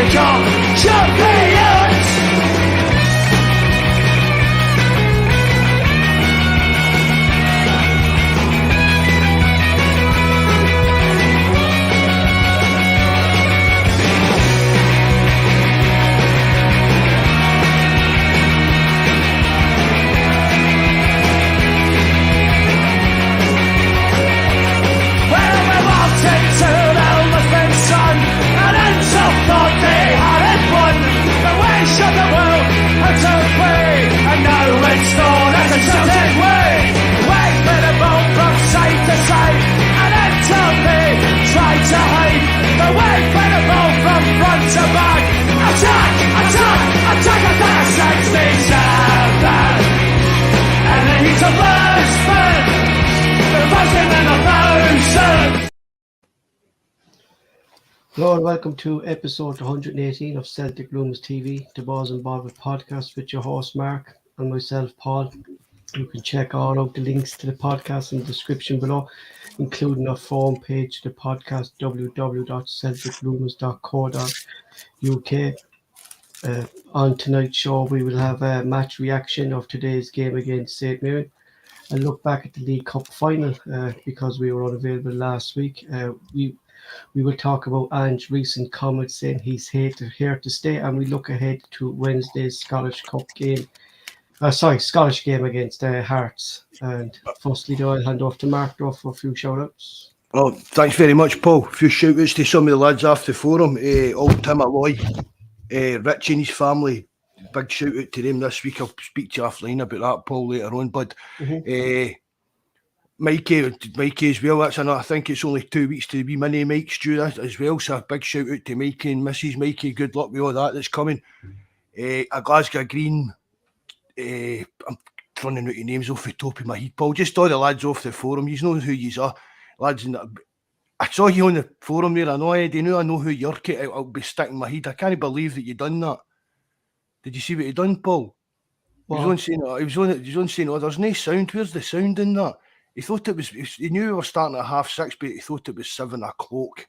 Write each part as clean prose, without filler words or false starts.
League of Champions. Celtic way, wait for the ball from side to side, and then tell me, try to hide, the wait for the ball from front to back, attack, attack, attack, attack, 67, and then he's a bursman, the buzzing and a thousand. Hello and welcome to episode 118 of Celtic Rumours TV, the Bawz and Bovril podcast with your host Mark and myself Paul. You can check all out the links to the podcast in the description below, including our forum page, the podcast www.celticrumours.co.uk. On tonight's show, we will have a match reaction of today's game against St Mirren and look back at the League Cup final because we were unavailable last week. We will talk about Ange's recent comments saying he's here to stay, and we look ahead to Wednesday's Scottish game against Hearts. And firstly, I'll hand off to Mark for a few shout-outs. Oh, thanks very much, Paul. A few shout-outs to some of the lads off the forum. Old Tim Alloy, Rich and his family. Big shout-out to them this week. I'll speak to you offline about that, Paul, later on, bud. Mikey as well. That's another. I think it's only 2 weeks to be mini Mike's due as well. So a big shout out to Mikey and Mrs. Mikey. Good luck with all that's coming. A Glasgow Green. I'm running out of names off the top of my head, Paul. Just all the lads off the forum. You know who you are, lads. I saw you on the forum there. I know Eddie. I know who you're. I'll be sticking my head. I can't believe that you done that. Did you see what you done, Paul? He was on saying, oh, there's no sound. Where's the sound in that? He thought it was. He knew we were starting at 6:30, but he thought it was 7 o'clock.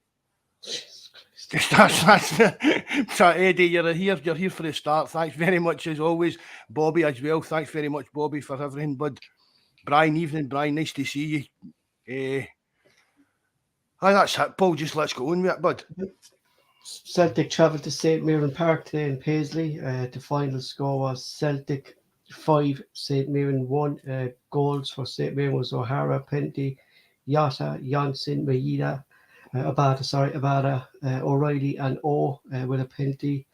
So Eddie, you're here for the start. Thanks very much as always, Bobby as well. Thanks very much, Bobby, for everything, bud. Brian, evening, Brian. Nice to see you. That's it, Paul. Just let's go on with it, bud. Celtic travelled to St Mirren Park today in Paisley. The final score was Celtic 5, St Mirren 1. Goals for St Mirren was O'Hara, Penty, Yata, Janssen, Maida, Abada, O'Reilly, and O with a Penty.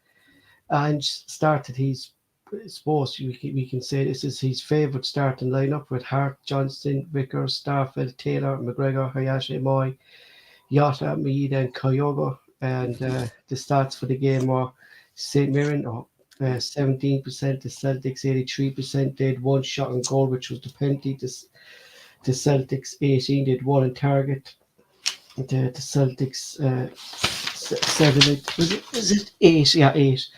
Ange started his, I suppose we can say this is his favourite starting lineup with Hart, Johnston, Vickers, Starfelt, Taylor, McGregor, Hayashi, Moy, Yata, Maida, and Kyogo. And the stats for the game were St Mirren 17% to Celtics 83%. They had one shot on goal, which was the penalty. The Celtics 18 did one on target. The Celtics 8? Yeah, 8.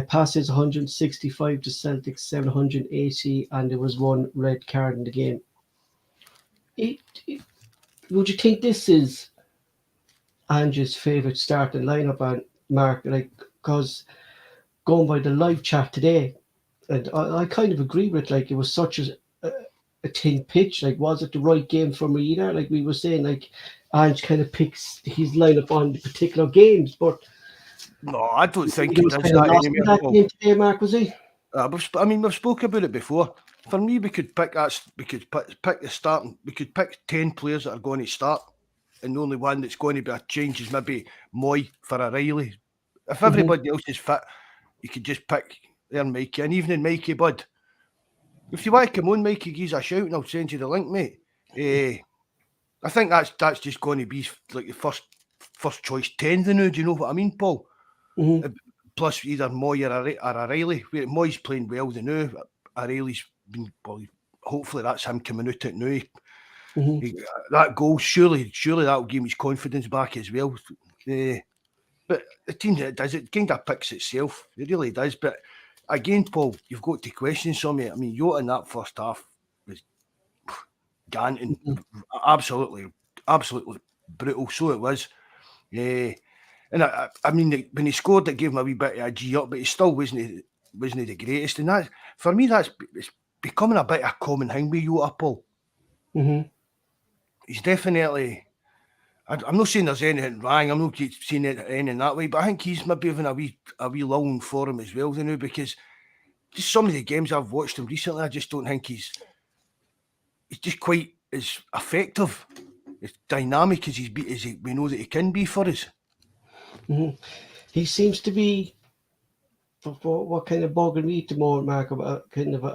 Passes 165 to Celtics 780, and there was one red card in the game. Would you think this is Ange's favourite starting lineup, and Mark, because going by the live chat today, and I kind of agree with it, it was such a thin pitch. Was it the right game for me either? We were saying, Ange kind of picks his lineup on the particular games, but no, I don't think he was kind of lost in that game today, Mark, was he? We've spoken about it before. For me, we could pick the starting. We could pick 10 players that are going to start, and the only one that's going to be a change is maybe Moy for O'Reilly. If everybody else is fit, you could just pick there Mikey. And even in Mikey, bud, if you want to come on, Mikey, give us a shout and I'll send you the link, mate. I think that's just going to be like the first choice 10 now. Do you know what I mean, Paul? Plus either Moy or O'Reilly. Moy's playing well now. O'Reilly's been, hopefully that's him coming out it now. That goal, surely that will give him his confidence back as well. But the team that does it kind of picks itself. It really does. But again, Paul, you've got to question some of it. I mean, Jota in that first half was ganting, absolutely brutal. So it was. And I mean, when he scored, it gave him a wee bit of a G up, but he still wasn't the greatest. And that, for me, it's becoming a bit of a common thing with Jota, Paul. Mm-hmm. He's definitely. I'm not saying there's anything wrong. I'm not seeing anything that way, but I think he's maybe having a wee lull in form as well, you know, because just some of the games I've watched him recently, I just don't think he's just quite as effective, as dynamic as we know that he can be for us. Mm-hmm. He seems to be what kind of bugging me at the moment, Mark, about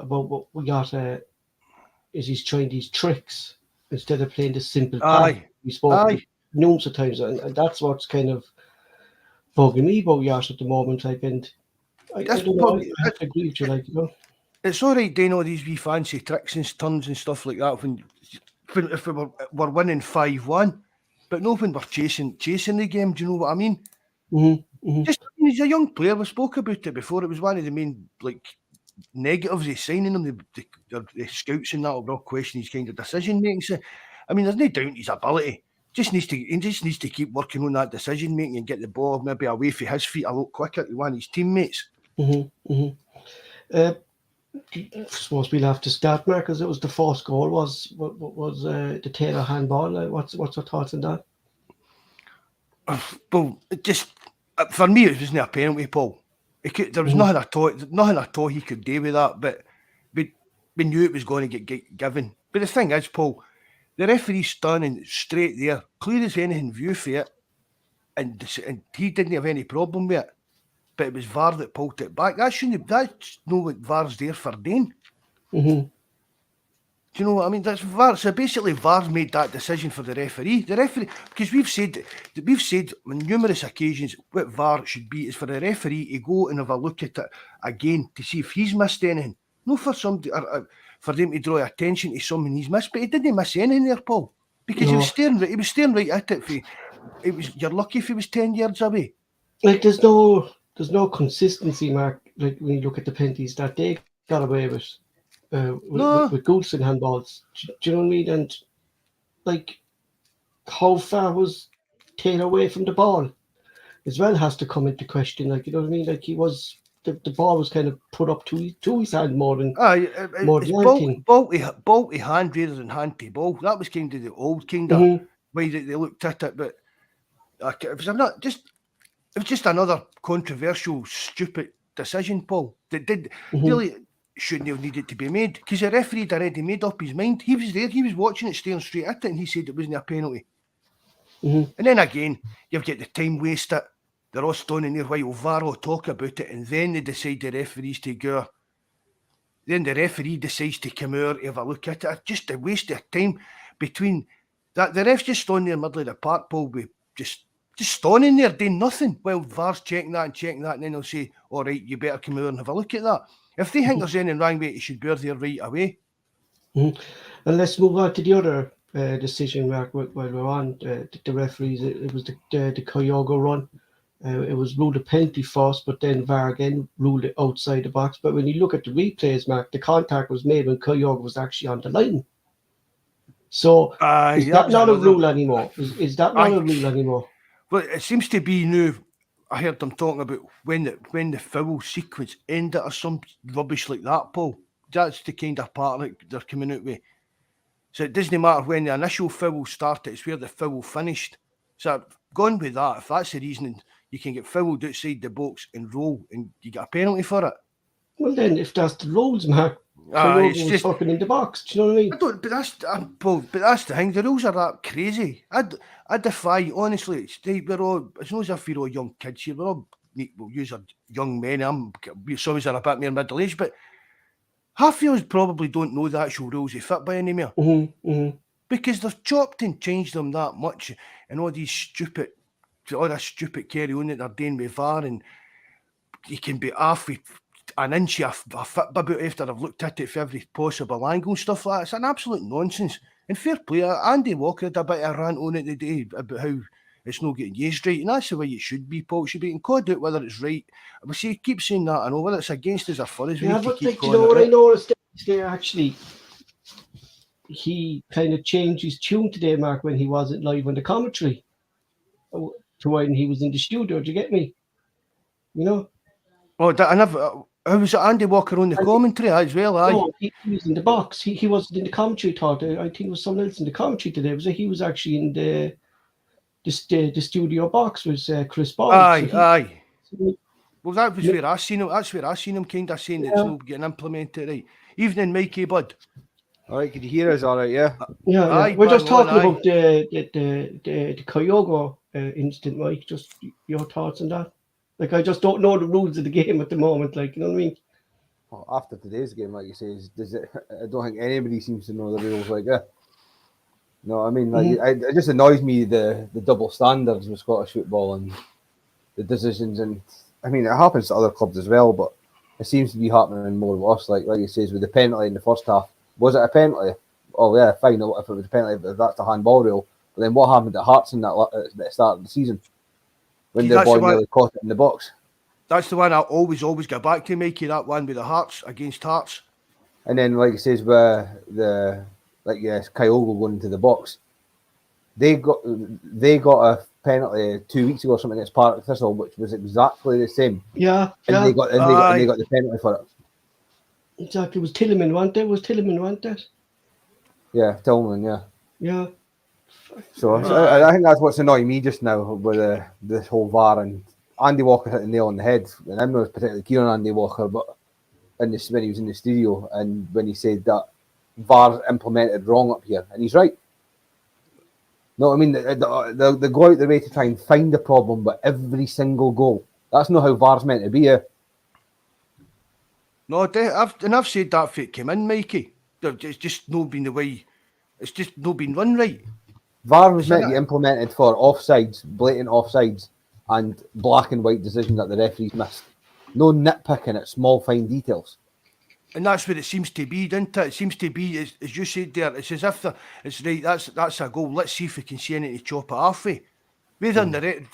what we got is he's trying these tricks instead of playing the simple pass. We spoke numerous of times, and that's what's kind of bugging me about Yash at the moment. Like, and I don't know, I have to agree with you, like, you know. It's all right doing all these wee fancy tricks and turns and stuff like that when if we were winning 5-1, but no when we're chasing the game. Do you know what I mean? Mm-hmm. Mm-hmm. Just he's a young player. We spoke about it before. It was one of the main negatives of signing him. The scouts and that were all questioning his kind of decision making. So, I mean, there's no doubt his ability. He just needs to keep working on that decision making and get the ball maybe away from his feet a lot quicker to one of his teammates. Mm-hmm. Mm-hmm. I suppose we'll have to start, Mark, because it was the first goal was the Taylor handball. What's your thoughts on that? Well, it just for me, it wasn't a penalty, Paul. There was nothing I thought he could do with that, but we knew it was going to get given. But the thing is, Paul, the referee's standing straight there, clear as anything view for it, and he didn't have any problem with it. But it was VAR that pulled it back. That's not what VAR's there for doing. Mm-hmm. Do you know what I mean? That's VAR. So basically, VAR made that decision for the referee. The referee, because we've said on numerous occasions what VAR should be is for the referee to go and have a look at it again to see if he's missed anything. No, for somebody for them to draw attention to something he's missed, but he didn't miss anything there, Paul, because he was staring right at it. You're lucky if he was 10 yards away. Like there's no consistency, Mark. Like when you look at the penalties that they got away with. With goals and handballs, do you know what I mean? And like, how far was Taylor away from the ball? As well has to come into question. Like, you know what I mean? Like the ball was kind of put up to his hand more than anything. Ball to hand rather than hand to ball. That was kind of the old kind of way that they looked at it. But it was just another controversial, stupid decision, Paul. That did really shouldn't have needed to be made because the referee had already made up his mind. He was there, he was watching it, staring straight at it, and he said it wasn't a penalty. And then again, you've got the time wasted. They're all standing there while VAR will talk about it, and then they decide the referees to go. Then the referee decides to come out and have a look at it. Just a waste of time between that. The ref's just standing there in the middle of the park, Paul, with just standing there doing nothing while VAR's checking that, and then they'll say, all right, you better come out and have a look at that. If they think there's anything wrong with it, you should be there right away. And let's move on to the other decision, Mark, while we're on the referees. It was the Kyogo run. It was ruled a penalty first, but then VAR again ruled it outside the box. But when you look at the replays, Mark, the contact was made when Kyogo was actually on the line. So is that not a rule anymore? Is that not a rule anymore? Well, it seems to be now. I heard them talking about when the foul sequence ended or some rubbish like that, Paul. That's the kind of part that they're coming out with. So it doesn't matter when the initial foul started, it's where the foul finished. So I've gone with that. If that's the reasoning, you can get fouled outside the box and roll and you get a penalty for it. Well then, if that's the rules, Mark, Kyogo was fucking in the box. Do you know what I mean? Paul, but that's the thing. The rules are that crazy. I defy, honestly. It's not as if you're all young kids here. We're all, we'll use our young men. Some are a bit more middle aged, but half of us probably don't know the actual rules of football anymore. Because they've chopped and changed them that much, and all this stupid carry on that they're doing with VAR, and you can be off with an inch of a football boot after I've looked at it for every possible angle and stuff like that. It's an absolute nonsense. And fair play, Andy Walker had a bit of a rant on it today about how it's not getting used right, and that's the way it should be, Paul. It should be and called out whether it's right. We see keep saying that, I know whether it's against us or for us. We need to keep calling it. I noticed there actually he kind of changed his tune today, Mark, when he wasn't live on the commentary. to when he was in the studio. Do you get me? You know? Oh, I never. How was it Andy Walker on the commentary as well? Aye. No, he was in the box. He wasn't in the commentary. I think it was someone else in the commentary today. He was actually in the studio box. Was Chris Bawz. Aye, aye. So, Well, that was where I seen him. That's where I seen him kind of saying it's not getting implemented right. Evening, Mikey Bud. All right, could you hear us? All right, yeah. yeah. Aye, We're just bang on, talking about the Kyogo incident, Mike. Just your thoughts on that. Like, I just don't know the rules of the game at the moment. Like, you know what I mean? Well, after today's game, like you say, I don't think anybody seems to know the rules like that. No, I mean, like it just annoys me the double standards with Scottish football and the decisions. And I mean, it happens to other clubs as well, but it seems to be happening more with us. Like you says, with the penalty in the first half, was it a penalty? Oh yeah, fine. If it was a penalty, if that's the handball rule. But then what happened at Hearts in that at the start of the season when the boy nearly caught it in the box? That's the one I always go back to, Mikey. That one with the Hearts against Hearts. And then, like it says, where Kyogo going into the box, they got a penalty 2 weeks ago or something against Partick Thistle, which was exactly the same. Yeah, and they got the penalty for it. Exactly. Was Tillman want it? Yeah, Tillman. Yeah. Yeah. So I think that's what's annoying me just now with this whole VAR, and Andy Walker hit the nail on the head. And I'm not particularly keen on Andy Walker, but when he was in the studio and when he said that VAR implemented wrong up here, and he's right. No, I mean they go out their way to try and find the problem, but every single goal. That's not how VAR's meant to be. No, I've said that if it came in, Mikey. It's just not been the way. It's just not been run right. VAR was meant to be implemented for offsides, blatant offsides, and black and white decisions that the referees missed. No nitpicking at small fine details. And that's what it seems to be, doesn't it? It seems to be, as you said there, it's as if it's right, that's a goal. Let's see if we can see anything to chop it off with. Rather than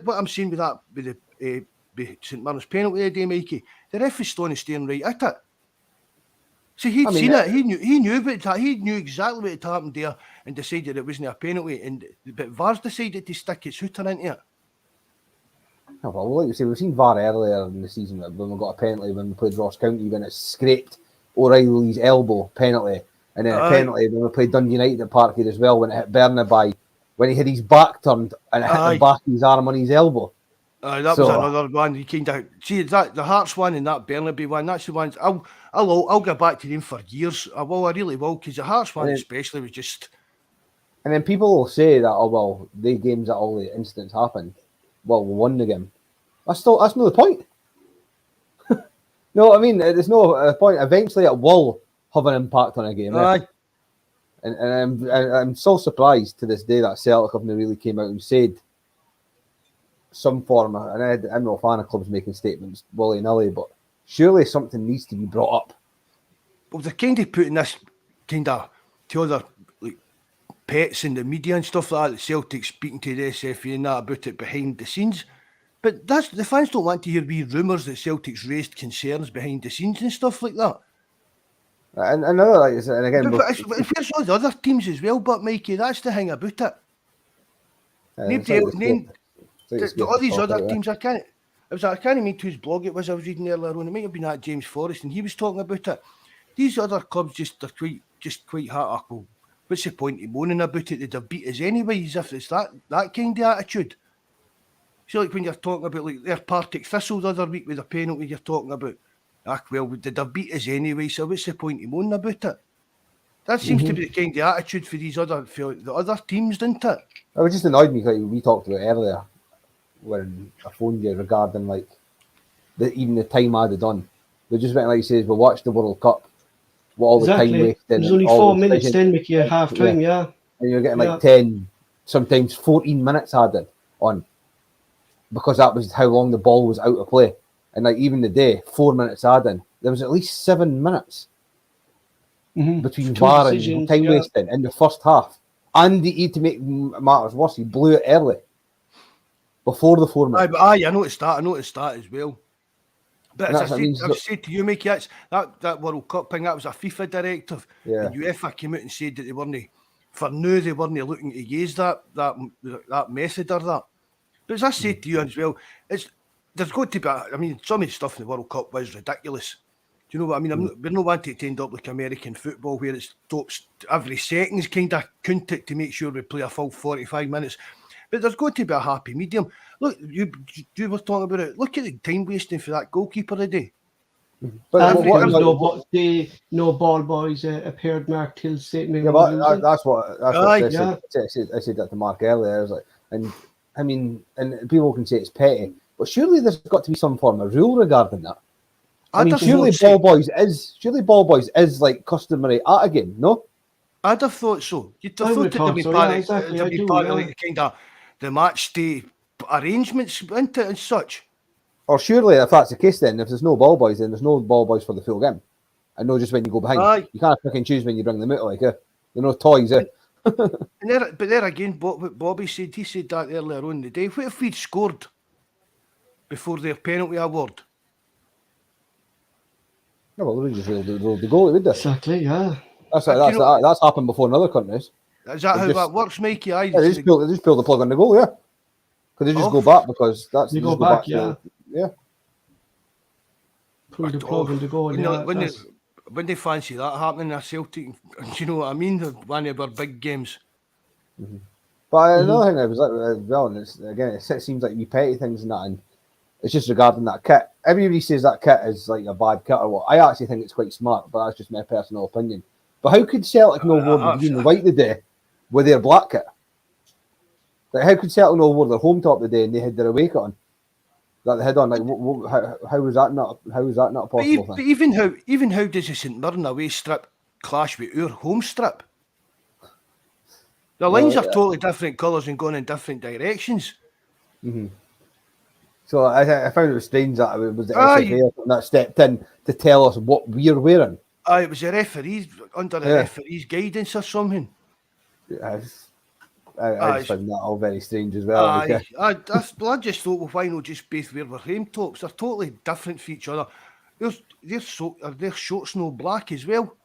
what I'm saying with that, with the St Mirren's penalty today, Mikey, the referee's staring right at it. See, he'd seen it. He knew exactly what had happened there and decided it wasn't a penalty. But VAR's decided to stick its hooter into it. Oh, well, like you say, we've seen VAR earlier in the season when we got a penalty when we played Ross County when it scraped O'Reilly's elbow, penalty, and then a penalty when we played Dundee United at Parkhead as well when it hit Bernabei when he had his back turned and it hit the back of his arm on his elbow. That was another one. You kind of see that the Hearts one and that Bernabei one. That's the ones I'll go back to them for years. I really will, because the Hearts one especially was just. And then people will say that the games that all the incidents happened. Well, we won the game. That's not the point. No, I mean, there's no point. Eventually, it will have an impact on a game. Aye. And I'm so surprised to this day that Celtic haven't really came out and said some form. And I'm not a fan of clubs making statements willy-nilly, but surely something needs to be brought up. Well, they're kind of putting this kind of to other pets in the media and stuff like that. The Celtic speaking to the SFA and that about it behind the scenes. But the fans don't want to hear rumours that Celtic's raised concerns behind the scenes and stuff like that. And another, and again, there's all the other teams as well, but Mikey, that's the thing about it. All these other teams, I can't remember whose blog it was I was reading earlier on. It might have been at James Forrest, and he was talking about it. These other clubs are quite hard. Well, what's the point of moaning about it? They'd have beat us anyway, as if it's that kind of attitude. So, like when you're talking about like their Partick Thistle the other week with a penalty, you're talking about, they'd have beat us anyway, so what's the point of moaning about it? That seems to be the kind of attitude for the other teams, doesn't it? It just annoyed me, like we talked about earlier, when I phoned you regarding even the time I'd have done. We just went, like you says, we watched the World Cup. All the time wasted. There's only 4 minutes then, Mickey, at half time, yeah. And you're getting 10, sometimes 14 minutes added on, because that was how long the ball was out of play. And even the day, 4 minutes added, there was at least 7 minutes between VAR and time wasting in the first half. And to make matters worse, he blew it early, before the 4 minutes. I noticed that as well. But as I said to you, Mickey, that World Cup thing, that was a FIFA directive. Yeah. And UEFA came out and said that they weren't looking to use that method or that. But as I said to you as well, there's got to be. I mean, some of the stuff in the World Cup was ridiculous. Do you know what I mean? We're not wanting to end up like American football where it stops every second's kind of counted to make sure we play a full 45 minutes. But there's got to be a happy medium. Look, you were talking about it. Look at the time wasting for that goalkeeper today. But no ball boys appeared marked till St Mirren. Yeah, but that's what I said. I said that to Mark earlier. I was like, and I mean, and people can say it's petty, but surely there's got to be some form of rule regarding that. I mean, surely ball boys is like customary at a game, no? I'd have thought so. You'd have thought it'd be part of like kind of the match day arrangements into it and such. Or surely, if that's the case, then if there's no ball boys, then there's no ball boys for the full game. I know just when you go behind, you can't pick and choose when you bring them out. Like, they're no toys. But there again, what Bobby said, he said that earlier on in the day. What if we'd scored before their penalty award? No, well, they just rolled the goal, would they? Exactly, yeah. That's happened before in other countries. Is that how that works, Mikey? They just pull the plug on the goal, yeah. Because they just go back because that's you go back, yeah. Pull the plug on the goal. When they fancy that happening at Celtic, do you know what I mean? One of our big games. Mm-hmm. But another thing I was like, well, and it seems like we petty things and that, and it's just regarding that kit. Everybody says that kit is like a bad kit or what. I actually think it's quite smart, but that's just my personal opinion. But how could Celtic no wear the green and white today with their black kit? Like, how could Celtic no wear their home top today and they had their away kit on? That they had on, like, how was that not a possible thing? But even how does the St Mirren away strip clash with our home strip? The lines are totally different colours and going in different directions. Mm-hmm. So I found it was strange that it was the SFA that stepped in to tell us what we're wearing. It was the referees, under the referee's guidance or something. Yeah, I just found that all very strange as well. I just thought, well, why not just both wear their home tops? They're totally different for each other. Their shorts no black as well.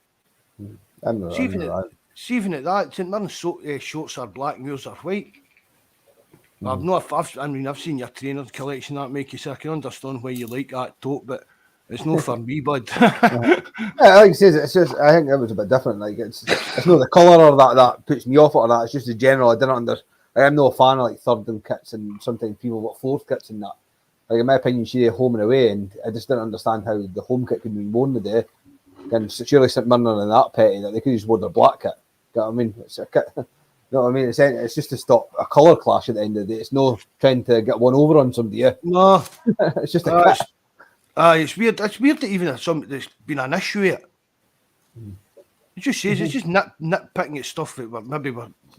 Even at that, St Mirren's shorts are black and yours are white. I've seen your trainer collection that, Mikey, so I can understand why you like that top, but it's not for me, bud. Like I says, it's just, I think it was a bit different. Like it's not the colour or that puts me off or that. It's just the general. I'm not a fan of like third and kits, and sometimes people got fourth kits and that. Like in my opinion, she home and away, and I just didn't understand how the home kit could be worn today. And surely St Mirren and that petty that they could just wear their black kit. You know what I mean? It's a kit. You know what I mean? It's just to stop a colour clash at the end of the day. It's no trying to get one over on somebody. Yeah? No, it's just a kit. It's weird. It's weird that even there's been an issue with it. It just says it's just nitpicking at stuff that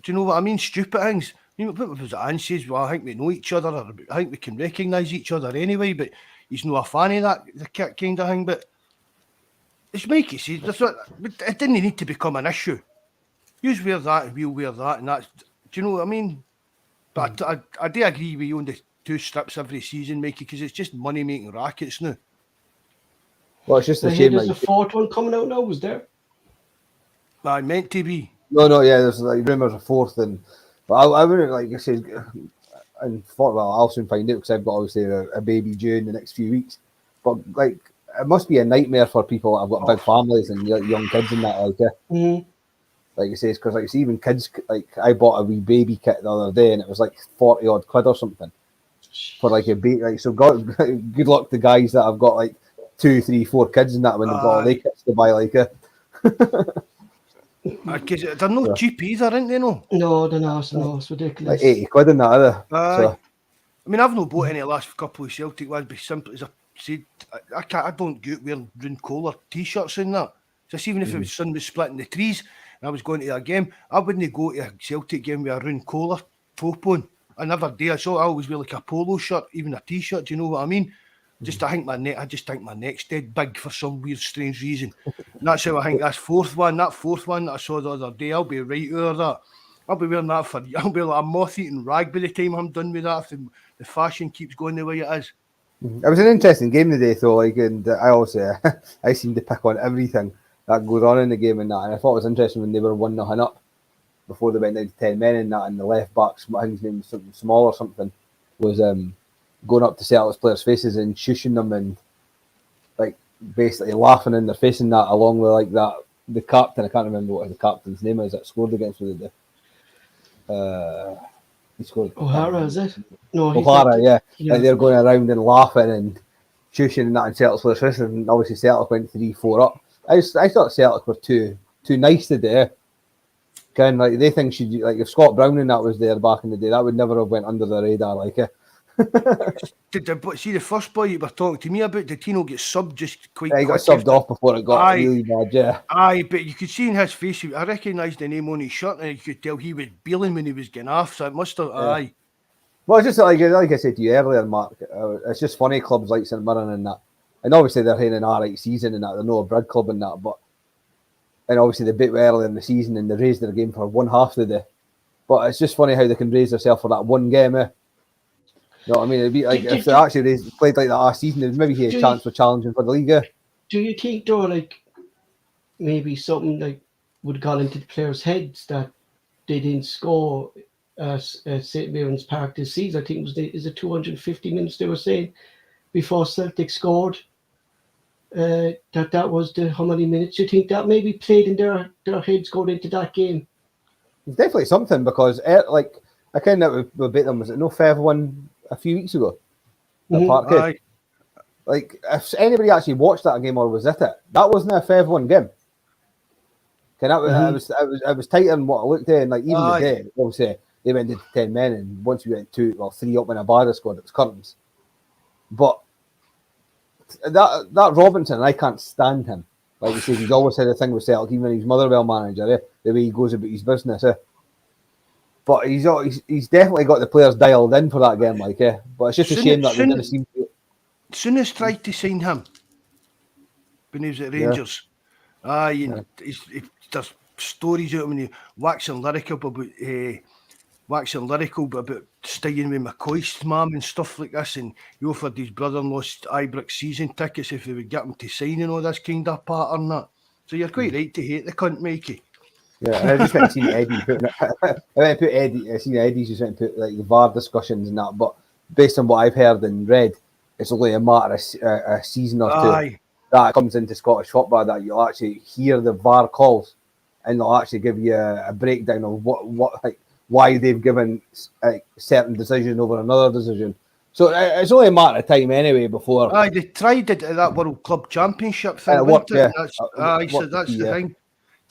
do you know what I mean? Stupid things. You know, what was it? Ange says, well, I think we know each other, or I think we can recognise each other anyway, but he's not a fan of that, the kit kind of thing. But it's Mikey says, it didn't need to become an issue. You wear that and we'll wear that, and that's, do you know what I mean? But I do agree with you on the 2 strips every season, Mikey, because it's just money making rackets now. Well, it's just a shame. There's a 4th one coming out now, was there? I meant to be. No, yeah, there's like rumours of 4th, but I wouldn't, like I said, and thought, well, I'll soon find out because I've got obviously a baby due in the next few weeks. But like, it must be a nightmare for people that have got big families and young kids and that, like, like it says, because like it's even kids. Like I bought a wee baby kit the other day, and it was like 40 odd quid or something for like a baby. Like, so good luck to guys that have got like 2, 3, 4 kids and that when they've got all their kits to buy, like a. Because they're not cheap either, aren't they? No, they're not. No, it's ridiculous. Like 80 quid in that, either. So. I mean, I've not bought any the last couple of Celtic ones, but simple as I said, I don't go out wearing rune collar t-shirts and that. Just even if it was sun was splitting the trees and I was going to a game, I wouldn't go to a Celtic game with a rune collar top on. I never do. So I always wear like a polo shirt, even a t-shirt. Do you know what I mean? I just think my neck's dead big for some weird, strange reason. And that's how I think that fourth one that I saw the other day, I'll be right over that. I'll be wearing that I'll be like a moth-eaten rag by the time I'm done with that. If the fashion keeps going the way it is. It was an interesting game today, though. Like, and I also I seem to pick on everything that goes on in the game and that. And I thought it was interesting when they were 1-0 up before they went down to 10 men and that, and the left back, I think his name was something small or something. was going up to Celtic's players' faces and shushing them and like basically laughing in their face and that, along with like that the captain. I can't remember what the captain's name is that scored against the. He scored. O'Hara, is it? No, he's O'Hara, yeah. yeah. Like they're going around and laughing and shushing and that in Celtic's players' faces, and obviously Celtic went 3-4 up. I thought Celtic were too nice today. Kind of like they think should like if Scott Brown and that was there back in the day, that would never have went under the radar like it. See the first boy you were talking to me about, did Tino get subbed just quite Yeah, he got quick subbed off before it got really bad, yeah. Aye, but you could see in his face, I recognised the name on his shirt and you could tell he was bealing when he was getting off, so it must have, aye. Well, it's just like I said to you earlier, Mark, it's just funny clubs like St Mirren and that. And obviously they're having an alright season and that, they're not a bread club and that, but and obviously they beat earlier in the season and they raised their game for one half of the day. But it's just funny how they can raise themselves for that one game, eh? You know what I mean? It'd be like if they actually played like that last season, they'd maybe get a chance for challenging for the league. Eh? Do you think though, like maybe something like would have gone into the players' heads that they didn't score at St Mirren's Park this season? I think is it 250 minutes they were saying before Celtic scored. That was the how many minutes? Do you think that maybe played in their heads going into that game? It's definitely something because like I kind of we beat them. Was it no 5-1 a few weeks ago? At Parkhead. Like if anybody actually watched that game or was it? That wasn't a 5-1 game. It was tighter than what I looked at, and like even today, obviously they went into 10 men, and once we went 3 up when a bar scored, it was curtains. But that Robinson, I can't stand him. Like you say, he's always had a thing with Celtic, even when he's Motherwell manager, the way he goes about his business. But he's definitely got the players dialed in for that game, like But it's just a shame that they didn't seem to. Soonest tried to sign him when he was at Rangers. There's stories out when he waxing lyrical about staying with McCoist's mum and stuff like this, and he offered his brother-in-law Ibrox season tickets if they would get him to sign and all this kind of pattern that. So you're quite right to hate the cunt, Mikey. Yeah, I just went and seen Eddie putting I seen Eddie's just went and put like the VAR discussions and that, but based on what I've heard and read, it's only a matter of a season or two that comes into Scottish football that you'll actually hear the VAR calls and they'll actually give you a breakdown of what like why they've given a certain decision over another decision. So it's only a matter of time anyway before. They tried it at that World Club Championship thing. That's the thing.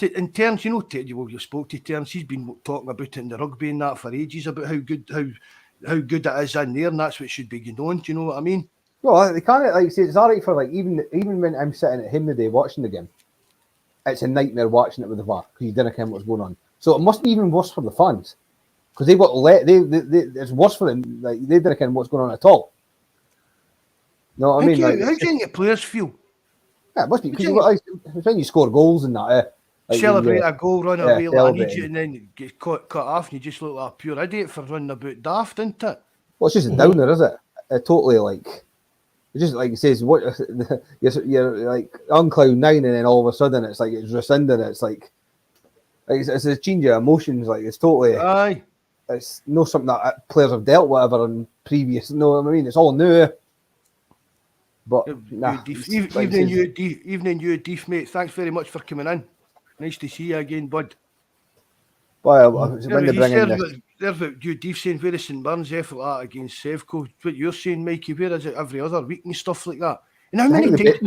In terms, you spoke to Terence. He's been talking about it in the rugby and that for ages about how good it is in there, and that's what should be going on. Do you know what I mean? Well, they can't like say it's alright for like even when I'm sitting at home today watching the game, it's a nightmare watching it with the VAR because you didn't know what's going on. So it must be even worse for the fans because they got it's worse for them. Like they didn't know what's going on at all. You know what I mean? How do you think the players feel? Yeah, it must be because when you score goals and that. Like celebrate a goal, run away like an idiot, and then get cut off, and you just look like a pure idiot for running about daft, isn't it? Well, it's just a downer, is it? Totally like it's just like it says what you're like on cloud 9, and then all of a sudden it's like it's rescinded. It's like it's a change of emotions. Like it's totally it's no something that players have dealt with ever in previous. No, I mean it's all new. But evening, you, Deef, mate. Thanks very much for coming in. Nice to see you again, bud. Well, when they bring in there's what you, Deef, saying where is St Mirren's effort at against Sevco. What you're saying, Mikey, where is it every other week and stuff like that? And how many times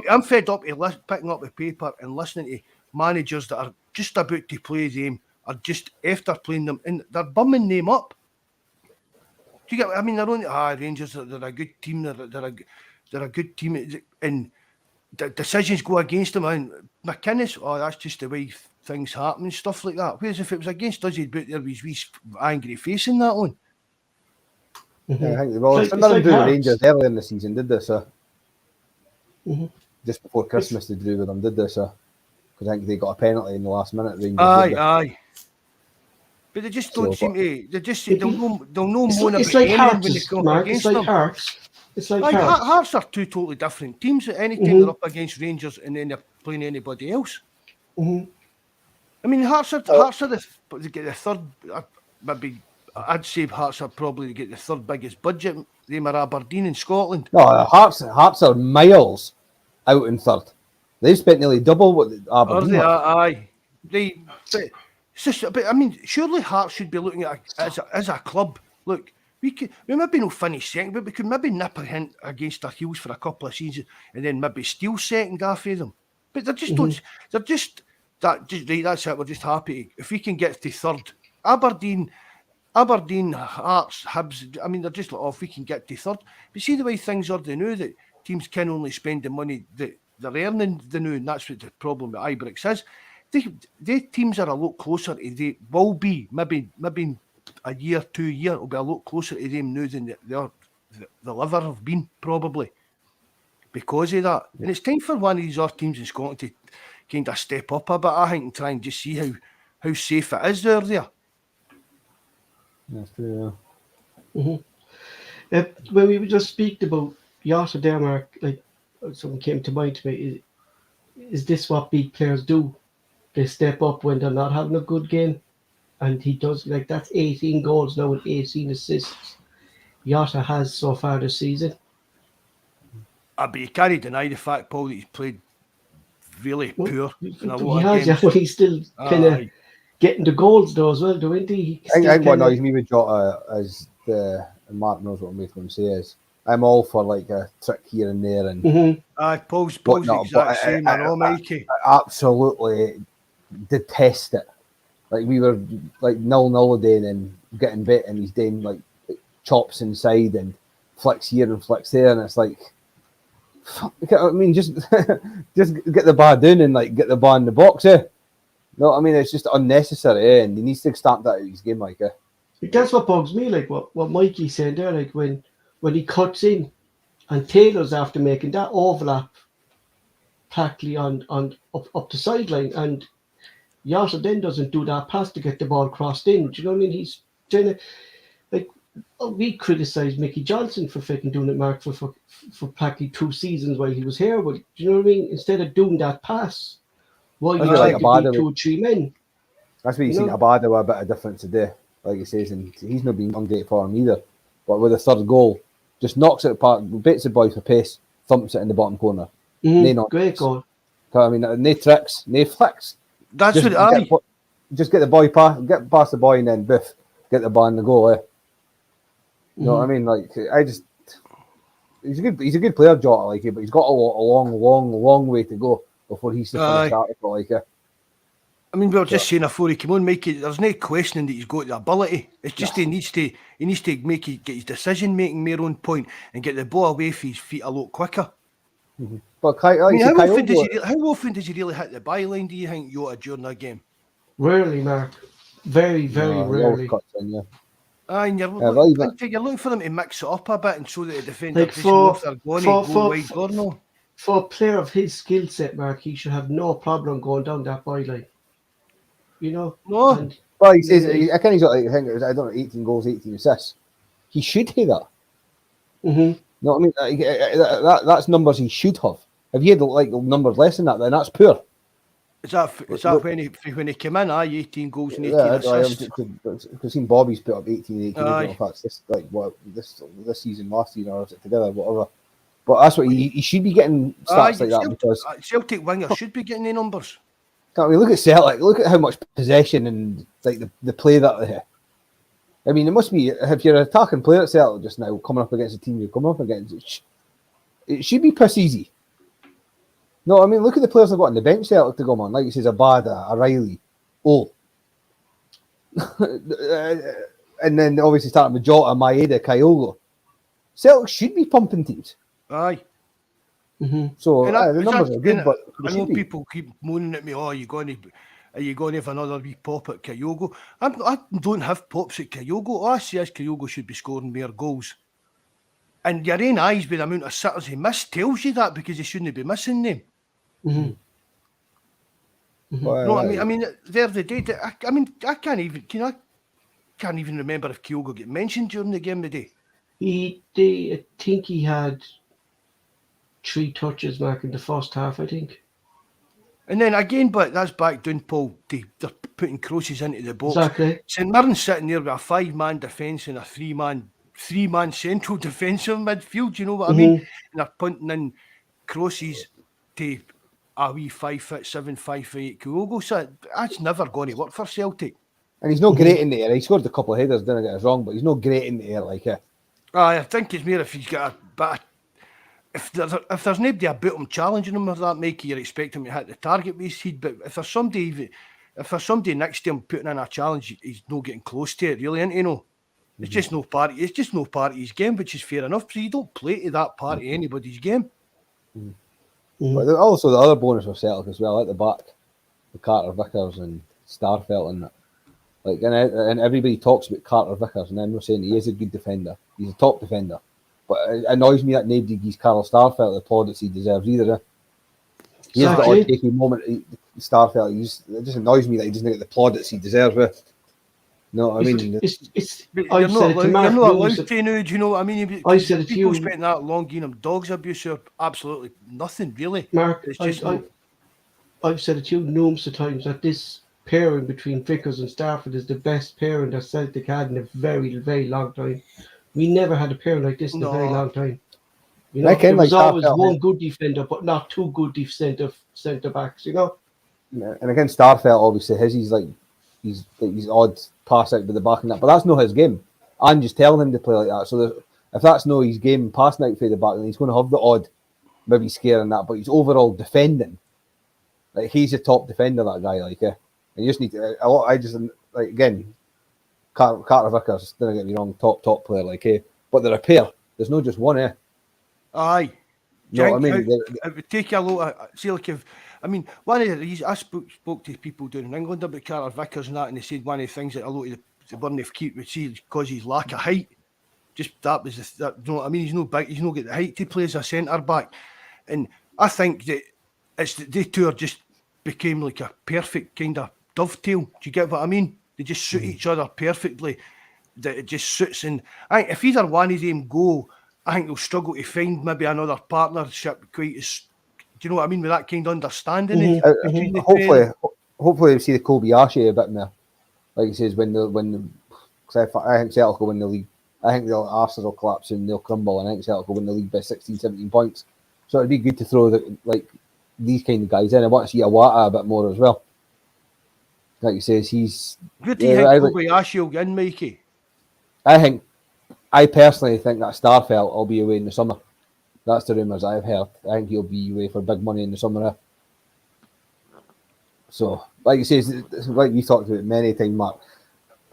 I'm fed up of picking up the paper and listening to managers that are just about to play them are just after playing them and they're bumming them up. Do you get? I mean, they're only Rangers. They're a good team. They're a good team, and the decisions go against them. And McInnes, that's just the way things happen and stuff like that. Whereas if it was against us, he'd put there with his angry face in that one. Yeah, I think they drew Rangers early in the season, did they, sir? Just before Christmas, they drew with them, did they, sir? Because I think they got a penalty in the last minute. Rangers, aye. But they just don't seem to. They just say they'll no moan about anything when they come up against them. It's like Hearts. Hearts are two totally different teams. At any time they're up against Rangers and then they're playing anybody else. I mean, Hearts are the third, maybe I'd say Hearts are probably get the third biggest budget. They are Aberdeen in Scotland. No, Hearts are miles out in third. They've spent nearly double what Are Aberdeen they? have. Aye. But it's just, but I mean, surely Hearts should be looking at as a club. Look, we maybe not finish second, but we could maybe nip a hint against our heels for a couple of seasons and then maybe steal second off of them. But they're just don't. They're just that. Just right. That's it. We're just happy if we can get to third. Aberdeen, Hearts, Hibs. I mean, they're just like, oh, if we can get to third. But see the way things are, they know that teams can only spend the money that they're earning. They know, and that's what the problem with Ibrox is. They teams are a lot closer to they will be maybe a year, 2 years will be a lot closer to them now than they'll ever have been probably because of that. And it's time for one of these other teams in Scotland to kind of step up a bit, I think, and try and just see how safe it is there. That's true. When we just speak about Jota Denmark, like something came to mind to me. Is this what big players do? They step up when they're not having a good game, and he does. Like that's 18 goals now and 18 assists. Jota has so far this season. But you can't deny the fact, Paul, that he's played really poor in a lot of games. But he's still kind of getting the goals though as well, don't he? I think what annoys me with Jota is and Mark knows what I'm going to say is I'm all for like a trick here and there and Paul's the exact same. I know, Mikey. I absolutely detest it. Like we were like 0-0 a day and then getting bit and he's doing like chops inside and flicks here and flicks there and it's like, I mean, just get the bar down and like get the bar in the box, No, I mean it's just unnecessary, and he needs to stamp that out of his game, like. That's what bugs me, like what Mikey's saying there, like when he cuts in, and Taylor's after making that overlap, practically on up the sideline, and Jota then doesn't do that pass to get the ball crossed in. Do you know what I mean? He's trying to like we criticised Mickey Johnson for fucking doing it, Mark, for practically 2 seasons while he was here, but do you know what I mean? Instead of doing that pass. Well, you try to beat 2 or 3 men. That's what you seen Abada with a bit of difference today, like he says, and he's not been ungrateful for him either. But with the third goal, just knocks it apart, bits the boy for pace, thumps it in the bottom corner. Great goal. I mean, no tricks, no flicks. That's just what just get the boy get past the boy and then biff, get the ball in the goal. You know what I mean? Like he's a good player, Jota, like but he's got a long way to go before he's the finished article, like. I mean, we were just saying before he came on, Mikey, there's no questioning that he's got the ability. It's just he needs to get his decision making more on point and get the ball away from his feet a lot quicker. But how often does he really hit the byline, do you think, Jota, during that game? Rarely, Mark. Very, very rarely. And you're looking for them to mix it up a bit and so that the defender like knows they're going to go wide or no. For a player of his skill set, Mark, he should have no problem going down that byline. You know? No. And, well, he says, I think he's got, I don't know, 18 goals, 18 assists. He should have that. You know what I mean? That's numbers he should have. If he had like numbers less than that, then that's poor. Is that when he came in? 18 goals and 18 assists. Because seen Bobby's put up 18. If that's this like what this season, last season, or is it together, whatever. But that's what he should be getting stats like that because Celtic winger should be getting the numbers. I mean, look at Celtic. Look at how much possession and like the play that they have. I mean, it must be if you're an attacking player at Celtic just now coming up against a team you're coming up against. It should be piss easy. No, I mean, look at the players they've got on the bench Celtic to go on. Like he says, Abada, O'Reilly, and then obviously starting with Jota, Maeda, Kyogo. Celtic should be pumping teams. Aye. So the numbers are good, but I know people keep moaning at me. Oh, are you going to have another wee pop at Kyogo? I don't have pops at Kyogo. All I say is Kyogo should be scoring more goals. And your own eyes with the amount of sitters he missed tells you that because he shouldn't be missing them. No, I mean, the other day, I can't even remember if Kyogo get mentioned during the game today. I think he had 3 touches, Mark, in the first half, I think. And then again, but that's back down, Paul. They're putting crosses into the box. Exactly. St Mirren sitting there with a 5-man defence and a three-man central defensive midfield. You know what I mean? And they're punting in crosses to a wee 5'7", 5'8" Kyogo. So that's never going to work for Celtic. And he's not great in the air. He scored a couple of headers, didn't get us wrong, but he's not great in the air like it. I think it's more if he's got a bit. If there's nobody about him challenging him with that, Mikey, you're expecting him to hit the target with his head. But if there's somebody next to him putting in a challenge, he's not getting close to it, really, isn't he? No, it's just no part. It's just no part of his game, which is fair enough. So you don't play to that part of anybody's game. But also the other bonus for Celtic as well at the back, the Carter Vickers and Starfelt and that. Like and everybody talks about Carter Vickers, and I'm not saying he is a good defender. He's a top defender. But it annoys me that nobody gives Carl Starfelt the plaudits he deserves either. He has the odd taking moment. Starfelt, it just annoys me that he doesn't get the plaudits he deserves. You know what I mean? You're not allowed to now, do you know what I mean? I said it to you. People spent that long giving him dogs abuse or absolutely nothing, really. Mark, it's just I've said it to you numerous of times that this pairing between Vickers and Starfelt is the best pairing that Celtic had in a very, very long time. We never had a pairing like this in a very long time. You know, there was always one good defender, but not two good centre backs. You know. And against Starfelt, obviously, he's odd pass out by the back and that, but that's not his game. Ange is telling him to play like that. So if that's not his game, passing out for the back, then he's going to have the odd, maybe scare and that. But he's overall defending. Like he's a top defender, that guy. Like, and you just need to. I just like again. Carter Vickers, don't get me wrong, top player, like, but they're a pair. There's no just one, Aye. You know what I mean? It would take you a lot of, see, like, one of the reasons, I spoke to people down in England about Carter Vickers and that, and they said one of the things that a lot of the Burnley keep would see because his lack of height. Just that was, you know what I mean? He's no big, he's not got the height to play as a centre back. And I think that they two are just became like a perfect kind of dovetail. Do you get what I mean? They just suit each other perfectly. That it just suits. And I think if either one of them go, I think they'll struggle to find maybe another partnership quite as, do you know what I mean, with that kind of understanding. Hopefully we'll see the Kobayashi a bit more. Like he says, because I think Celtic will win the league. I think Arsenal will collapse and they'll crumble, and I think Celtic will win the league by 16, 17 points. So it'd be good to throw these kind of guys in. I want to see Awata a bit more as well. Like he says, he's... Who do you think Kobayashi will win, Mikey? I personally think that Starfelt will be away in the summer. That's the rumours I've heard. I think he'll be away for big money in the summer. So, like he says, like we talked about many times, Mark,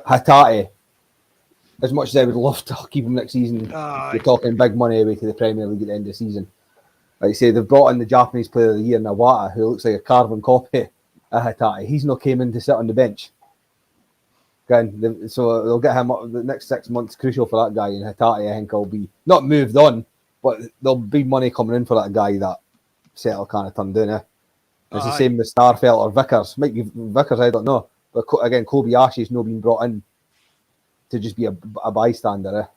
Hatate, as much as I would love to keep him next season, you're talking big money away to the Premier League at the end of the season. Like I say, they've brought in the Japanese Player of the Year, Nawata, who looks like a carbon copy of Hatate. He's not came in to sit on the bench. Again, so they'll get him up. The next 6 months crucial for that guy, and Hatate, I think, will be not moved on, but there'll be money coming in for that guy that Celtic kind of turned down. It's the same with Starfelt or Vickers. Might be Vickers, I don't know. But again, Kobayashi's not been brought in to just be a bystander.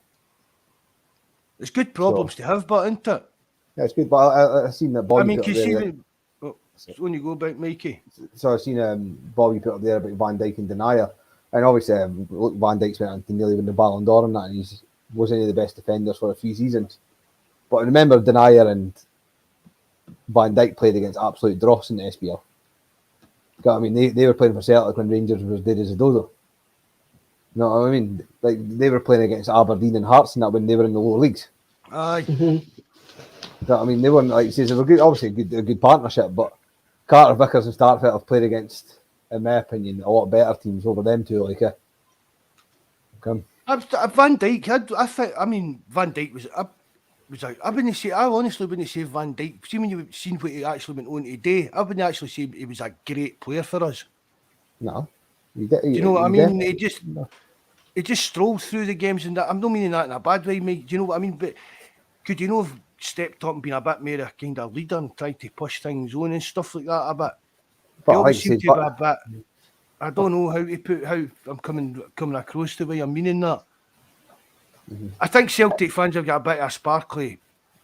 It's good problems to have, but isn't it? Yeah, it's good. But I've seen that Bobby. I mean, can you see when you go about Mikey? So I've seen Bobby put up there about Van Dijk and Denier. And obviously, Van Dijk's went on to nearly win the Ballon d'Or and that, and he wasn't any of the best defenders for a few seasons. But remember, Denier and Van Dijk played against absolute dross in the SPL. I mean, they were playing for Celtic when Rangers was dead as a dodo. You know what I mean? Like, they were playing against Aberdeen and Hearts and that when they were in the lower leagues. Aye. I mean, they weren't, like you say, they were good, obviously a good partnership, but Carter Vickers and Starfelt have played against, in my opinion, a lot better teams over them too. Van Dijk, I think. I mean, Van Dijk was. I honestly wouldn't say Van Dijk. See, when you've seen what he actually went on today, I wouldn't actually say he was a great player for us. No, do you know what I mean? He just strolled through the games, and that, I'm not meaning that in a bad way, mate. Do you know what I mean? But could you know have stepped up and been a bit more a kind of leader and tried to push things on and stuff like that a bit? But always seem to be a bit. I don't know how I'm coming across the way I'm meaning that. I think Celtic fans have got a bit of a sparkly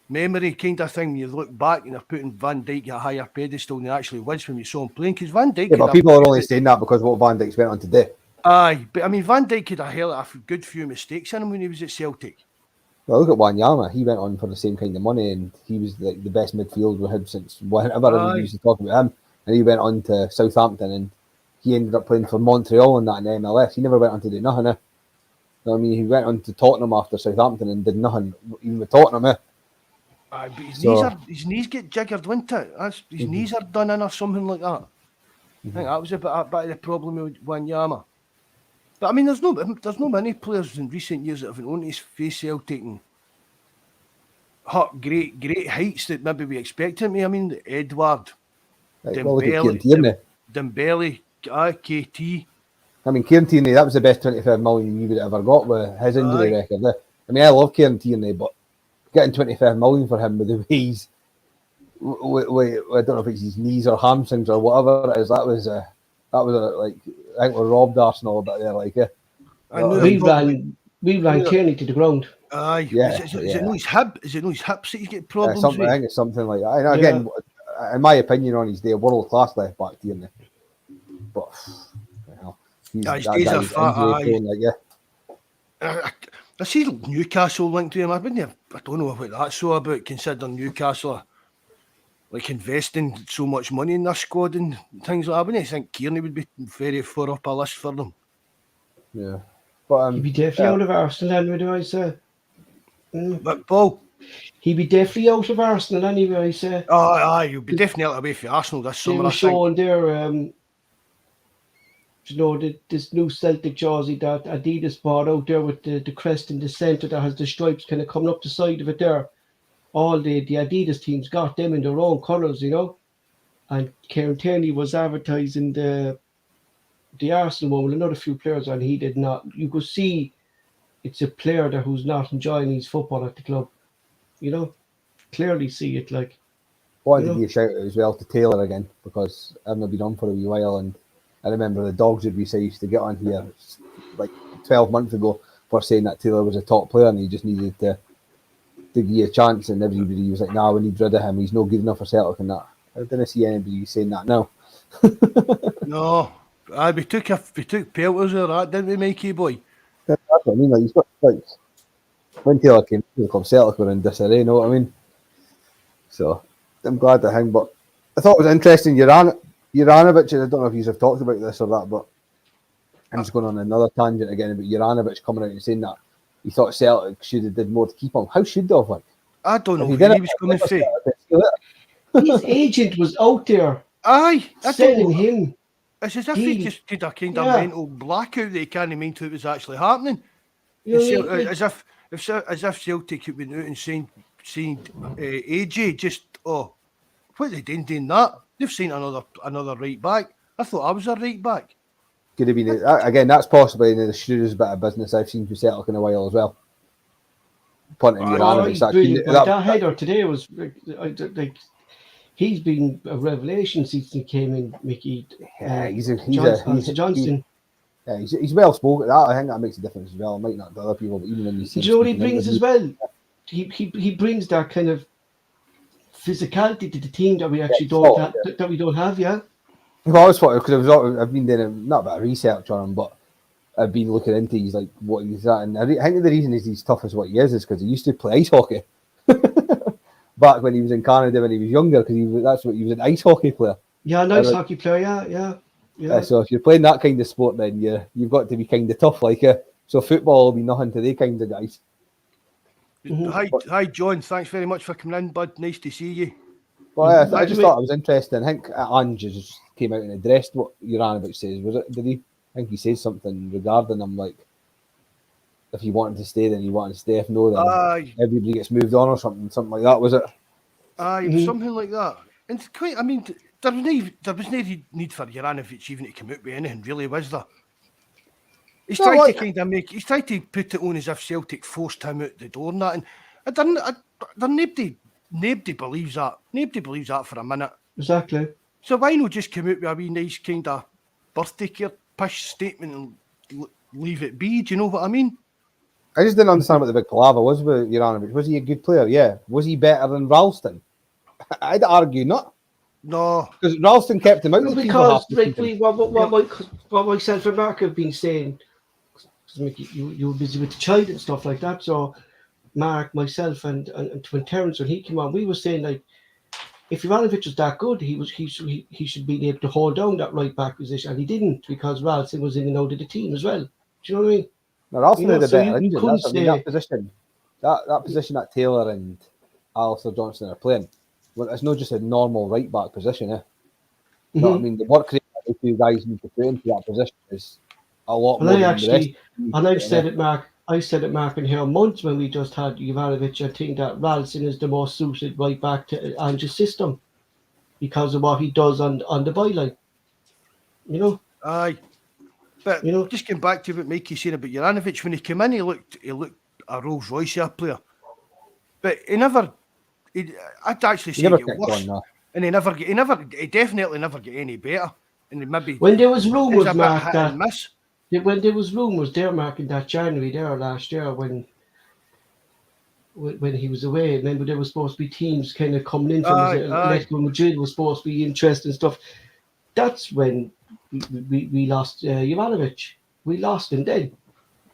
memory kind of thing. You look back and they're putting Van Dijk at a higher pedestal than he actually was when you saw him playing. Because Van Dijk, Yeah, but people are only saying that because what Van Dijk's went on to do. Aye, but I mean, Van Dijk had a good few mistakes in him when he was at Celtic. Well, look at Wanyama. He went on for the same kind of money, and he was like the best midfield we had since whenever everybody used to talk about him. And he went on to Southampton, and he ended up playing for Montreal and that in the MLS. He never went on to do nothing. You know what I mean, he went on to Tottenham after Southampton and did nothing, even with Tottenham. Aye, but his knees get jiggered, wouldn't it? His knees are done in or something like that. I think that was a bit of the problem with Wanyama. But I mean, there's no many players in recent years that have been on to face Celtic and great heights that maybe we expected me. I mean, Edward, Dembele, KT. I mean, Kieran Tierney, that was the best 25 million we would have ever got with his injury record. I mean, I love Kieran Tierney, but getting 25 million for him with the way he's, I don't know if it's his knees or hamstrings or whatever it is, that was like, I think we robbed Arsenal a bit there, like, we ran Tierney to the ground. Aye, yeah, is it not his hip? Is it not his hips that he's getting problems with? I think it's something like that. And again, in my opinion, on his day, world class left back Tierney, but his days are fat. I see Newcastle linked to him. I don't know what that's so about, considering Newcastle are like investing so much money in their squad and things like that. I wouldn't think Kearney would be very far up a list for them. Yeah, but he'd be definitely out of Arsenal anyway, I say. But Paul, he'd be definitely out of Arsenal anyway, I say. Aye, he'll be definitely out away from Arsenal this summer. They were showing their this new Celtic jersey that Adidas bought out there with the crest in the centre that has the stripes kind of coming up the side of it there. All the Adidas teams got them in their own colours, you know. And Kieran Tierney was advertising the Arsenal one with another few players, and he did not. You could see it's a player there who's not enjoying his football at the club, you know. Clearly see it, like. I wanted to give a shout out as well to Taylor again, because I've not been on for a wee while, and I remember the dogs would be say used to get on here like 12 months ago for saying that Taylor was a top player and he just needed to give you a chance, and everybody was like, nah, we need rid of him, he's no good enough for Celtic and that. I didn't see anybody saying that now. No. We took pelters of that, didn't we, Mikey boy? That's what I mean, like, he's got, like, when Taylor came to the club, Celtic were in disarray, you know what I mean? So I'm glad to him, but I thought it was interesting, Juranovic, I don't know if you have talked about this or that, but I'm just going on another tangent again about Juranovic coming out and saying that he thought Celtic should have did more to keep him. How should they have? Like? I don't know who he was coming to. His agent was out there. Aye, selling him. It's as if he just did a kind of mental blackout that he can't mean to what was actually happening. As if Celtic had been out and saying AJ just what are they doing that? They've seen another right back. I thought I was a right back. Could have been again. That's possibly the shrewdest bit of business I've seen for Celtic in a while as well. Punting that header today was like he's been a revelation since he came in, Mickey. Yeah, he's Johnston. He's well spoken. I think that makes a difference as well. It might not to other people, but even when you see, do you know what he brings as well? He brings that kind of physicality to the team that we actually don't have. That we don't have, yeah. Well, I was thought because I've been doing not a bit of research on him, but I've been looking into he's like what he's at, and I think the reason he's tough as what he is because he used to play ice hockey back when he was in Canada when he was younger because he was an ice hockey player. Yeah, nice hockey player. Yeah. So if you're playing that kind of sport, then you've got to be kind of tough, like so football will be nothing to they kind of guys. Mm-hmm. Hi, John. Thanks very much for coming in, bud. Nice to see you. Well, I just thought it was interesting. I think Ange just came out and addressed what Juranovic says. Was it? Did he? I think he said something regarding him, like if he wanted to stay, then he wanted to stay. If no, then everybody gets moved on or something like that. Was it? Something like that. And it's quite. I mean, there was no need for Juranovic even to come out with anything, really, was there? He's tried to put it on as if Celtic forced him out the door and that, and nobody believes that. Nobody believes that for a minute. Exactly. So why not just come out with a wee nice kind of birthday care pish statement and leave it be? Do you know what I mean? I just didn't understand what the big palaver was with Juranovic. Was he a good player? Yeah. Was he better than Ralston? I'd argue not. No. Because Ralston kept him out No, of the team for because half the like season. what myself and Mark have been saying, Mickey, you were busy with the child and stuff like that. So Mark, myself, and when Terence, when he came on, we were saying like, if Ivanovic was that good, he should be able to hold down that right back position, and he didn't because Ralston was in and out of the team as well. Do you know what I mean? Now, Ralston had a so better you engine. couldn't That's, I mean, that position that Taylor and Alistair Johnston are playing, well, it's not just a normal right back position. You know what I mean? The work rate that the two guys need to put into that position is a lot more than the rest. I've said it, Mark. I said it, Mark, in here months when we just had Ivanovic. I think that Ralston is the most suited right back to Ange's system because of what he does on the byline. You know? Aye. But just getting back to what Mikey's saying about Juranovic, when he came in, he looked a Rolls Royce player. But I'd actually say he get worse. And he definitely never get any better. And maybe when there was rumours, Mark, when there was rumours there, Mark, in that January there last year when he was away, remember there was supposed to be teams kind of coming in from Atletico Madrid was supposed to be interested and stuff. That's when we lost Juranovic. We lost him then.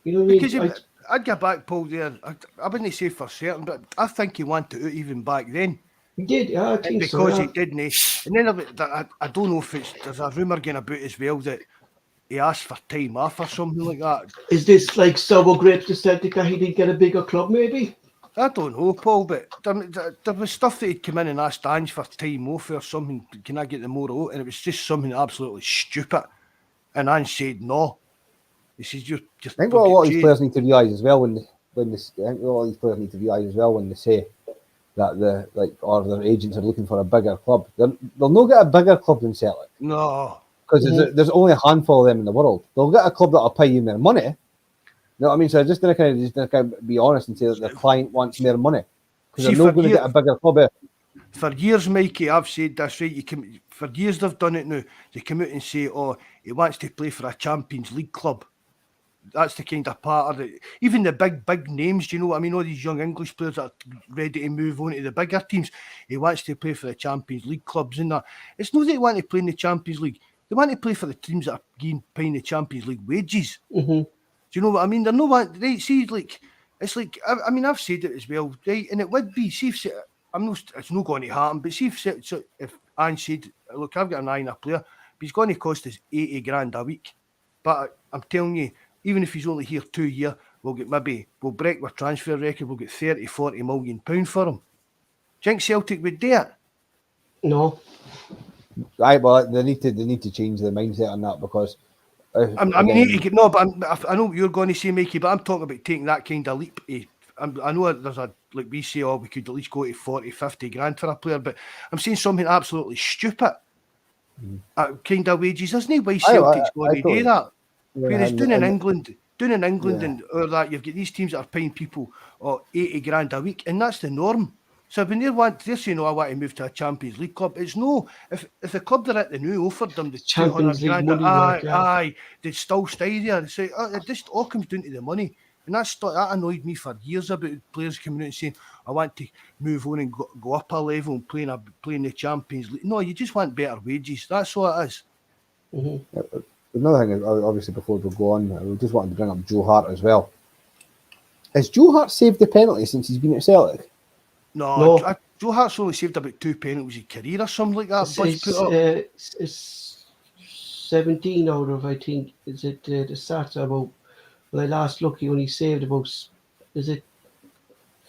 You know what I mean? I'd go back, Paul, there. I wouldn't say for certain, but I think he wanted out even back then. He did, yeah, I think because so. He didn't. And then I don't know if there's a rumour going about as well that he asked for time off or something like that. Is this like sour grapes to Celtic that he didn't get a bigger club, maybe? I don't know, Paul, but there was stuff that he'd come in and asked Ange for time off or something. Can I get the more out? And it was just something absolutely stupid. And Ange said no. He says I think what a lot of these players need to realise as well when they say that their agents are looking for a bigger club. They'll not get a bigger club than Celtic. No. Because there's only a handful of them in the world. They'll get a club that'll pay you more money. You know what I mean? So I'm just going to be honest and say that the client wants more money. Because they're not going to get a bigger club. For years, Mikey, I've said this, right? For years they've done it now. They come out and say, he wants to play for a Champions League club. That's the kind of part of it. Even the big names, do you know what I mean? All these young English players that are ready to move on to the bigger teams. He wants to play for the Champions League clubs and that. It's not that they want to play in the Champions League. They want to play for the teams that are paying the Champions League wages. Mm-hmm. Do you know what I mean? They're no one. Right, see, it's like I mean, I've said it as well, right? And it would be. See, it's not going to happen. But see, if Ange said, "Look, I've got an eye on a player, but he's going to cost us $80,000 a week." But I'm telling you, even if he's only here 2 years, we'll break our transfer record. We'll get 30-40 million pound for him. Do you think Celtic would do it? No. Right, well, they need to change their mindset on that because. I know what you're going to say, Mikey, but I'm talking about taking that kind of leap. I know there's like we say, we could at least go to 40-50 grand for a player, but I'm saying something absolutely stupid. Kind of wages. There's no way Celtic's going to do that. Whereas doing in England and or that you've got these teams that are paying people $80,000 a week, and that's the norm. So when they're saying, I want to move to a Champions League club, it's no. If the club they're at the new offered them the $200,000, they'd still stay there. They say, it just all comes down to the money. And that annoyed me for years about players coming out and saying, I want to move on and go up a level and play in the Champions League. No, you just want better wages. That's all it is. Mm-hmm. Another thing, obviously, before we go on, I just wanted to bring up Joe Hart as well. Has Joe Hart saved the penalty since he's been at Celtic? No. Joe Hart's only saved about 2 penalties a career or something like that. It's 17 out of, I think, is it the stats about, when I last looked, he only saved about, is it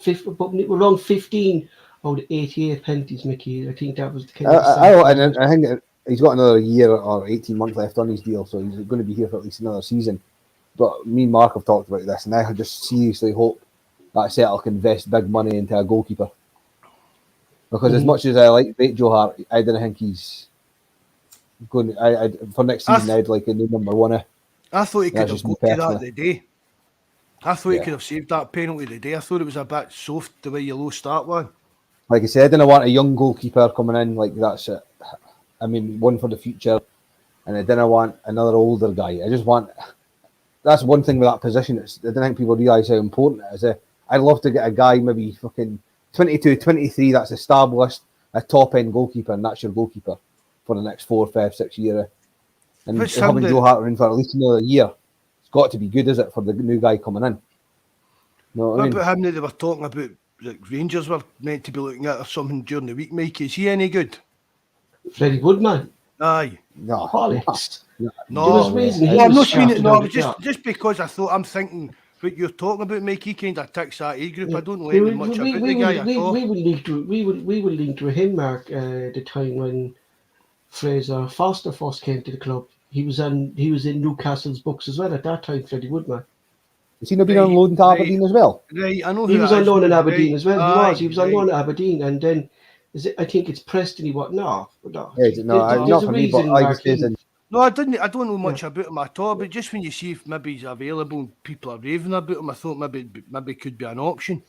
around 15 out of 88 penalties, Mickey. I think that was the kind of I think he's got another year or 18 months left on his deal, so he's going to be here for at least another season. But me and Mark have talked about this, and I just seriously hope that Celtic invest big money into a goalkeeper. Because as much as I like Joe Hart, I don't think he's going to, for next season, I'd like a new number one. I thought he could have got to that the day. I thought he could have saved that penalty the day. I thought it was a bit soft the way you low start one. Like I said, I didn't want a young goalkeeper coming in, like that's it. I mean, one for the future, and I didn't want another older guy. I just want that's one thing with that position. I don't think people realise how important it is. I'd love to get a guy maybe fucking 22, 23 that's established, a top-end goalkeeper, and that's your goalkeeper for the next 4, 5, 6 years. And having Joe Hart in for at least another year, it's got to be good, is it, for the new guy coming in? You know what I mean? About him that they were talking about, like Rangers were meant to be looking at or something during the week, Mike. Is he any good? Freddie Woodman. Aye. No. Bollocks. No, There was reason he I'm was not saying it. shafted No, out I was the job. just because I'm thinking what you're talking about, Mike. He kind of ticks that age group. I don't know We anything much about the guy at all. will link to him, Mark. The time when Fraser Foster first came to the club, he was in Newcastle's books as well at that time. Freddie Woodman. Has he not been on loan to Aberdeen as well? Right, I know He who was that on is, loan in right, Aberdeen as well. He was on right. loan at Aberdeen, and then I think it's Preston. No. Yeah, There's not a for me, but reason, I Mark. just said No, I don't know much about him at all. But just when you see if maybe he's available and people are raving about him, I thought maybe could be an option.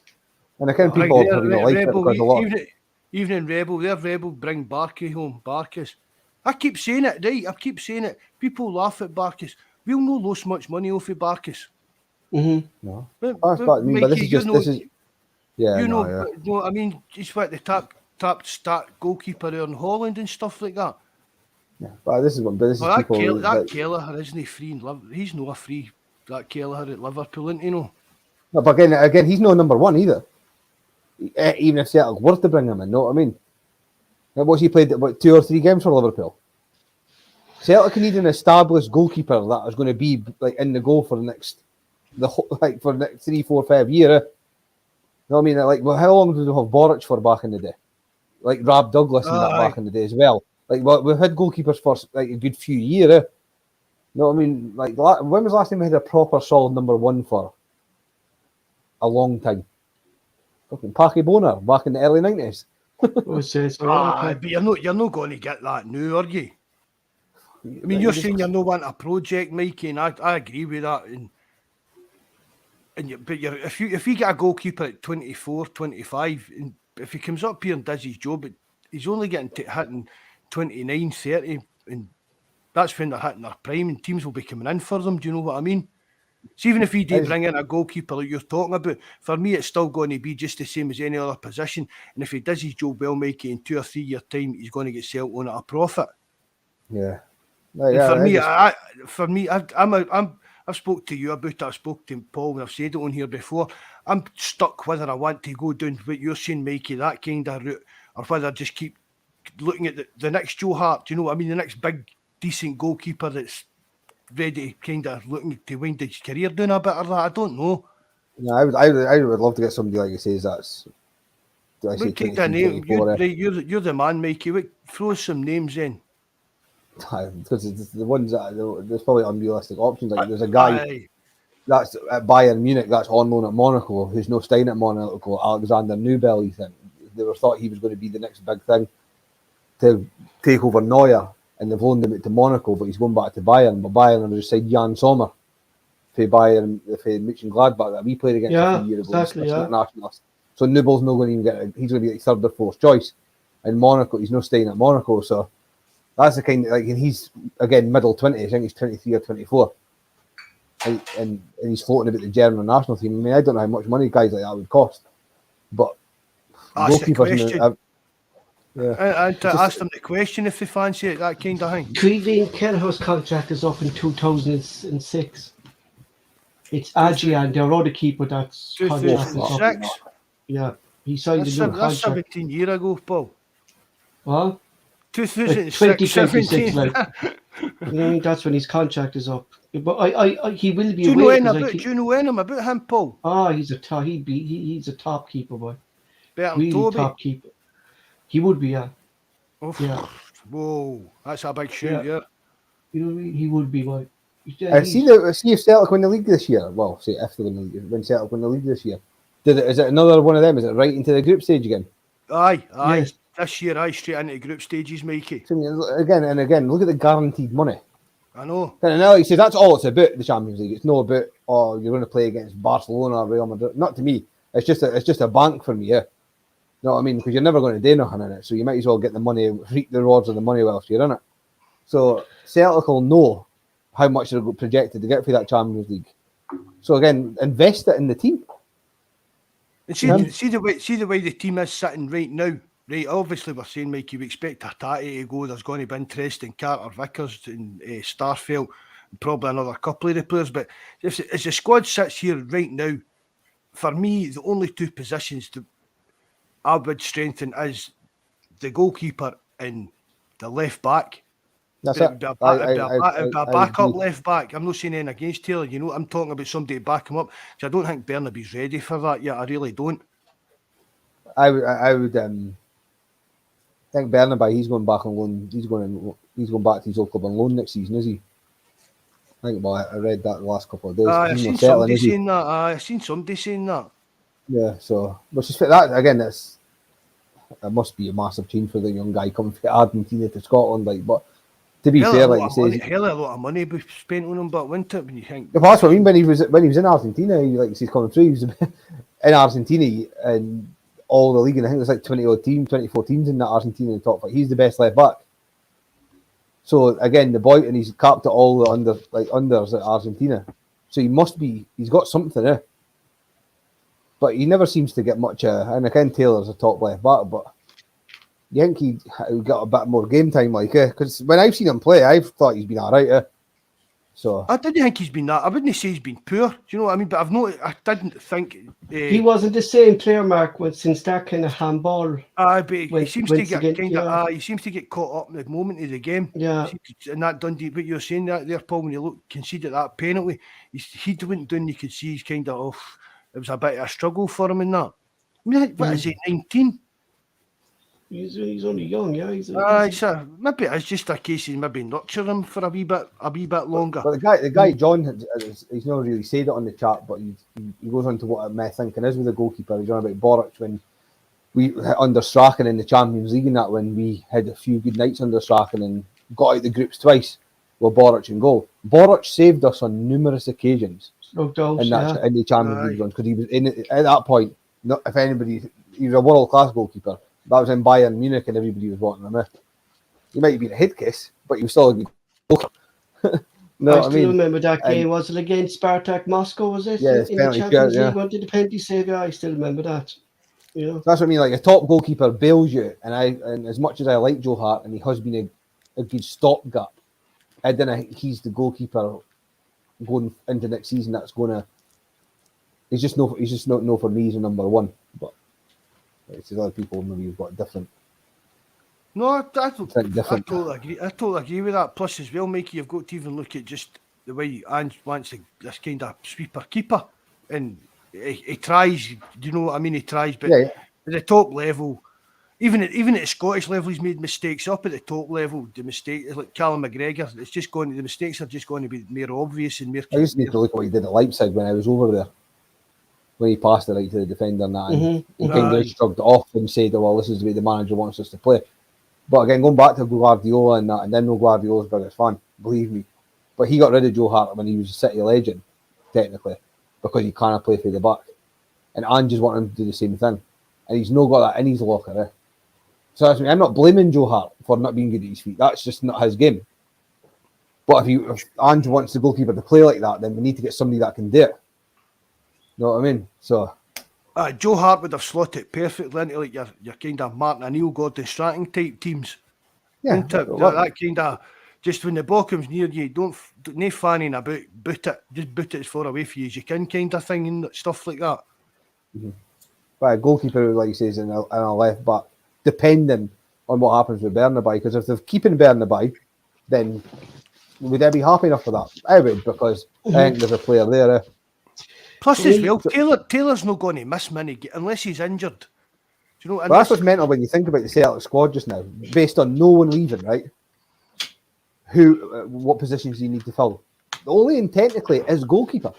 and I kind of people probably don't like it because a lot. Even in Rebel, bring Barkey home. Barkis. I keep saying it, right? I keep saying it. People laugh at Barkis. We'll not lose much money off of Barkis. Mm-hmm. No, But this is just this is. Yeah, you no, know, yeah. no, I mean, he's what the top start goalkeeper there in Holland and stuff like that. Yeah, but this is people. That Kelleher isn't he free in Liverpool? He's not a free. That Kelleher at Liverpool, isn't he? No. No, but again, he's no number one either. Even if Celtic were to bring him in, know what I mean? What's he played? About 2 or 3 games for Liverpool. Celtic need an established goalkeeper that is going to be like in the goal for the next 3, 4, 5 years. You know what I mean? Like, well, how long did we have Boric for back in the day? Like Rab Douglas and that back in the day as well. Like, well, we've had goalkeepers for like a good few years. You know what I mean? Like, when was the last time we had a proper solid number one for a long time? Fucking Packy Boner back in the early 90s. But you're not going to get that now, are you? I mean, you're saying you're not wanting a project, Mikey, and I agree with that. If you get a goalkeeper at 24, 25, and if he comes up here and does his job, he's only getting hitting 29, 30, and that's when they're hitting their prime, and teams will be coming in for them. Do you know what I mean? So even if he did bring in a goalkeeper like you're talking about, for me it's still going to be just the same as any other position. And if he does his job well, Mikey, in 2 or 3 years' time, he's going to get sold on at a profit. Yeah. For me, I've spoke to you about it. I've spoke to Paul and I've said it on here before. I'm stuck whether I want to go down what you're saying, Mikey, that kind of route, or whether I just keep looking at the next Joe Hart. You know what I mean? The next big, decent goalkeeper that's ready, kind of looking to wind his career down a bit or that. I don't know. No, I would love to get somebody like you says that's. What kind of name? You're the man, Mikey. Throw some names in. Because it's the ones that there's probably unrealistic options. Like there's a guy that's at Bayern Munich that's on loan at Monaco who's no staying at Monaco. Alexander Nubel, you think they were thought he was going to be the next big thing to take over Neuer, and they've loaned him out to Monaco, but he's going back to Bayern. But Bayern have just said Jan Sommer for Bayern, for Mönchengladbach that we played against a few years ago. Exactly, nationalist. So Nubel's not going to even get. He's going to be like 3rd or 4th choice. In Monaco, he's not staying at Monaco, so. That's the kind of, like, and he's, again, middle 20s, I think he's 23 or 24. And he's floating about the German national team. I mean, I don't know how much money guys like that would cost. But that's the question. And to ask them the question if they fancy it, that kind of thing. Cleveland Kelleher's contract is up in 2006. It's Ange and their other keeper that's 2006? Yeah, he signed a new contract. That's 17 years ago, Paul. What? 2017. Like, you know, that's when his contract is up. But he will be. Do you know anything about him, Paul? He's a top. He's a top keeper, boy. Better really Toby. Top keeper. He would be, yeah. Oof. Yeah. Whoa, that's a big shoot, yeah. You know, he would be, boy. See if Celtic win the league this year. Well, say if they win Celtic win the league this year. Is it another one of them? Is it right into the group stage again? Aye. Yes. This year, straight into the group stages, Mikey. Again, look at the guaranteed money. I know. And now he says that's all it's about, the Champions League. It's not about, you're going to play against Barcelona or Real Madrid. Not to me. It's just a bank for me, yeah. You know what I mean? Because you're never going to do nothing in it. So you might as well get the money, reap the rewards of the money whilst you're in it. So Celtic will know how much they're projected to get for that Champions League. So again, invest it in the team. And see the way the team is sitting right now. Right, obviously we're saying, Mike, you expect Hatate to go. There's going to be interest in Carter Vickers and Starfelt, and probably another couple of the players. But as the squad sits here right now, for me, the only two positions that I would strengthen is the goalkeeper and the left back. That's But it. it'd be a backup agree. left back. I'm not saying anything against Taylor. You know, I'm talking about somebody to back him up. Because I don't think Bernaby's ready for that yet. I really don't. I would think Bernaby, he's going back on loan. He's going back to his old club on loan next season, is he? I think I read that the last couple of days. I've seen somebody saying that. I've seen somebody saying that. Yeah, so which is that again. It must be a massive change for the young guy coming from Argentina to Scotland. Like, but to be fair, like you say, hell of a lot of money be spent on him, but wouldn't it? When you think, that's what I mean. When he was in Argentina, he's coming through. He was in Argentina and all the league, and I think there's like 24 teams in that Argentina in the top 5. He's the best left back. So again, the boy, and he's capped at all the unders at Argentina. So he's got something there. But he never seems to get much. And again, Taylor's a top left back, but you think he got a bit more game time, because when I've seen him play, I've thought he's been all right. So I didn't think he's been that. I wouldn't say he's been poor. Do you know what I mean? But I didn't think he wasn't the same player, Mark, since that kind of handball. But he seems to get he seems to get caught up in the moment of the game. Yeah, and that Dundee. But you're saying that there, Paul, when you conceded that penalty, he went down. You could see he's kind of off. It was a bit of a struggle for him in that. I mean, what is he, 19? He's only young, yeah. Maybe it's just a case of maybe nurture him for a wee bit longer. But the guy John, he's not really said it on the chat, but he goes on to what my thinking is with the goalkeeper. He's on about Boric when we under Strachan in the Champions League and that, when we had a few good nights under Strachan and got out the groups twice with Boric in goal. Boric saved us on numerous occasions in the Champions League runs, because he was in it at that point. If anybody, he was a world class goalkeeper. That was in Bayern Munich, and everybody was wanting him. He might have been a head kiss, but he was still a good goalkeeper. I still remember that game. Was it against Spartak Moscow? Was it? Yeah, in the Champions League, when did the penalty save? I still remember that. You know? That's what I mean. Like, a top goalkeeper bails you, and as much as I like Joe Hart, and he has been a good stopgap, I don't think he's the goalkeeper going into next season that's gonna. He's just not no for me. He's a number one, but it's other people maybe who've got different. No, I totally agree. I totally agree with that. Plus, as well, Mikey, you've got to even look at just the way Ange wants this kind of sweeper keeper, and he tries. Do you know what I mean? He tries, but at the top level, even at the Scottish level, he's made mistakes. Up at the top level, the mistakes like Callum McGregor. The mistakes are just going to be more obvious and more. I just need to look at what he did at Leipzig when I was over there. When he passed it right to the defender and that, and he kind of shrugged it off and said, "Oh, well, this is the way the manager wants us to play." But again, going back to Guardiola and that, and then no Guardiola's biggest fan, believe me. But he got rid of Joe Hart when he was a City legend, technically, because he can't play through the back. And Ange just wanted him to do the same thing, and he's not got that in his locker. So that's me. I'm not blaming Joe Hart for not being good at his feet. That's just not his game. But if Ange wants the goalkeeper to play like that, then we need to get somebody that can do it. You know what I mean? So Joe Hart would have slotted perfectly into like your kind of Martin O'Neill, Gordon Stratton type teams. Yeah, that kind of just when the ball comes near you, don't no fanning about, boot it, just boot it as far away from you as you can, kind of thing, and stuff like that. Mm-hmm. But a goalkeeper, like you say, is in a left back, depending on what happens with Bernaby, because if they're keeping Bernaby, then would I be happy enough for that? I would, because I think there's a player there. Plus, as well, Taylor's not going to miss many unless he's injured. Do you know? That's what's mental when you think about the Celtic squad just now, based on no one leaving, right? What positions do you need to fill? The only one technically is goalkeeper.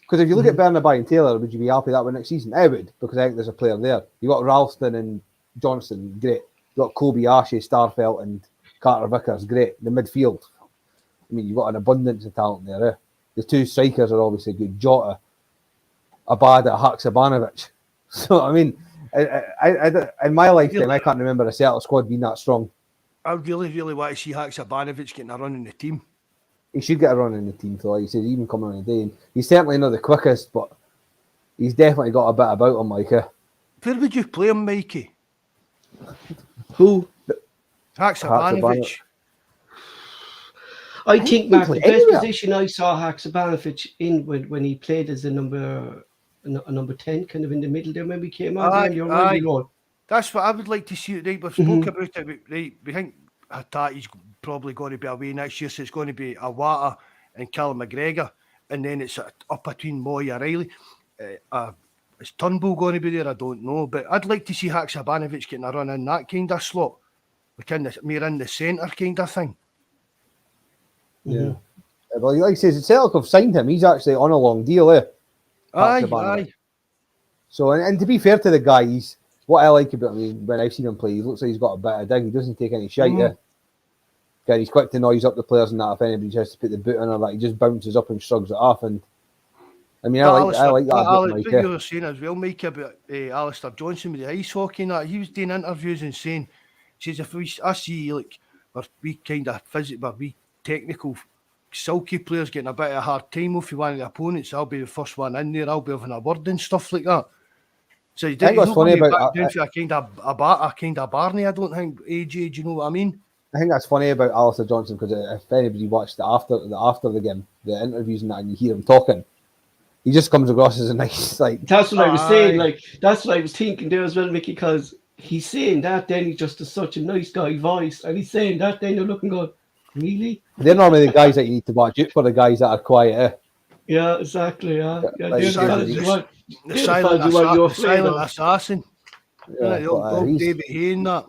Because if you look at Bernaby and Taylor, would you be happy that way next season? I would, because I think there's a player there. You got Ralston and Johnson, great. You got Kobayashi, Starfelt, and Carter Vickers, great. The midfield, I mean, you've got an abundance of talent there. The two strikers are obviously good. Jota, Abada, Haksabanovic. So, I mean, I in my lifetime, I can't remember a Celtic squad being that strong. I really want to see Haksabanovic getting a run in the team. He should get a run in the team, so like you said, even coming on the day. And he's certainly not the quickest, but he's definitely got a bit about him, like Where would you play him, Mikey? Who? Haksabanovic. I think, he Mark, can the play best anywhere. position I saw Haksabanovic in when he played as a number 10, kind of in the middle there when we came on there in the O'Reilly role. That's what I would like to see. Right, we've spoke about it. Right, we think Hatati's probably going to be away next year, so it's going to be Awata and Callum McGregor, and then it's up between Moy and Riley. Is Turnbull going to be there? I don't know, but I'd like to see Haksabanovic getting a run in that kind of slot, like in the centre kind of thing. Yeah. Well, like I says, Celtic have signed him. He's actually on a long deal, Aye. So, and to be fair to the guy, what I like about him, when I've seen him play, he looks like he's got a bit of dig. He doesn't take any shite. And he's quick to noise up the players and that. If anybody tries to put the boot on or that, he just bounces up and shrugs it off. And I mean, I like that. What you were saying as well, Mike, about Alistair Johnson with the ice hockey and that. He was doing interviews and saying, says if I see like we kind of physical, we technical, silky players getting a bit of a hard time with one of the opponents, I'll be the first one in there. I'll be having a word and stuff like that. So you think what's funny about down to a kind of Barney. I don't think AJ. Do you know what I mean? I think that's funny about Alistair Johnson because if anybody watched after the game, the interviews and that, and you hear him talking, he just comes across as a nice like. That's what I was saying. Like that's what I was thinking there as well, Mickey, because he's saying that then he's just such a nice guy voice, and he's saying that then you're looking going, really? They're normally the guys that you need to watch out for, the guys that are quiet. Yeah, exactly. Yeah, like the silent assassin. Yeah, David Hay and that.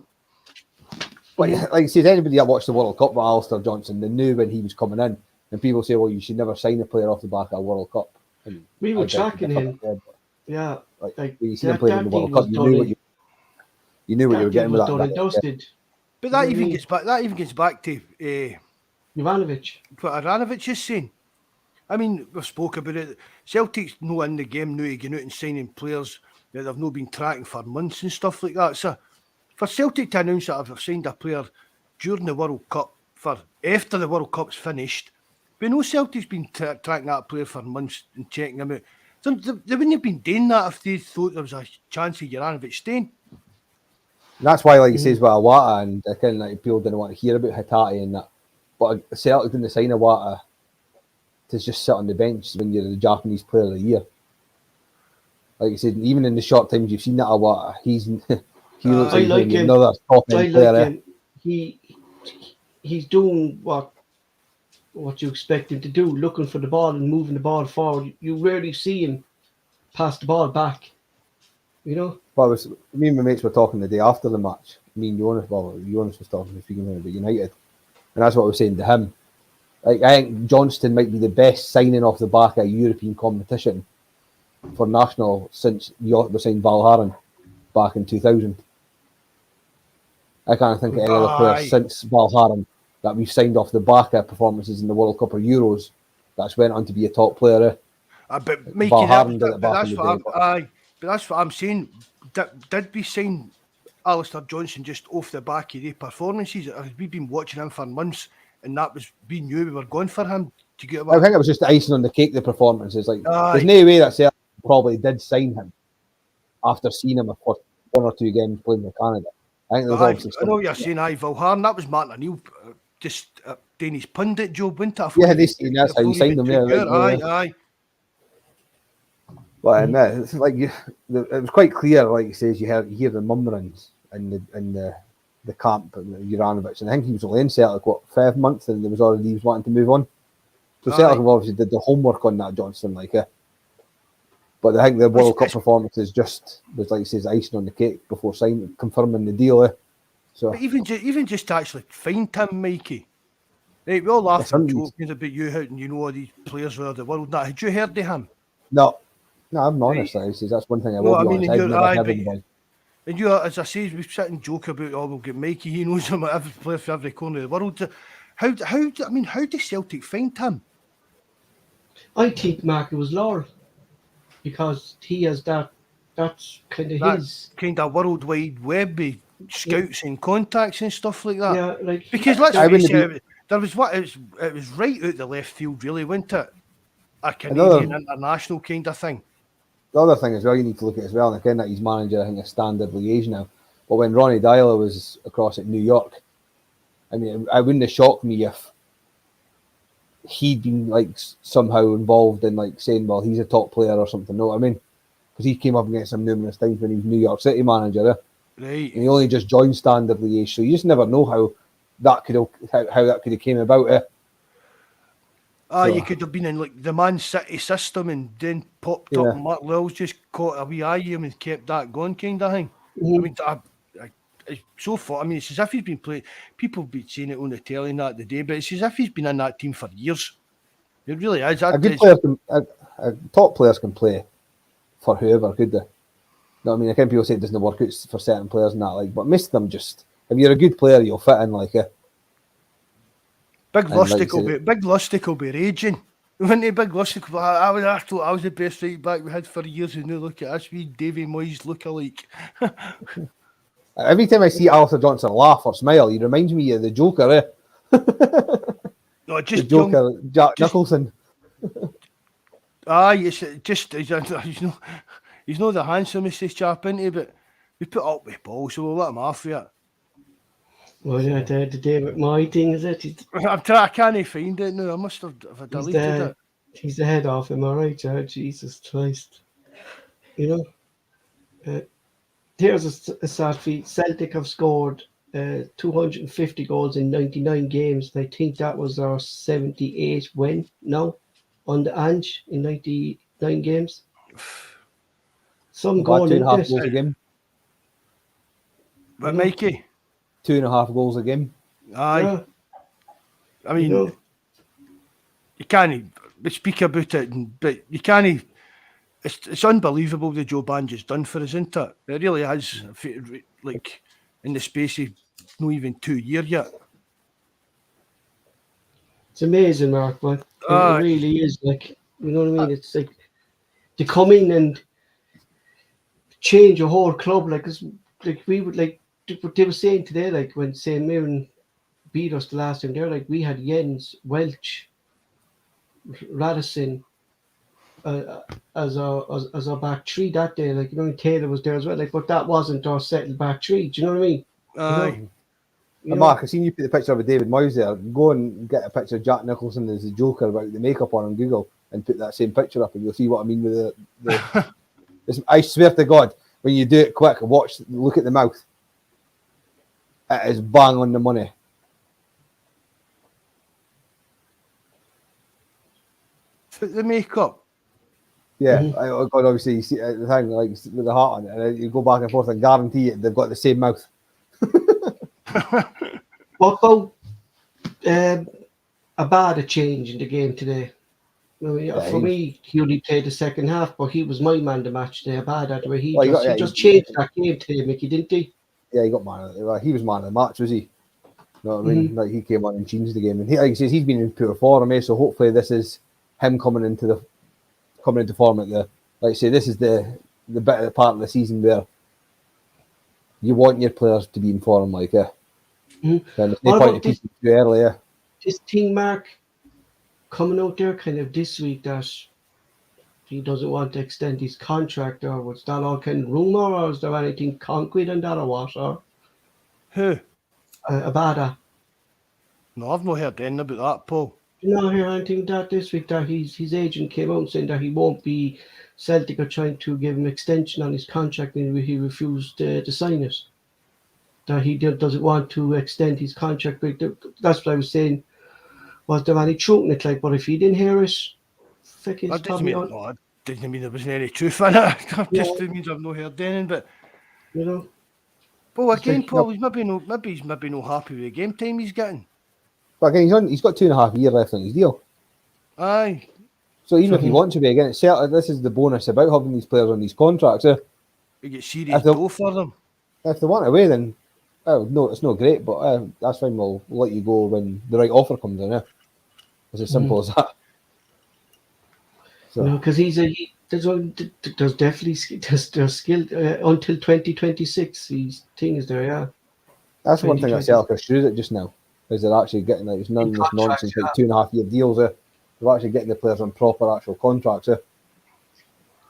But like I said, anybody that watched the World Cup with Alistair Johnson, they knew when he was coming in. And people say, well, you should never sign a player off the back of a World Cup. And we were tracking him. Yeah. Like when you see him playing in the World Cup, you knew what you were getting with that. But that even gets back to Ivanovic. What Ivanovic is saying. I mean, we've spoke about it. Celtic's no in the game now, getting out and signing players that they've not been tracking for months and stuff like that. So for Celtic to announce that I've signed a player during the World Cup for after the World Cup's finished, we know Celtic's been tracking that player for months and checking him out. So they wouldn't have been doing that if they thought there was a chance of Juranovic staying. That's why, like he says, with Awata, and I kind of like people didn't want to hear about Hatate and that. But Celtic didn't sign Awata to just sit on the bench when you're the Japanese player of the year. Like I said, even in the short times you've seen that Awata, he looks like another top end player. He's doing what you expect him to do, looking for the ball and moving the ball forward. You rarely see him pass the ball back. You know? Well, me and my mates were talking the day after the match. Me and Jonas was talking about United. And that's what I was saying to him. Like, I think Johnston might be the best signing off the back of a European competition for national since we signed Valharan back in 2000. I can't think of any other player since Valharan that we've signed off the back of performances in the World Cup or Euros that's went on to be a top player. But Mikey, that's what I'm saying. Did we sign Alistair Johnson just off the back of the performances? We've been watching him for months, and we knew we were going for him to get away. I think it was just the icing on the cake, the performances. Like, there's no way that Celtic probably did sign him after seeing him for 1 or 2 games playing with Canada. I think there's obviously I know you're saying Valharan. That was Martin O'Neill just doing his pundit job, wasn't it? Yeah, that's how you signed him. Aye. But it's like it was quite clear, like he says, you hear the mummerings in the camp and Juranovic, and I think he was only in Celtic 5 months, and he was wanting to move on. So Celtic obviously did the homework on that Johnston, but I think the World Cup performances just was, like he says, icing on the cake before confirming the deal. So but even just to actually find him, Mikey. Right, we all laughed and joking about you how you know all these players around the world. Had you heard of him? No, I'm honest. Right. That's one thing I will be honest. And you, as I say, we sit and joke about, we'll get Mikey. He knows him at every player for every corner of the world. How does Celtic find him? I think, Mark, it was Laurel, because he has that's kind of his kind of worldwide web. scouts and contacts and stuff like that. Yeah, like Because let's I face wouldn't it, there was what it was right out the left field, really, wasn't it? A Another- Canadian international kind of thing. The other thing as well, you need to look at as well, and again that he's manager, I think, a standard liaison now. But when Ronnie Dyler was across at New York, I mean, I wouldn't have shocked me if he'd been like somehow involved in like saying, well, he's a top player or something. Know what I mean? Because he came up against him numerous times when he was New York City manager, Right. and he only just joined standard liaison. So you just never know how that could have came about. You could have been in like the Man City system and then popped up, and Mark Lowell's just caught a wee eye of him and kept that going, kind of thing. I mean, it's so far. I mean, it's as if he's been playing. People have been saying it on the telly and that today, but it's as if he's been in that team for years. It really is. A good player top players can play for whoever, could they? No, I mean, I can people say it doesn't work out for certain players and that, like, but most of them just, if you're a good player, you'll fit in, like, Big Lustig will be raging. Wouldn't he? Big Lustig will be, I thought I was the best right back we had for years, and now look at us, we Davy Moyes look-alike. Every time I see Alistair Johnson laugh or smile, he reminds me of the Joker, No, just the Joker, Jack Nicholson. It's just he's not the handsomest chap, isn't he? But we put up with Bawz, so we'll let him off with it. well, yeah, the David Moy thing, is it? I can't find it now. I must have deleted it. He's the head off him, all right, Jesus Christ. You know, here's a sad feat. Celtic have scored 250 goals in 99 games. I think that was our 78th win now under Ange in 99 games. Some About going in 2.5 this. goals a game. But Mikey, 2.5 goals a game. aye. Yeah, I mean, you know, you can't speak about it, but you can't. It's unbelievable the Joe Bange's done for us, isn't it? It really has. Like in the space of not even 2 years yet. it's amazing, Mark, but it really is. Like, you know what I mean? It's like to come in and change a whole club. Like, we would like what they were saying today. Like when St Mirren beat us the last time, they're like we had Jens, Welch, Radisson as our back three that day. Like, you know, Taylor was there as well. Like, but that wasn't our settled back three. Do you know what I mean? Aye. You know? Mark, I seen you put the picture of David Moyes there. Go and get a picture of Jack Nicholson as the Joker about the makeup on Google and put that same picture up, and you'll see what I mean with the I swear to God, when you do it quick, look at the mouth. It is bang on the money. The makeup. Yeah, God, obviously you see the thing like with the heart on it, and then you go back and forth and guarantee it they've got the same mouth. What about a bad change in the game today? I mean, for me, he only played the second half, but he was my man the match today. Abada, where he just changed that game today, Mickey, didn't he? Yeah, he got he was man of the match, was he? You know what I mean? Like he came on and changed the game, and like he says, he's been in poor form, so hopefully this is him coming into form at the, like I say, this is the bit of the part of the season where you want your players to be in form, like and there's no point in keeping too early. This thing, Mark, coming out there kind of this week that he doesn't want to extend his contract, or was that all kind of rumour, or is there anything concrete on that, or what? Or Who? Abada. No, I've not heard anything about that, Paul. Did you not hear anything that this week that his agent came out saying that he won't be, Celtic are trying to give him extension on his contract and he refused to sign it. That he doesn't want to extend his contract. That's what I was saying. Was there any truth in it? Like, but if he didn't hear it, That didn't mean there wasn't any truth in it. It just means I've not heard anything. But you know. Well, again, Paul, he's maybe not happy with the game time he's getting. But again, he's got 2.5 years left on his deal. Aye. So even if he wants to be again, this is the bonus about having these players on these contracts. You get serious dough for them. If they want away, then no, it's not great, but that's fine. We'll let you go when the right offer comes in. It's as simple as that. So because there's definitely there's skill until 2026. His thing is there, yeah. that's one thing I 2020 Celtic are shrewd at just now, is they're actually getting like, it's none of this contracts, nonsense like 2.5 year deals. They're actually getting the players on proper actual contracts.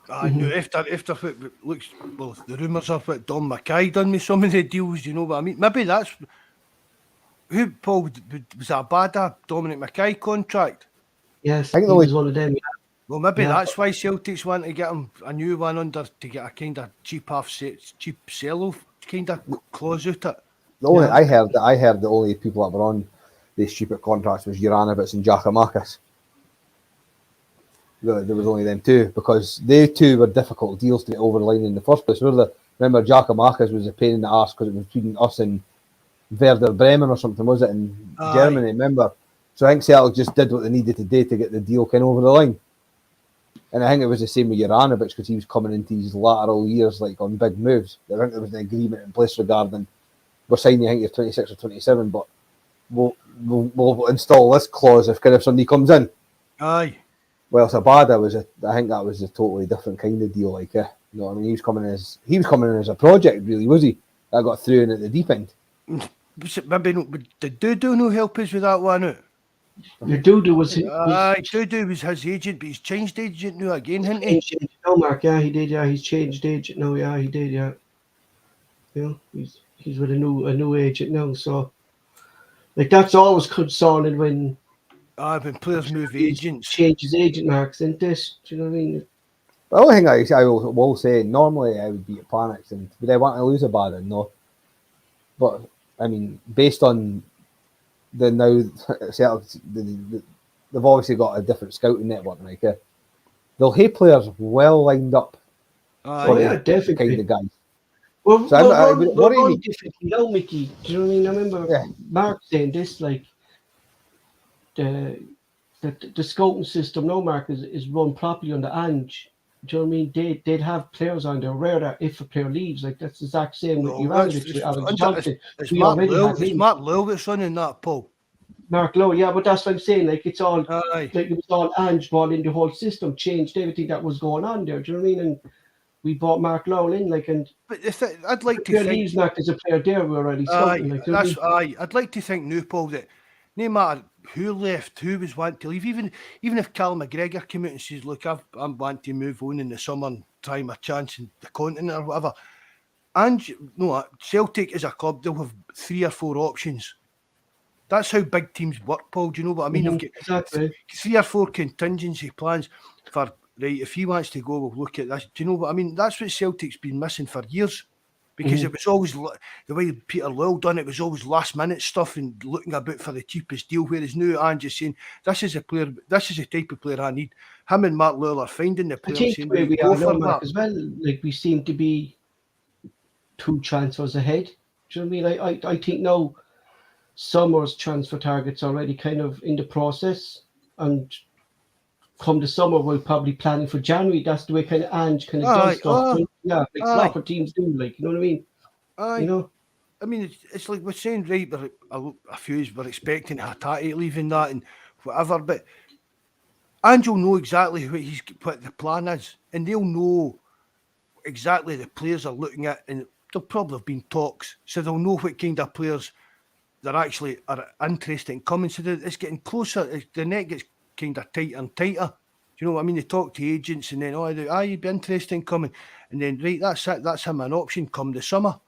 I knew after what looks well, the rumours are what Don Mackay done with some of the deals. You know what I mean? Maybe that's who Paul was that a bad Dominic Mackay contract. Yes, I think he the only was one of them. Well, maybe Yeah. that's why Celtics want to get him a new one under to get a kind of cheap sell-off kind of clause out it. The only Yeah. I heard the only people that were on these stupid contracts was Juranovic and Giakoumakis. There was only them two because they two were difficult deals to get over the line in the first place. Remember, Giakoumakis was a pain in the arse because it was between us and Werder Bremen or something, was it, in Germany? Remember? So I think Celtic just did what they needed to do to get the deal kind of over the line. And I think it was the same with Juranovic because he was coming into his lateral years like on big moves. I think there was an agreement in place regarding we're signing. I think you're 26 or 27, but we'll install this clause if somebody comes in. Aye. Well, Sabada I think that was a totally different kind of deal. Like, you know, I mean, he was coming in as a project, really, was he? That got thrown in at the deep end. Maybe did Dudu no help us with that one out? The Dudu was Dudu was his agent, but he's changed agent now again, hasn't he? No, Mark. Yeah, he did. Yeah, he's changed agent now. Yeah, he did. Yeah, you know, he's with a new agent now. So, like, that's always concerning when When players move agents. changes agent marks, isn't this? Do you know what I mean? The only thing I will say, normally I would be at panics, and would I want to lose a bad one? No. But I mean, based on the now Celtic, they've obviously got a different scouting network. Like, they'll have players well lined up. Oh yeah, definitely. Kind of guys. Well, So we're run differently now, Mickey. Do you know what I mean? I remember Mark saying this, like the scouting system now, Mark, is run properly under Ange. Do you know what I mean? They'd have players on there rare that if a player leaves, like that's the exact same with Juranovic, with Alex Johnson. It's Mark Lowe that's running that, Paul. Mark Lowe, yeah, but that's what I'm saying. Like it's all like it was all Ange brought in the whole system, changed everything that was going on there. Do you know what I mean? And we bought Mark Lowe in, like, and but I'd like to think leaves Mark as a player there. We're already scouting. Like, I'd like to think now, Paul, that no matter who left, who was wanting to leave, even if Cal McGregor came out and says, "Look, I'm wanting to move on in the summer and try my chance in the continent or whatever," and Celtic as a club, they'll have 3 or 4 options. That's how big teams work, Paul. Do you know what I mean? They've got exactly 3 or 4 contingency plans for right. If he wants to go, we'll look at this. Do you know what I mean? That's what Celtic's been missing for years. Because it was always the way Peter Lowell done it was always last minute stuff and looking about for the cheapest deal. Whereas now Ange is saying, this is the type of player I need. Him and Mark Lowell are finding the player. I think the way we are now, Mark, as well, like we seem to be 2 transfers ahead. Do you know what I mean? I think now Summer's transfer target's already kind of in the process, and come the summer we're probably planning for January. That's the way kind of Ange kind of does stuff. Yeah, like a lot of teams do, like, you know what I mean? You know? I mean, it's like we're saying, right, a few were expecting Hatate leaving that and whatever, but Ange will know exactly what the plan is, and they'll know exactly the players are looking at, and there'll probably have been talks, so they'll know what kind of players that actually are interested in coming. So it's getting closer, the net gets kind of tighter and tighter. Do you know what I mean? They talk to agents and then, you'd be interested in coming. And then, right, that's it. That's him an option come the summer.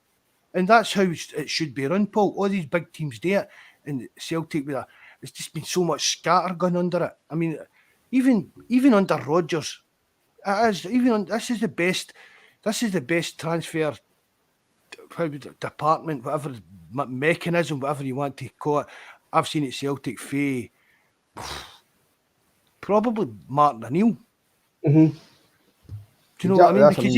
And that's how it should be run, Paul. All these big teams do it. And Celtic, it's just been so much scattergun under it. I mean, even under Rodgers, this is the best transfer department, whatever mechanism, whatever you want to call it. I've seen it Celtic for probably Martin O'Neill. Mm-hmm. Do you know what I mean? Because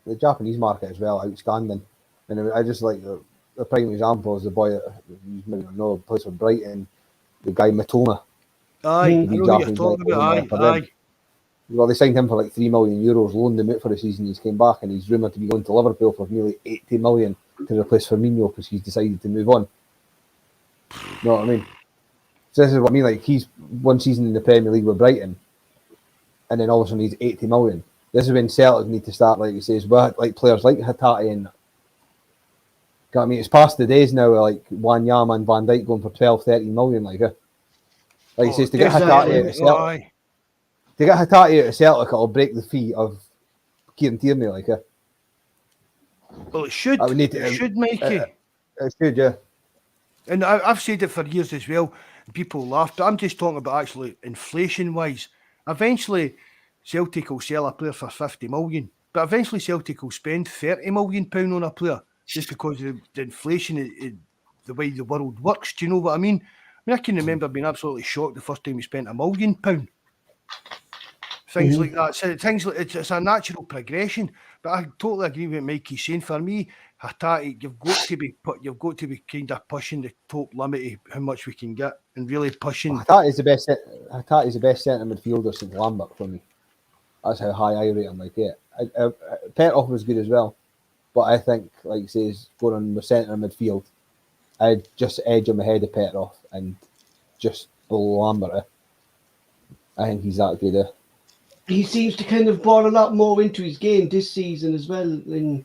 the Japanese market as well, outstanding. And I just like the prime example is the boy that you maybe don't know, plays for Brighton, the guy Matoma. I know what you're talking about. Well, they signed him for like €3 million, loaned him out for a season. He's came back and he's rumoured to be going to Liverpool for nearly 80 million to replace Firmino because he's decided to move on. You know what I mean? So this is what I mean. Like, he's 1 season in the Premier League with Brighton, and then all of a sudden he's 80 million. This is when Celtic need to start, like he says, with like players like Hatate and I mean, it's past the days now of like Wanyama and Van Dijk going for 12, 13 million, like he says, to get Hatate out of Celtic. To get Hatate out of Celtic, it'll break the fee of Kieran Tierney, like Well, it should. It should, Mikey. It should, yeah. And I've said it for years as well. People laugh, but I'm just talking about actually inflation-wise. Eventually, Celtic will sell a player for 50 million, but eventually Celtic will spend 30 million pound on a player just because of the inflation, the way the world works. Do you know what I mean? I can remember being absolutely shocked the first time we spent £1 million. Things like that. So things like it's a natural progression. But I totally agree with Mikey saying. For me, Hatate, you've got to be kind of pushing the top limit of how much we can get and really pushing. Hatate is the best centre midfielder since Lambert for me. That's how high I rate him. Like, yeah, Petrov was good as well, but I think, like he says, going on the centre midfield, I'd just edge him ahead of Petrov and just below Lambert. I think he's that good. He seems to kind of brought a lot more into his game this season as well, in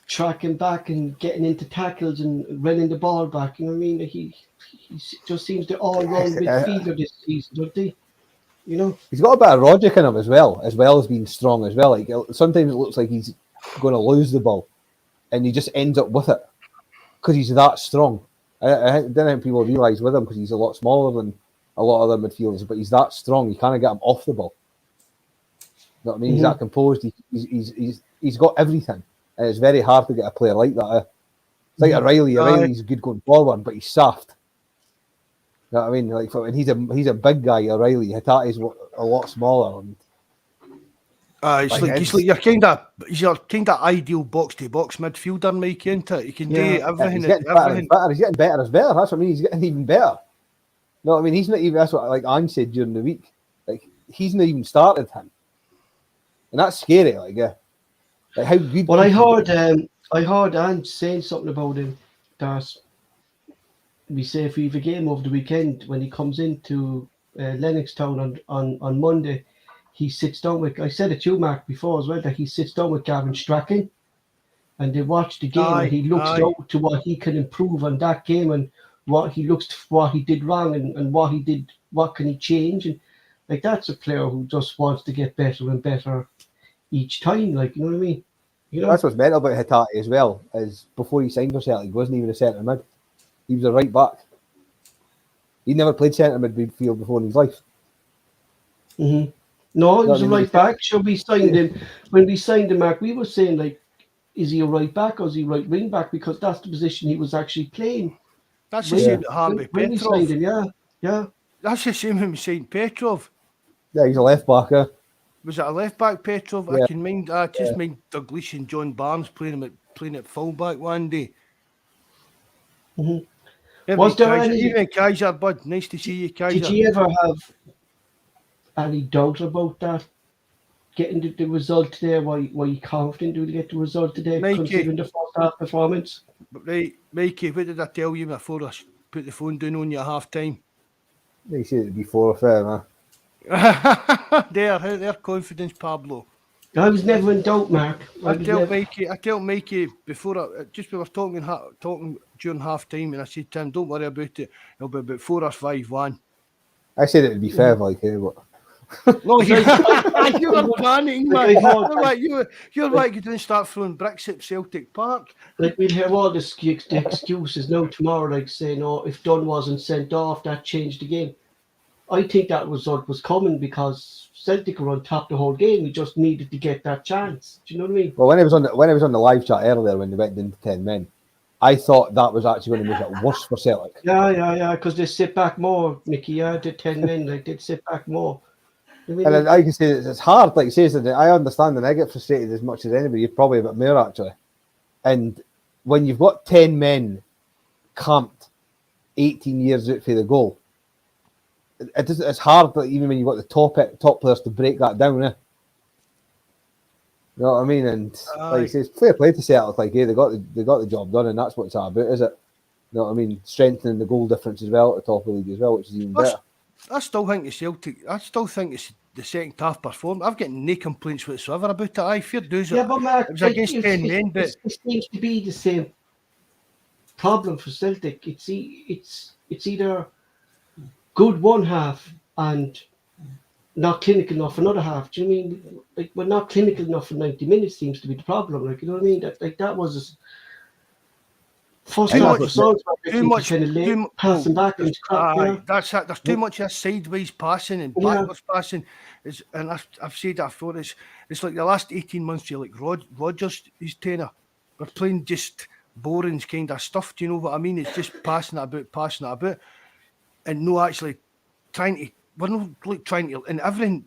tracking back and getting into tackles and running the ball back. You know what I mean? He just seems to all-round midfielder this season, don't he? You know, he's got a bit of logic in him as well as being strong as well. Like sometimes it looks like he's going to lose the ball, and he just ends up with it because he's that strong. I don't think people realise with him because he's a lot smaller than a lot of other midfielders, but he's that strong. You can't get him off the ball. You know what I mean? He's that composed. He's got everything, and it's very hard to get a player like that. It's like O'Reilly. O'Reilly's good going forward, but he's soft. You know what I mean? Like, and he's a big guy, O'Reilly. Hatate's a lot smaller. And, he's your kind of ideal box to box midfielder, Mike, isn't it? He can do everything. He's getting better. He's getting better as better. That's what I mean. He's getting even better. You know what I mean? He's not even. That's what like Ange said during the week. Like he's not even started him, and that's scary. Like how good. Well, I heard Ange saying something about him that we say if we have a game over the weekend when he comes into Lennoxtown on Monday, he sits down with. I said it to you, Mark, before as well, that he sits down with Gavin Strachan, and they watch the game, and he looks out to what he can improve on that game, and what he looks to what he did wrong, and what he did, what can he change, and like that's a player who just wants to get better and better each time. Like, you know what I mean? You know, that's what's mental about Hatate as well. Is before he signed for Celtic, he wasn't even a centre mid. He was a right back. He never played centre midfield before in his life. No, he was a right back. So we signed him. When we signed him, Mark, we were saying, like, is he a right back or is he right wing back? Because that's the position he was actually playing. That's the same that happened with when Petrov. We signed him, yeah. That's the same when we signed Petrov. Yeah, he's a left back. Was it a left back, Petrov? Yeah. I just mind Douglas and John Barnes playing at full back one day. Was there even Kaiser, bud? Nice to see you, Kaiser. Did you ever have any doubt about that? Getting the result today? Were you confident to get the result today, considering the first half performance? Right, Mikey, what did I tell you before I put the phone down on you at half time? They said it'd be 4 or 5, huh? Their confidence, Pablo. I was never in doubt, Mark. I tell Mikey before we were talking during half time, and I said to him, "Don't worry about it. It'll be about 4 or 5-1." I said it'd be 5, like, but no, you were panicking, man. You're like you didn't start throwing bricks at Celtic Park. Like we'll hear all the excuses now tomorrow, like saying, "Oh, if Dunn wasn't sent off, that changed the game." I think that result was coming because Celtic were on top the whole game. We just needed to get that chance. Do you know what I mean? Well, when I was on the live chat earlier when they went into 10 men, I thought that was actually going to make it worse for Celtic. Yeah, because they sit back more, Mickey. Yeah, the 10 men, like they'd sit back more. I mean, and I can say it's hard, like it says that I understand and I get frustrated as much as anybody. You're probably a bit more actually. And when you've got 10 men camped 18 years out for the goal, it's hard, but even when you've got the top players to break that down, You know what I mean? And like he says, fair play to Celtic. Like, they got the job done, and that's what it's all about, is it? You know what I mean? Strengthening the goal difference as well at the top of the league as well, which is even better. I still think the second half performed, I've got no complaints whatsoever about it. I fear dues. Yeah, but Mark, It was against 10 men, but it seems to be the same problem for Celtic. It's either good one half and not clinical enough another half. Do you know what I mean? Like, we're not clinical enough for 90 minutes seems to be the problem. Like, you know what I mean? That was first half of too much kind of late, passing back and crap. You know? That's it. There's too much of sideways passing and backwards passing. And I've said that before. It's like the last 18 months. You're like Rodgers, his tenor. We're playing just boring kind of stuff. Do you know what I mean? It's just passing it about, and no actually trying to. We're not like trying to. And everything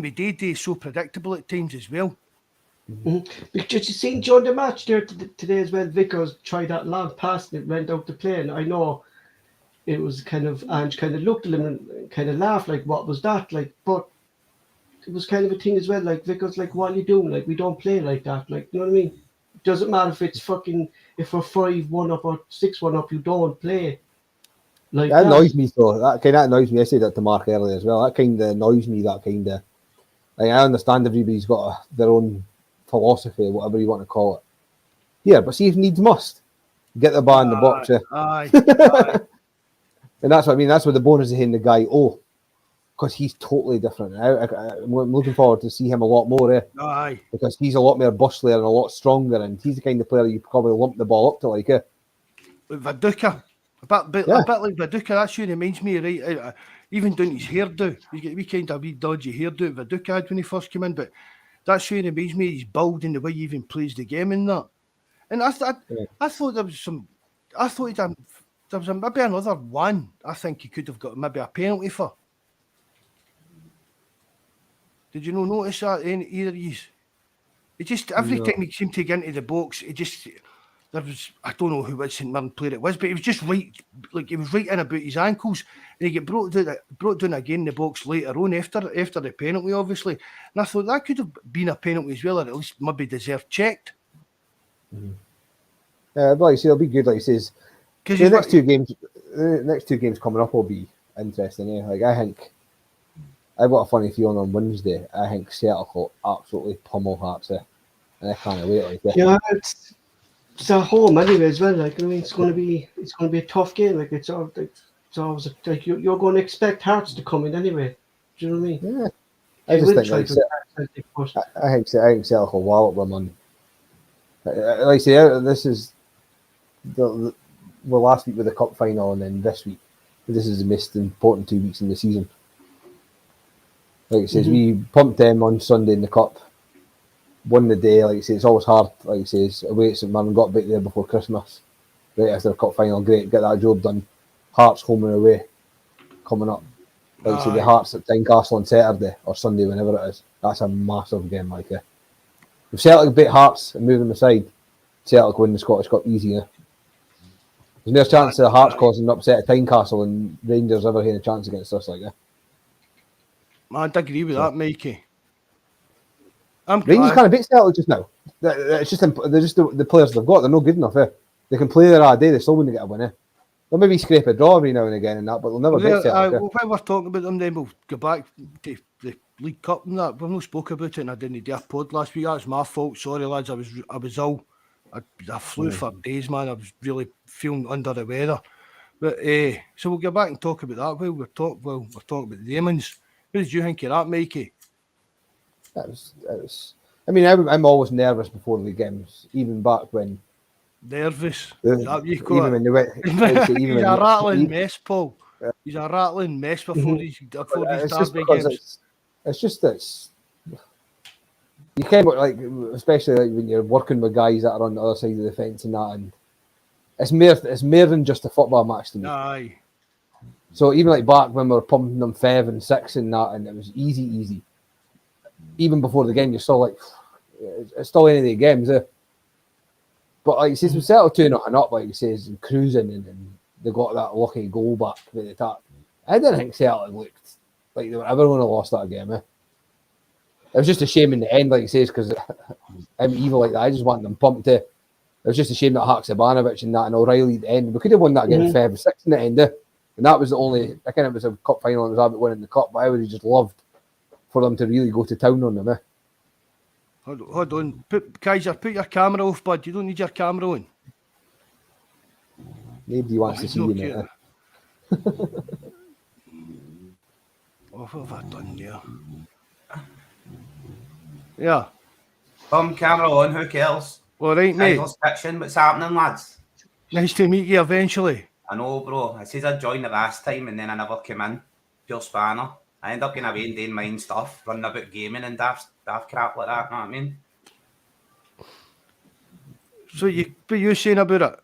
we do is so predictable at times as well. Because you seen during the match there today as well, Vickers tried that long pass and it went out the play. And I know it was kind of Ange kind of looked at him and kind of laughed like, "What was that?" Like, but it was kind of a thing as well. Like Vickers, like, "What are you doing? Like, we don't play like that. Like, you know what I mean? It doesn't matter if it's fucking if we're 5-1 up or 6-1 up, you don't play." Like that annoys me though. That annoys me. I said that to Mark earlier as well. That kind of annoys me. Like, I understand everybody's got their own philosophy, whatever you want to call it. Yeah, but see if needs must. Get the ball in the box. Aye. And that's what I mean. That's what the bonus is in the guy. Oh, because he's totally different. I'm looking forward to see him a lot more. Aye. Because he's a lot more bustler and a lot stronger, and he's the kind of player you probably lump the ball up to like. Viduka. A bit like Viduka. That's who reminds me, right? Even down his hairdo. He's got a kind of wee dodgy hairdo that Viduka had when he first came in, but that's who reminds me. He's bold in the way he even plays the game and that. And I thought there was some. I thought there was maybe another one. I think he could have got maybe a penalty for. Did you not notice that? Either of you? It just every time he seemed to get into the box, it just. There was, I don't know who St Mirren player it was, but he was just right, like he was right in about his ankles, and he get brought down again in the box later on after the penalty, obviously. And I thought that could have been a penalty as well, or at least maybe deserved checked. But like I say, it'll be good, like he says. Because the next two games coming up will be interesting. Like I think, I've got a funny feeling on Wednesday. I think Celtic will absolutely pummel Hearts, and I can't wait. Like yeah, it's at home anyway as well. Like, I mean, it's going to be a tough game. Like, it's always like you're going to expect Hearts to come in anyway. Do you know what I mean? Yeah. I just think I think Celtic will wallop them on. Like I say, this is the last week with the cup final, and then this week. This is the most important 2 weeks in the season. Like it says, we pumped them on Sunday in the cup. Won the day, like I say, it's always hard. Like I say, away at St Mirren, got a bit there before Christmas. Right after the cup final, great, get that job done. Hearts home and away, coming up. Like I say, the Hearts at Tynecastle on Saturday or Sunday, whenever it is. That's a massive game, like if Celtic beat Hearts and move them aside, Celtic win the Scottish Cup easy. There's no chance of the Hearts causing an upset at Tynecastle and Rangers ever having a chance against us, like that. I'd agree with that, Mikey. Rangers can't beat Celtic just now. It's just they're just the players they've got. They're not good enough. They can play their odd day. They still wouldn't get a win. They'll maybe scrape a draw every now and again and that, but they'll never beat Celtic. When we're talking about them, then we'll go back to the League Cup and that. We've not spoke about it, and I didn't do a pod last week. That's my fault. Sorry, lads. I was ill. I flew for days, man. I was really feeling under the weather. But so we'll get back and talk about that. We're talking about the Demons. What did you think of that, Mikey? It was. I mean, I'm always nervous before the games, even back when. Nervous. Even when they went. He's a rattling mess, Paul. He's a rattling mess before these derby games. It's just that you kind of like, especially like when you're working with guys that are on the other side of the fence and that, and it's more than just a football match to me. Aye. So even like back when we were pumping them 5 and 6 and that, and it was easy. Even before the game, you're still like, it's still any of the games, But like you say, with Celtic 2-0 up, like you say, and cruising, and they got that lucky goal back with the tap. I didn't think Celtic looked like they were ever going to lost that game. It was just a shame in the end, like you say, because I'm evil like that. I just want them pumped. It was just a shame that Haksabanovic and that and O'Reilly at the end. We could have won that game 5 or 6 in the end, and that was the only. I kind of was a cup final and it was about winning the cup, but I would have just loved for them to really go to town on them. Hold on. Kaiser, put your camera off, bud. You don't need your camera on. Nobody wants to see you, mate. What have I done there? Yeah. Camera on, who cares? All right, mate. Kaiser's pitching, what's happening, lads? Nice to meet you eventually. I know, bro. I said I'd join the last time and then I never came in. Pure spanner. I end up getting away and doing mine stuff, running about gaming and daft crap like that, know what I mean? So what you saying about it?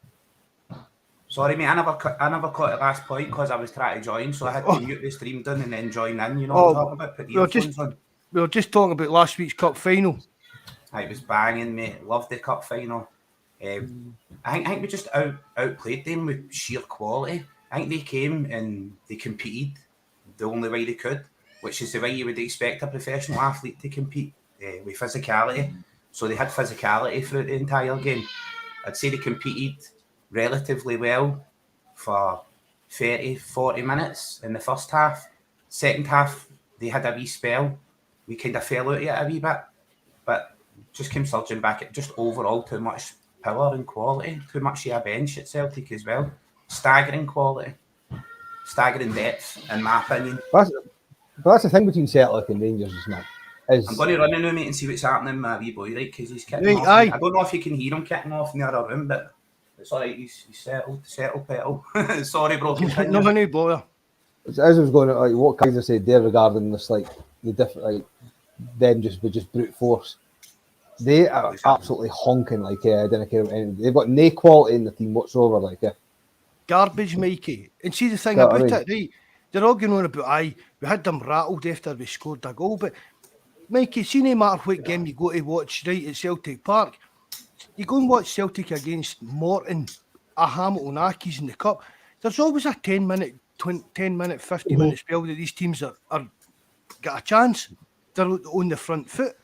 Sorry, mate, I never caught the last point because I was trying to join, so I had to mute the stream down and then join in, you know what I'm talking about? Put the earphones on. We were just talking about last week's cup final. It was banging, mate. Loved the cup final. I think we just outplayed them with sheer quality. I think they came and they competed the only way they could, which is the way you would expect a professional athlete to compete, with physicality. So they had physicality throughout the entire game. I'd say they competed relatively well for 30, 40 minutes in the first half. Second half, they had a wee spell. We kind of fell out of it a wee bit, but just came surging back. Just overall too much power and quality, too much of a bench at Celtic as well. Staggering quality, staggering depth, in my opinion. But that's the thing between Celtic and Rangers, isn't it? I'm going to run in a minute and see what's happening with my wee boy, right? Because he's kicking off. Aye. I don't know if you can hear him kicking off in the other room, but it's all right. He's settled petal. Sorry, bro. No, no bother. As I was going, like what Kaiser said there regarding this, like the different, like them just brute force. They are absolutely honking. Like I don't care about anything. They've got no quality in the team whatsoever. Like Garbage, Mikey. And see the thing about it, right? They're all going on about we had them rattled after we scored a goal, but Mikey, see no matter what game you go to watch right at Celtic Park, you go and watch Celtic against Morton, a Hamilton Accies in the cup. There's always a 10 minute, 50 minute spell that these teams are got a chance. They're on the front foot.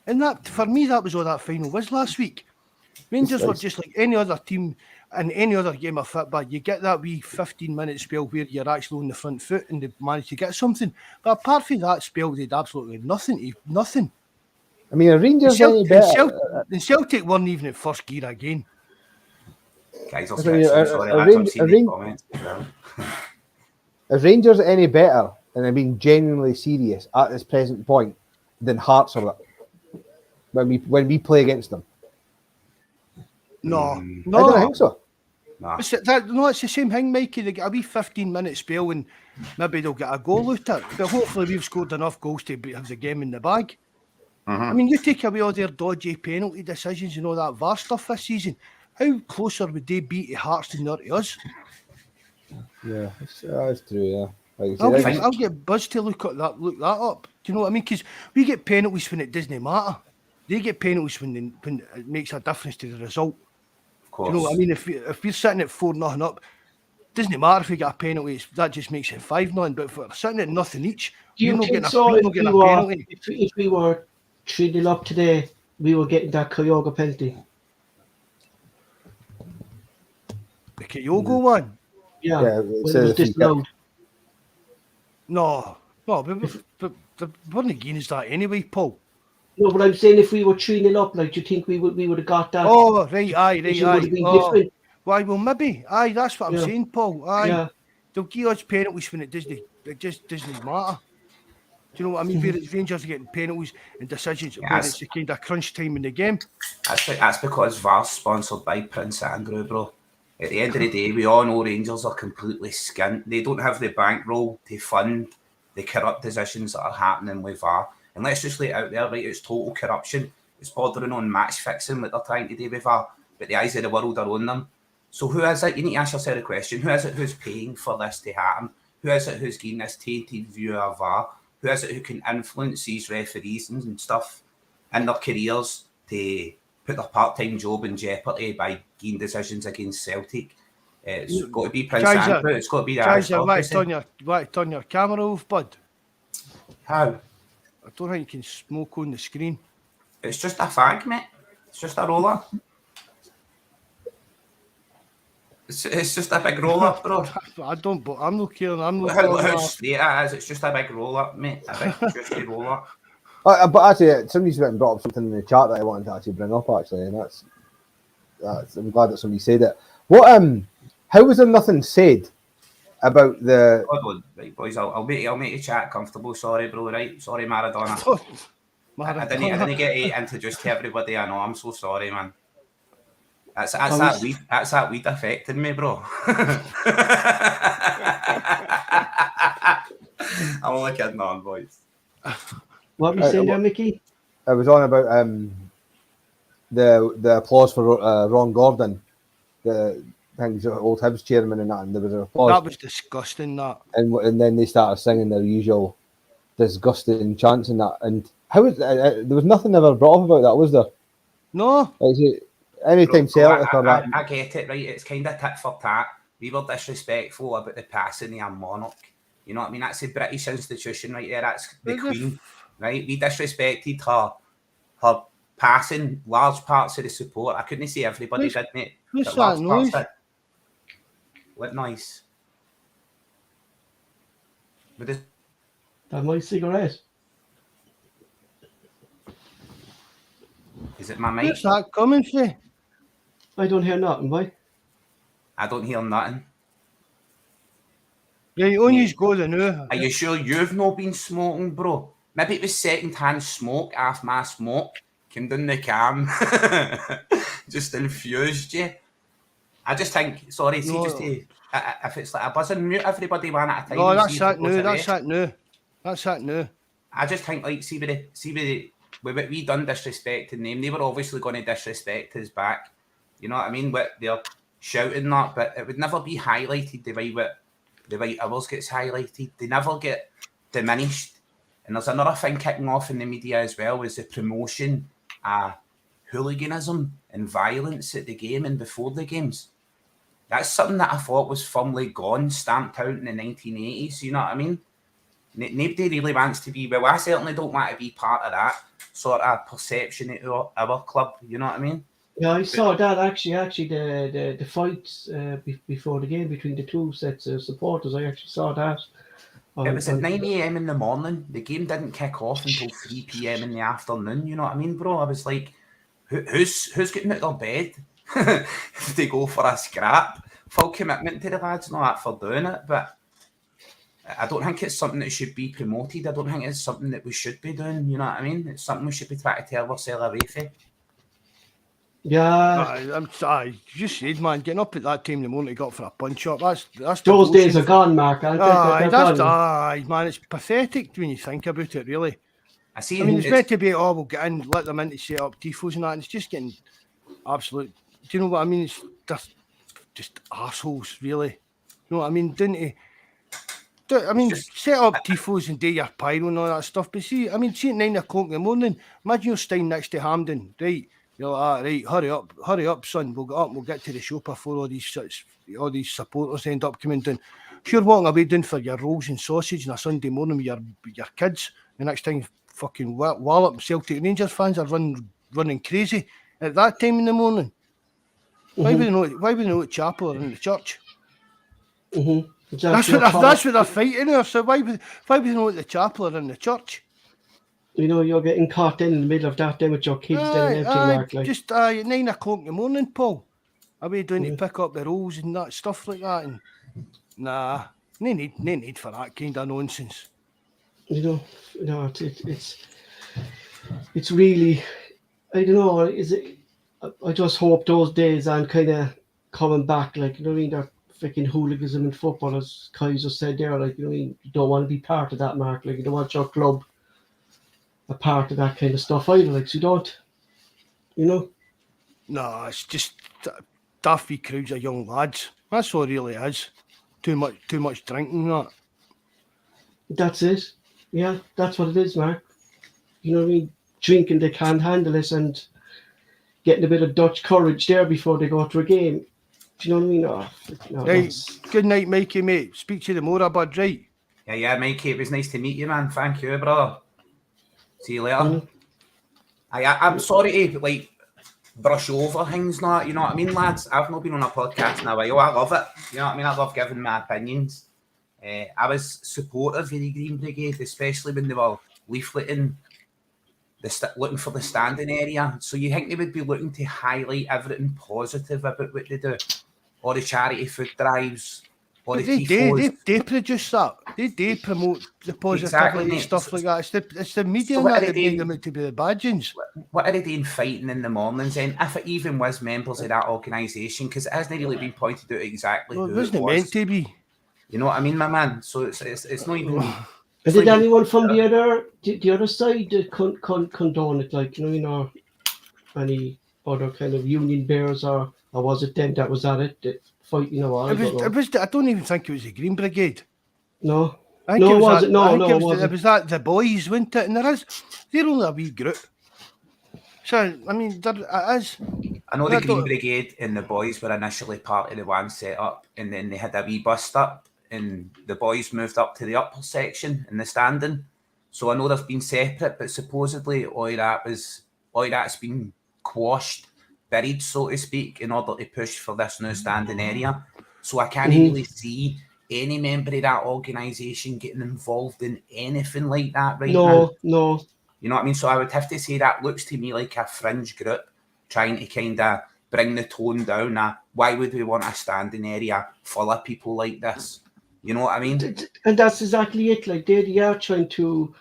And that, for me, that was all that final was last week. Rangers were just like any other team in any other game of football. You get that wee 15-minute spell where you're actually on the front foot and they manage to get something. But apart from that spell, they had absolutely nothing. I mean, are Rangers any better? And Celtic weren't even in first gear again. Guys, I'll sorry, I've seen the comments as well. Is Rangers any better, and I mean genuinely serious, at this present point, than Hearts are when we play against them? No. I don't think so. Nah. It's the same thing, Mikey. They get a wee 15-minute spell and maybe they'll get a goal out of it. But hopefully we've scored enough goals to have the game in the bag. I mean, you take away all their dodgy penalty decisions and all that VAR stuff this season, how closer would they be to Hearts than they are to us? Yeah, that's true, yeah. Like I said, I'll get Buzz to look that up. Do you know what I mean? Because we get penalties when it doesn't matter. They get penalties when it makes a difference to the result. Of course. Do you know what I mean? If we're sitting at 4-0 up, it doesn't matter if we get a penalty. That just makes it 5-0. But if we're sitting at nothing each, you're not getting a penalty. If we were 3-0 up today, we were getting that Kyogo penalty. The Kyogo one? Yeah, when it was disallowed. No, but they weren't against that anyway, Paul. No, but I'm saying if we were 3-0 up, like, do you think we would have got that? Oh, right, aye. Would have been different. Why, well, maybe. Aye, that's what I'm saying, Paul. Aye. Yeah. They'll give us penalties when it just doesn't matter. Do you know what I mean? Whereas Rangers are getting penalties and decisions when it's a kind of crunch time in the game. That's because VAR's sponsored by Prince Andrew, bro. At the end of the day, we all know Rangers are completely skint. They don't have the bankroll to fund the corrupt decisions that are happening with VAR. And let's just lay it out there, right? It's total corruption. It's bordering on match fixing what they're trying to do with VAR. But the eyes of the world are on them. So who is it? You need to ask yourself a question. Who is it who's paying for this to happen? Who is it who's getting this tainted view of VAR? Who is it who can influence these referees and stuff in their careers to put their part-time job in jeopardy by getting decisions against Celtic? It's got to be Prince Andrew. It's got to be the aristocracy. Why turn your camera off, bud? How? I don't think you can smoke on the screen. It's just a fag, mate. It's just a roller. It's just a big roll up, bro. I'm not caring. I'm not How caring. straight it is, it's just a big roll up, mate. A big juicy roll up. But actually, somebody's went and brought up something in the chat that I wanted to actually bring up, actually, and that's I'm glad that somebody said it. How was there nothing said about the? Hold on, right, boys. I'll make you chat comfortable. Sorry, bro. Right, sorry, Maradona. I didn't get to introduce to everybody. I know. I'm so sorry, man. That's that weed affecting me, bro. I'm only kidding on, boys. What were you saying there, Mickey? I was on about the applause for Ron Gordon, the old Hibs chairman, and that, and there was an applause. That was disgusting. That and then they started singing their usual disgusting chants and that. And how was there was nothing ever brought up about that, was there? no. Anytime Celtic or that. I get it, right? It's kind of tit for tat. We were disrespectful about the passing of a monarch. You know what I mean? That's the British institution right there. That's the Queen, right? We disrespected her passing large parts of the support. I couldn't say everybody did, mate. What's that noise? What noise? That my cigarette. Is it my mic? Where's that coming from? I don't hear nothing, boy. I don't hear nothing. Yeah, you only go the new. Are you sure you've not been smoking, bro? Maybe it was second-hand smoke off my smoke. Came down the cam. Just infused you. I just think, sorry, see, just to, if it's like a buzzing, mute everybody one at a time. No, that's that new. That's that new. I just think, like, see what we done disrespecting them, they were obviously going to disrespect us back. You know what I mean? What they're shouting that, but it would never be highlighted the way ours gets highlighted. They never get diminished. And there's another thing kicking off in the media as well, is the promotion of hooliganism and violence at the game and before the games. That's something that I thought was firmly gone, stamped out in the 1980s. You know what I mean? Nobody really wants to be, well, I certainly don't want to be part of that sort of perception at our club. You know what I mean? Yeah, I saw that actually the fights before the game between the two sets of supporters. I actually saw that. It was at 9 a.m. in the morning. The game didn't kick off until 3 p.m. in the afternoon. You know what I mean, bro? I was like, who's getting out of their bed to go for a scrap? Full commitment to the lads and all that for doing it, but I don't think it's something that should be promoted. I don't think it's something that we should be doing. You know what I mean? It's something we should be trying to tell ourselves away from. Yeah, I just said, man, getting up at that time in the morning, got for a punch up. That's those days are gone, Mark. Aye, man, it's pathetic when you think about it. Really, I mean, it's meant to be, we'll get in, let them in to set up tifos and that, and it's just getting absolute. Do you know what I mean? It's just assholes, really. You know what I mean? Set up tifos and do your pyro and all that stuff. But see at 9 o'clock in the morning, imagine you're staying next to Hampden, right? You're like, right, hurry up, son. We'll get up, we'll get to the show before all these supporters end up coming down. If you're walking away down for your rolls and sausage on a Sunday morning with your kids, the next time fucking wallop Celtic Rangers fans are running crazy at that time in the morning. Mm-hmm. Why would they know at chapel or in the church? Mm-hmm. That's what they're fighting there. So why would they know at the chapel or in the church? You know, you're getting caught in the middle of that then with your kids down empty, Mark. Like. Just at 9 o'clock in the morning, Paul. Are we doing to pick up the rolls and that stuff like that? And nah, no need for that kind of nonsense. You know, it's really, I don't know. I just hope those days aren't kind of coming back. Like, you know what I mean? They're freaking hooliganism in football, as Kaiser said there. Like, you know what I mean? You don't want to be part of that, Mark. Like, you don't want your club a part of that kind of stuff either. Like, so you don't, you know? No, it's just daffy crowds of young lads. That's all it really is. Too much drinking, that. That's it. Yeah, that's what it is, Mark. You know what I mean? Drinking, they can't handle it, and getting a bit of Dutch courage there before they go to a game. Do you know what I mean? Right. Good night, Mikey, mate. Speak to you tomorrow, bud, right? Yeah, Mikey, it was nice to meet you, man. Thank you, brother. See you later. I'm sorry to brush over things now, you know what I mean, lads? I've not been on a podcast in a while. I love it. You know what I mean? I love giving my opinions. I was supportive of the Green Brigade, especially when they were leafleting, looking for the standing area. So you think they would be looking to highlight everything positive about what they do? Or the charity food drives, or But the tifos. they produce that. They promote the positivity Exactly, mate. stuff like that. It's the media So and what that are that they make doing? them out to be the badgins. What are they doing fighting in the mornings then? If it even was members of that organisation, because it hasn't really been pointed out exactly Well, who it it wasn't was. meant to be. You know what I mean, my man? So it's not even... And it's did not even- anyone from the other side condone it, like, you know, any other kind of union bears, or was it them that was at it that fight? You know, I don't know. I don't even think it was the Green Brigade. No, I think no, it was was that, it? No, I think no, it it was, wasn't. it was that the boys, wasn't it? And they're only a wee group. So I mean, it is. I know the I Green don't- Brigade and the boys were initially part of the one set up, and then they had a wee bust up, and the boys moved up to the upper section in the standing. So I know they've been separate, but supposedly all that's been quashed, buried, so to speak, in order to push for this new standing area. So I can't really see any member of that organisation getting involved in anything like that right now. No. You know what I mean? So I would have to say that looks to me like a fringe group trying to kind of bring the tone down. Why would we want a standing area full of people like this? You know what I mean? And that's exactly it. Like they are trying to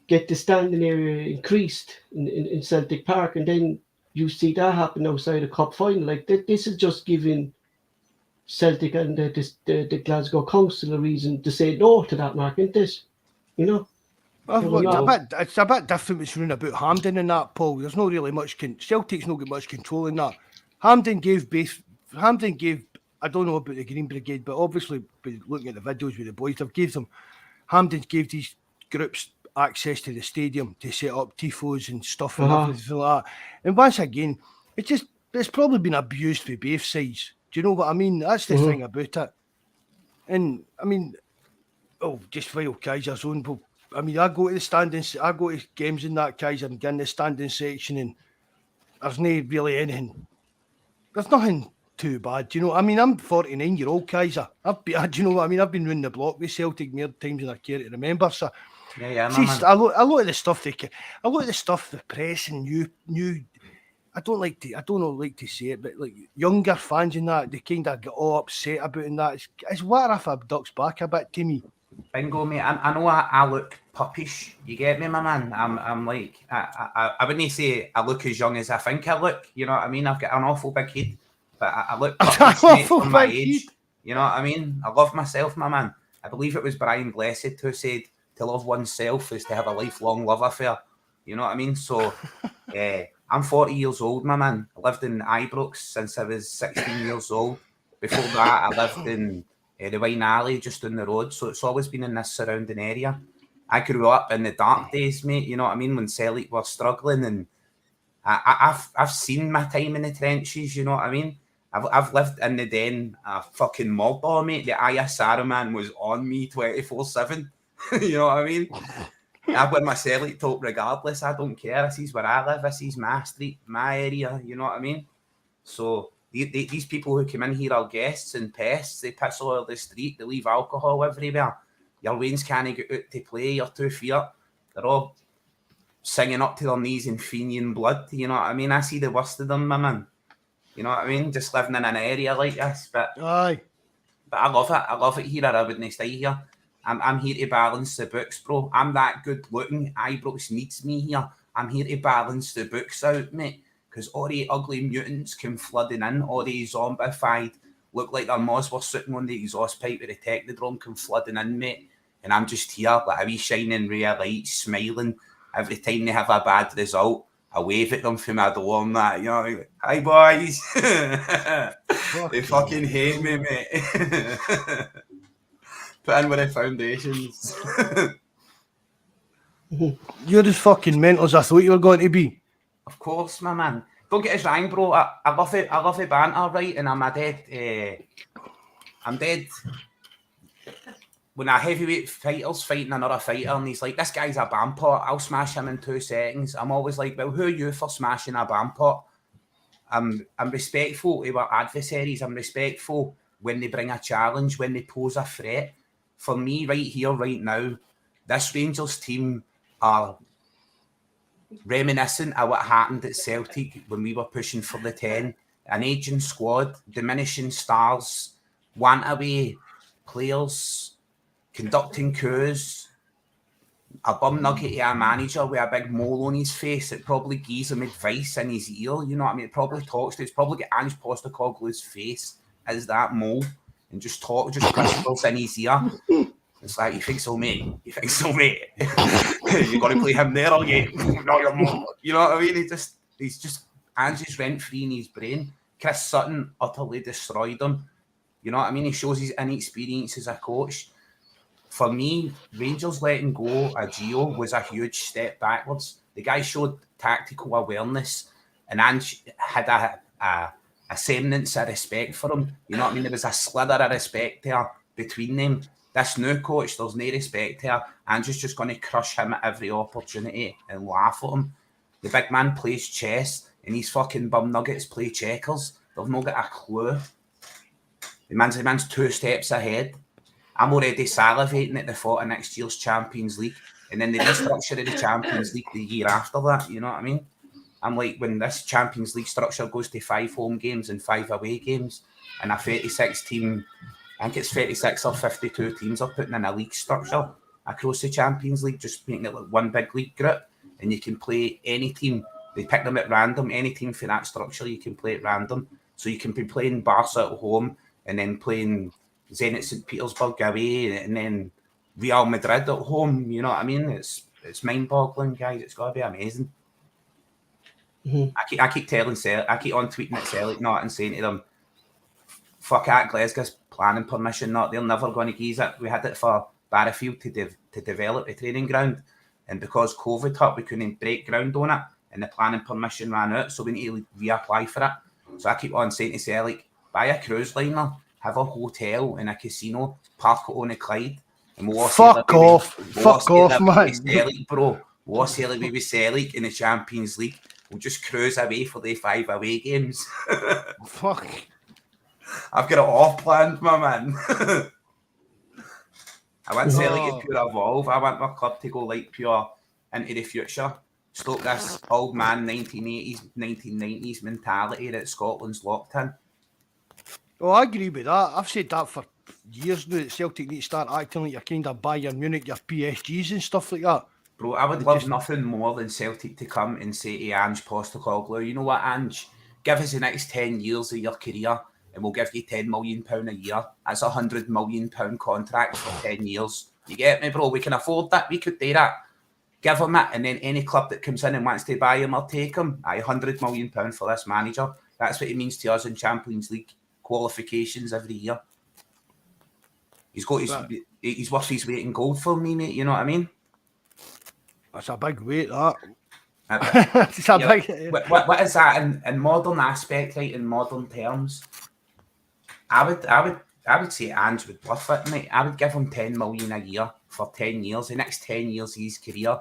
get the standing area increased in Celtic Park, and then you see that happen outside the cup final. Like this is just giving Celtic and the Glasgow Council a reason to say no to that, Mark, isn't this? You know. It's a bit different what's running about Hampden and that, Paul. There's not really much. Celtic's not got much control in that. Hampden gave. I don't know about the Green Brigade, but obviously, looking at the videos with the boys, Hampden gave these groups access to the stadium to set up tifos and stuff and everything like that. And once again, it's probably been abused for both sides. Do you know what I mean? That's the thing about it. And I mean, just while Kaiser's on, but I mean, I go to the standing, I go to games in that Kaiser and get in the standing section, and there's no really anything. There's nothing too bad, do you know? I mean, I'm 49-year-old Kaiser. Do you know what I mean? I've been round the block with Celtic more times than I care to remember. So, yeah, see, man. a lot of the stuff the press and new. I don't like to say it, but like younger fans and that, they kind of get all upset about and that. It's what if I ducks back a bit to me. Bingo, mate. I know I look puppish. You get me, my man? I'm like, I wouldn't say I look as young as I think I look. You know what I mean? I've got an awful big head, but I look puppish, mate, for my age. You know what I mean? I love myself, my man. I believe it was Brian Blessed who said to love oneself is to have a lifelong love affair. You know what I mean? So, I'm 40 years old, my man. I lived in Ibrox since I was 16 years old. Before that, I lived in the Wine Alley just down the road. So it's always been in this surrounding area. I grew up in the dark days, mate. You know what I mean? When Celtic were struggling, and I've seen my time in the trenches. You know what I mean? I've lived in the den, fucking mob on, mate. The ISR man was on me 24/7. You know what I mean? I wear my Celtic top regardless. I don't care. This is where I live. This is my street, my area. You know what I mean? So these people who come in here are guests and pests. They piss all over the street. They leave alcohol everywhere. Your Waynes can't get out to play. Your 2 feet. They're all singing up to their knees in Fenian blood. You know what I mean? I see the worst of them, my man. You know what I mean? Just living in an area like this. But I love it. I love it here. I wouldn't stay here. I'm here to balance the books, bro. I'm that good looking. Ibrox needs me here. I'm here to balance the books out, mate. Because all the ugly mutants come flooding in, all the zombified, look like their moths were sitting on the exhaust pipe with the technodrome come flooding in, mate. And I'm just here, like a wee shining ray of light, smiling. Every time they have a bad result, I wave at them from my door and that, you know, like, hi boys. They fucking hate me, mate. Put in with the foundations. You're as fucking mental as I thought you were going to be. Of course, my man. Don't get us wrong, bro. I love it. I love it banter, right? And I'm dead. When a heavyweight fighter's fighting another fighter and he's like, this guy's a bampot, I'll smash him in 2 seconds. I'm always like, well, who are you for smashing a bampot? I'm respectful of our adversaries. I'm respectful when they bring a challenge, when they pose a threat. For me, right here, right now, this Rangers team are reminiscent of what happened at Celtic when we were pushing for the 10. An aging squad, diminishing stars, want-away players, conducting coups, a bum nugget of a manager with a big mole on his face that probably gives him advice in his ear. You know what I mean? It probably talks to, it's probably got Ange Postecoglou's face as that mole and just whispers in his ear. It's like, you think so, mate? You think so, mate? You're going to play him there, are you? No, you're not. You know what I mean? He's just Ange's rent-free in his brain. Chris Sutton utterly destroyed him. You know what I mean? He shows his inexperience as a coach. For me, Rangers letting go of Gio was a huge step backwards. The guy showed tactical awareness, and Ange had a semblance of respect for him. You know what I mean? There was a slither of respect there between them. This new coach, there's no respect here. Ange's just going to crush him at every opportunity and laugh at him. The big man plays chess, and these fucking bum nuggets play checkers. They've not got a clue. The man's 2 steps ahead. I'm already salivating at the thought of next year's Champions League, and then the restructure of the Champions League the year after that. You know what I mean? I'm like, when this Champions League structure goes to 5 home games and 5 away games, and a 36 team, I think it's 36 or 52 teams are putting in a league structure across the Champions League, just making it like one big league group, and you can play any team. They pick them at random. Any team for that structure, you can play at random. So you can be playing Barca at home, and then playing Zenit St Petersburg away, and then Real Madrid at home. You know what I mean? It's mind-boggling, guys. It's got to be amazing. I keep telling Celtic, I keep on tweeting at Celtic not and saying to them, fuck at Glasgow's planning permission, not they're never going to give it. We had it for Barrafield to develop a training ground, and because COVID hit, we couldn't break ground on it, and the planning permission ran out, so we need to reapply for it. So I keep on saying to Celtic, buy a cruise liner, have a hotel and a casino, park it on the Clyde, and we'll Fuck off, man. Celtic, bro. We'll say like we were Celtic in the Champions League. We'll just cruise away for the 5 away games. Fuck. I've got it all planned, my man. I want Celtic to pure evolve. I want my club to go like pure into the future. Stop this old man 1980s, 1990s mentality that Scotland's locked in. Oh, I agree with that. I've said that for years now, that Celtic need to start acting like you're kind of Bayern Munich, your PSGs and stuff like that. Bro, I would love nothing more than Celtic to come and say to Ange Postecoglou, you know what, Ange? Give us the next 10 years of your career and we'll give you £10 million a year. That's a £100 million contract for 10 years. You get me, bro? We can afford that. We could do that. Give him it, and then any club that comes in and wants to buy him or take him, £100 million for this manager. That's what it means to us in Champions League qualifications every year. He's worth his weight in gold for me, mate. You know what I mean? That's a big weight, that. It's a big... What is that in modern aspect, right? In modern terms, I would say Ange would bluff it, mate. I would give him £10 million a year for 10 years. The next 10 years of his career,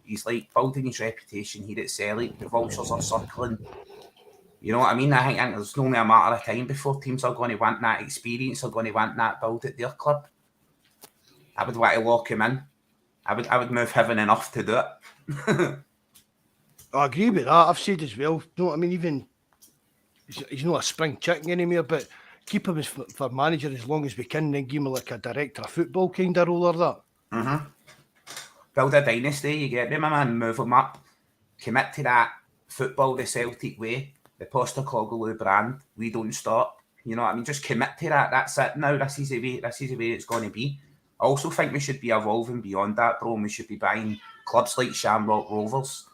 he's like building his reputation here at Celtic. The vultures are circling. You know what I mean? I think there's only a matter of time before teams are going to want that experience, are going to want that build at their club. I would want to lock him in. I would move heaven and earth to do it. I agree with that. I've said as well. You know what I mean? Even he's not a spring chicken anymore, but keep him as for manager as long as we can, then give him like a director of football kind of role or that. Build a dynasty, you get me, my man. Move him up. Commit to that football the Celtic way, the Postecoglou brand. We don't stop. You know what I mean? Just commit to that. That's it now. This is the way it's going to be. I also think we should be evolving beyond that, bro. And we should be buying clubs like Shamrock Rovers.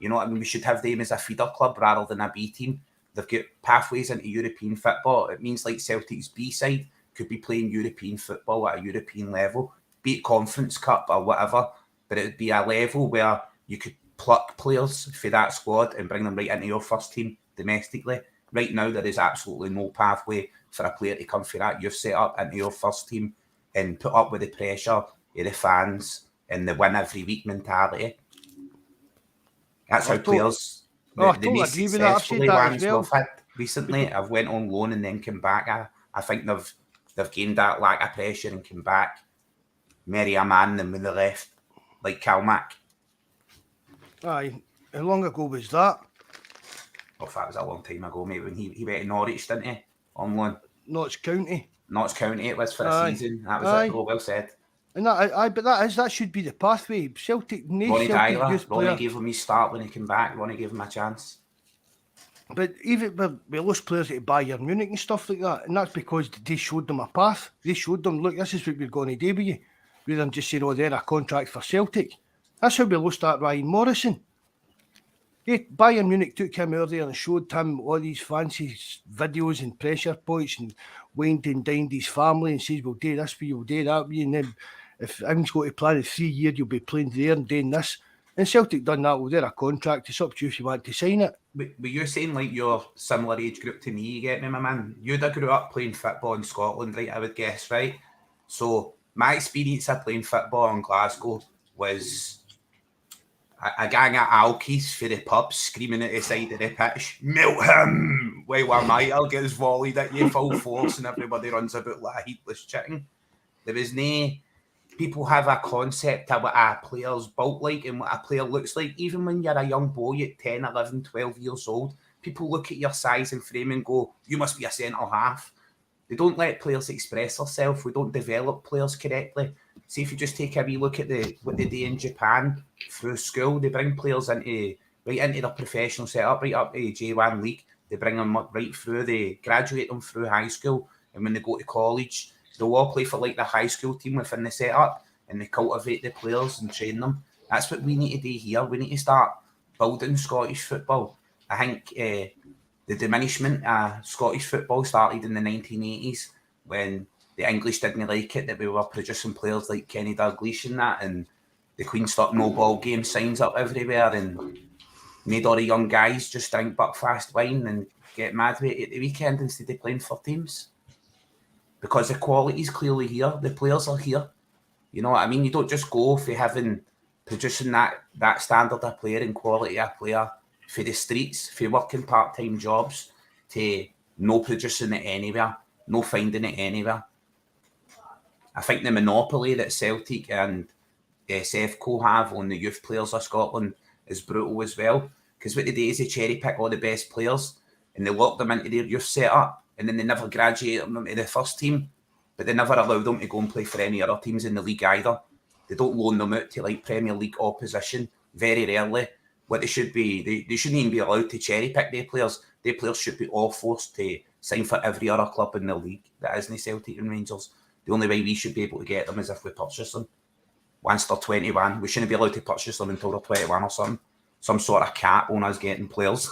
You know what I mean? We should have them as a feeder club rather than a B team. They've got pathways into European football. It means like Celtic's B side could be playing European football at a European level, be it Conference Cup or whatever, but it would be a level where you could pluck players for that squad and bring them right into your first team domestically. Right now, there is absolutely no pathway for a player to come for that you've set up into your first team and put up with the pressure of the fans and the win every week mentality. That's how players I totally agree with that. I've said that as well. We've had recently, I've went on loan and then come back. I think they've gained that lack of pressure and come back. Marry a man and when they left, like Calmac. Aye, how long ago was that? Oh, that was a long time ago, mate, when he went to Norwich, didn't he? On loan. Notts County. Notts County it was for a season. That was it, well said. And that should be the pathway. Celtic, Ronnie Celtic Dyler, youth Ronnie player. gave him his start when he came back. Ronnie gave him a chance. But even we lost players at Bayern Munich and stuff like that, and that's because they showed them a path. They showed them, look, this is what we're going to do with you, rather than just saying, oh, they're a contract for Celtic. That's how we lost that Ryan Morrison. Bayern Munich took him out there and showed him all these fancy videos and pressure points and wined and dined his family and says, we'll do this for you, we'll do that for you, and then if Ange's got to plan in 3 years, you'll be playing there and doing this. And Celtic done that, well, they're a contract, it's up to you if you want to sign it. But you're saying like you're similar age group to me, you get me, my man? You'd have grew up playing football in Scotland, right, I would guess, right? So my experience of playing football in Glasgow was a gang of alkies for the pub screaming at the side of the pitch, melt him! While a miter gets volleyed at you full force and everybody runs about like a heatless chicken. There was no... People have a concept of what a player's built like and what a player looks like. Even when you're a young boy at 10, 11, 12 years old, people look at your size and frame and go, you must be a centre-half. They don't let players express themselves. We don't develop players correctly. See, if you just take a wee look at what they do in Japan through school, they bring players into their professional setup, right up to J1 League. They bring them up right through, they graduate them through high school, and when they go to college, they'll all play for like the high school team within the setup, and they cultivate the players and train them. That's what we need to do here. We need to start building Scottish football. I think the diminishment of Scottish football started in the 1980s when the English didn't like it that we were producing players like Kenny Dalglish and that, and the Queen's Stop no ball game signs up everywhere and made all the young guys just drink Buckfast wine and get mad with it at the weekend instead of playing for teams. Because the quality's clearly here, the players are here. You know what I mean? You don't just go for producing that standard of player and quality of player for the streets, for working part-time jobs, to no producing it anywhere, no finding it anywhere. I think the monopoly that Celtic and SFCO have on the youth players of Scotland is brutal as well. Because what they do is they cherry pick all the best players and they lock them into their youth setup, and then they never graduate them to the first team, but they never allow them to go and play for any other teams in the league either. They don't loan them out to like Premier League opposition very rarely. What they should be, they shouldn't even be allowed to cherry pick their players. Their players should be all forced to sign for every other club in the league that isn't Celtic and Rangers. The only way we should be able to get them is if we purchase them. Once they're 21, we shouldn't be allowed to purchase them until they're 21 or something. Some sort of cap on us getting players.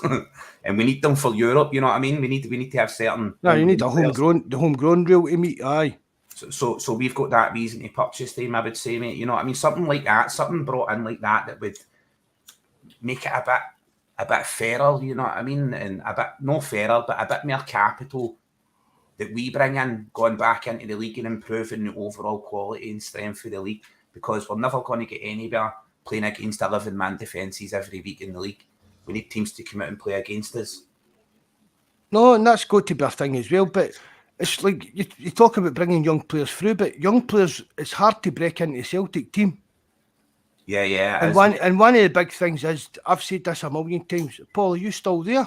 And we need them for Europe, you know what I mean? We need to have certain... No, you need the homegrown rule to meet, aye. So we've got that reason to purchase them, I would say, mate. You know what I mean? Something like that, something brought in like that would make it a bit fairer, you know what I mean? And a bit, not fairer, but a bit more capital that we bring in, going back into the league and improving the overall quality and strength of the league, because we're never going to get anywhere playing against 11-man defences every week in the league. We need teams to come out and play against us. No, and that's got to be a thing as well, but it's like, you talk about bringing young players through, but young players, it's hard to break into the Celtic team. Yeah. And one of the big things is, I've said this a million times, Paul, are you still there?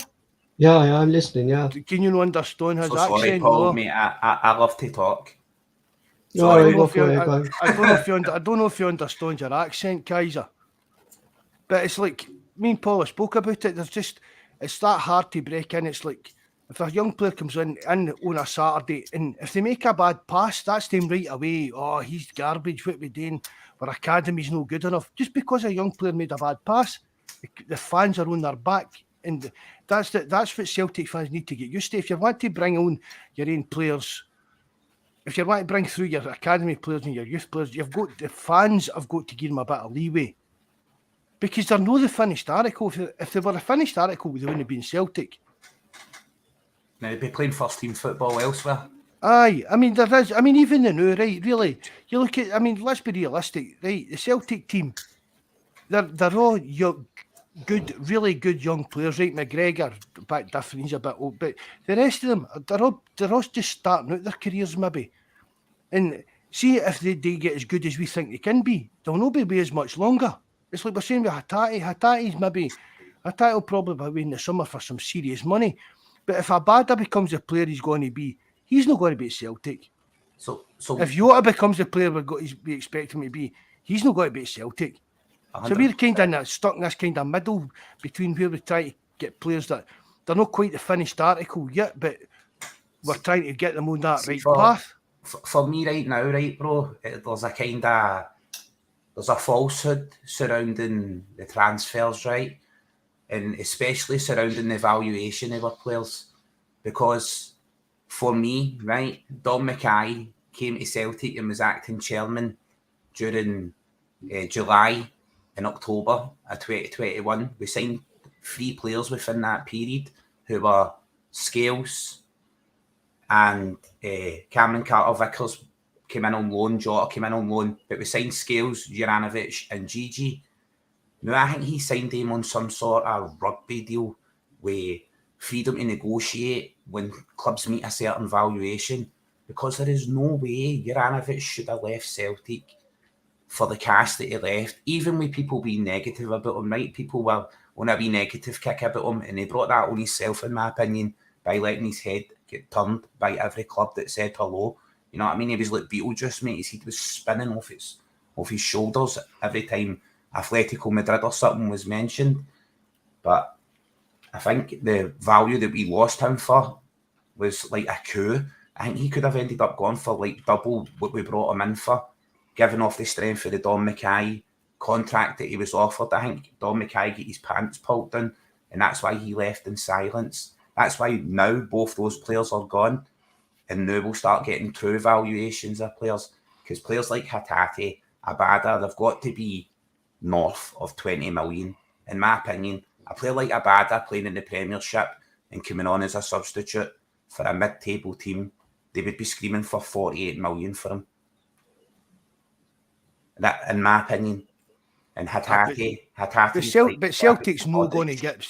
Yeah, I'm listening, yeah. Can you not understand his so accent? Sorry, Paul, no? mate, I love to talk. No, I I don't know if you understand your accent, Kaiser. But it's like, me and Paula spoke about it, it's that hard to break in. It's like, if a young player comes in on a Saturday, and if they make a bad pass, that's them right away. Oh, he's garbage, what we doing? Our academy's no good enough. Just because a young player made a bad pass, the fans are on their back. And that's what Celtic fans need to get used to. If you want to bring on your own players, if you want to bring through your academy players and your youth players, the fans have got to give them a bit of leeway. Because they're not the finished article. If they were a finished article, they wouldn't have been Celtic. Now, they'd be playing first team football elsewhere. Aye, I mean, there is. I mean, even the new, right, really, you look at, I mean, let's be realistic, right, the Celtic team, they're all young, good, really good young players, right? McGregor, a bit different, he's a bit old, but the rest of them, they're all just starting out their careers maybe. And see if they get as good as we think they can be, they'll not be as much longer. It's like we're saying with Hatate. Hatate will probably be in the summer for some serious money. But if Abada becomes the player he's going to be, he's not going to be at Celtic. So if Jota becomes the player we expect him to be, he's not going to be at Celtic. 100%. So we're kind of stuck in this kind of middle between where we try to get players that they're not quite the finished article yet, but we're trying to get them on that right path. For me right now, right, bro, there's a falsehood surrounding the transfers, right? And especially surrounding the valuation of our players. Because for me, right, Don Mackay came to Celtic and was acting chairman during July and October of 2021. We signed 3 players within that period who were Scales and Cameron Carter-Vickers came in on loan, Jota came in on loan, but we signed Scales, Juranovic and Gigi. Now, I think he signed him on some sort of rugby deal with freedom to negotiate when clubs meet a certain valuation, because there is no way Juranovic should have left Celtic for the cash that he left, even with people being negative about him, right? People were on a wee negative kick about him, and he brought that on himself, in my opinion, by letting his head get turned by every club that said hello. You know what I mean? He was like Beetlejuice, mate. His head was spinning off his shoulders every time Atletico Madrid or something was mentioned. But I think the value that we lost him for was like a coup. I think he could have ended up going for like double what we brought him in for, given off the strength of the Don Mackay contract that he was offered. I think Don Mackay got his pants pulled down, and that's why he left in silence. That's why now both those players are gone, and now we'll start getting true valuations of players, because players like Hatate, Abada, they've got to be north of 20 million. In my opinion, a player like Abada playing in the Premiership and coming on as a substitute for a mid-table team, they would be screaming for 48 million for him. That, in my opinion. And Hatate, but Celtic's not going to get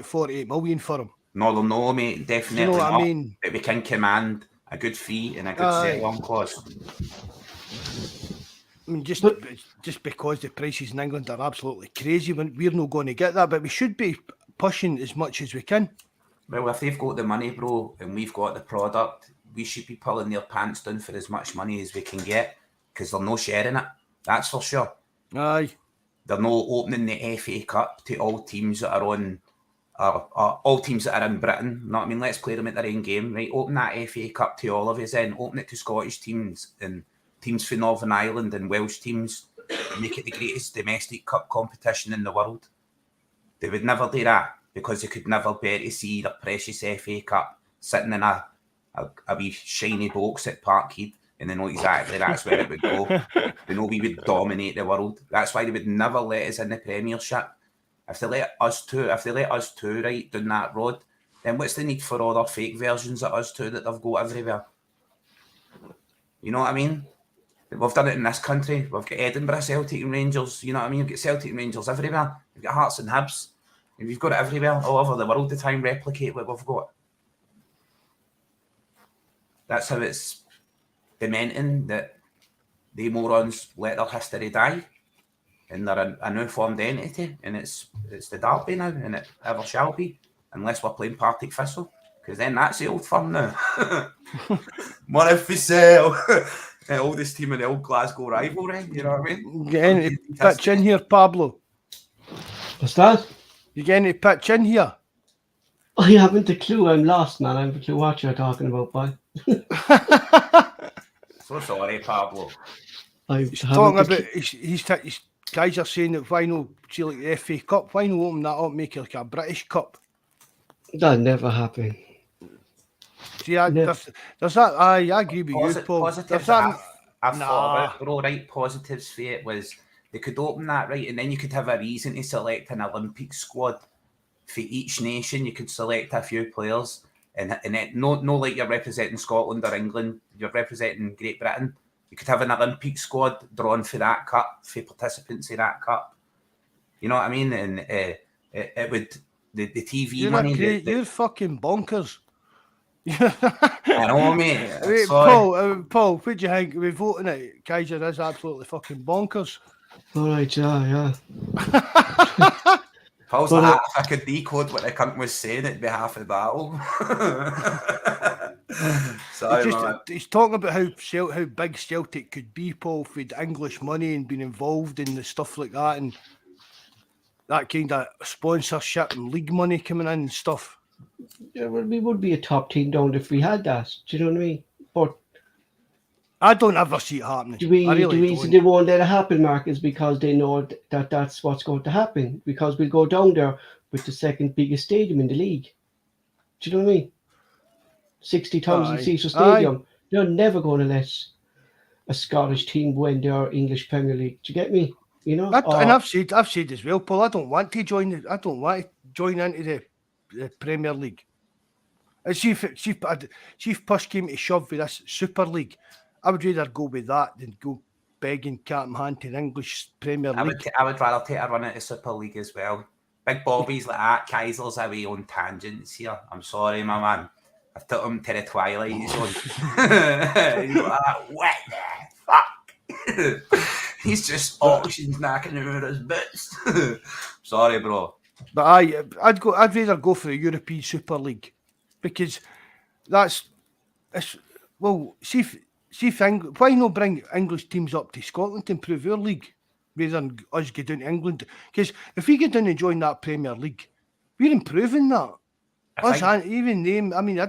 48 million for him. No, they'll know, mate. Definitely. You know what not. I mean? But we can command a good fee and a good sell-on clause. I mean, just because the prices in England are absolutely crazy, we're not going to get that, but we should be pushing as much as we can. Well, if they've got the money, bro, and we've got the product, we should be pulling their pants down for as much money as we can get, because they're no sharing it. That's for sure. Aye. They're no opening the FA Cup to all teams that are on, all teams that are in Britain. You know what I mean? Let's play them at their own game, right? Open that FA Cup to all of us then. Open it to Scottish teams and teams from Northern Ireland and Welsh teams. Make it the greatest domestic cup competition in the world. They would never do that, because they could never bear to see the precious FA Cup sitting in a wee shiny box at Parkhead, and they know exactly that's where it would go. They know we would dominate the world. That's why they would never let us in the Premiership. If they let us two, right down that road, then what's the need for other fake versions of us two that they've got everywhere? You know what I mean? We've done it in this country. We've got Edinburgh, Celtic and Rangers. You know what I mean? We've got Celtic and Rangers everywhere. We've got Hearts and Hibs. And we've got it everywhere, all over the world to try and replicate what we've got. That's how it's dementing that the morons let their history die, and they're a new formed entity, and it's the Derby now, and it ever shall be, unless we're playing Partick Thistle, because then that's the old firm now. What if we sell the oldest team in the old Glasgow rivalry? You know what I mean? Get any pitch in here, Pablo. What's that? You get any pitch in here? I haven't a clue. I'm lost, man. I haven't a clue what you're talking about, boy. So sorry, Pablo. He's talking about his guys are saying that why not see like the FA Cup? Why not open that up, make it like a British Cup? That never happened. See, there's that. I agree with you, Paul. Positives that, I've thought about, bro, right? Positives for it was they could open that, right, and then you could have a reason to select an Olympic squad for each nation. You could select a few players, and it, no like you're representing Scotland or England, you're representing Great Britain. You could have an Olympic squad drawn for that cup, for participants in that cup. You know what I mean? And it would the TV money. You're fucking bonkers. I know, mate. Wait, Sorry. Paul, what do you think? Are we voting it? Kaiser is absolutely fucking bonkers. All right, yeah. Paul's But, like, if I could decode what the cunt was saying, it'd be half the battle. Sorry, man. He's talking about how big Celtic could be, Paul, with English money and being involved in the stuff like that, and that kind of sponsorship and league money coming in and stuff. Yeah, well, we would be a top team down if we had that. Do you know what I mean? But I don't ever see it happening. the don't. reason they won't let it happen, Mark, is because they know that that's what's going to happen. Because we'll go down there with the second biggest stadium in the league. Do you know what I mean? 60,000 seater stadium. They're never going to let a Scottish team win their English Premier League. Do you get me? You know, And I've said as well, Paul. I don't want to join into the Premier League. See if push came to shove with this Super League, I would rather go with that than go begging cat in hand to the English Premier League. I would rather take a run at the Super League as well. Big Bobby's like that. Kaiser's away on tangents here. I'm sorry, my man. I've took him to the twilight zone. He's like, what the fuck? He's just auctions knocking around his boots. Sorry, bro. But I'd rather go for the European Super League because why not bring English teams up to Scotland to improve our league rather than us get down to England? Because if we get down and join that Premier League, we're improving that. Even them. I mean,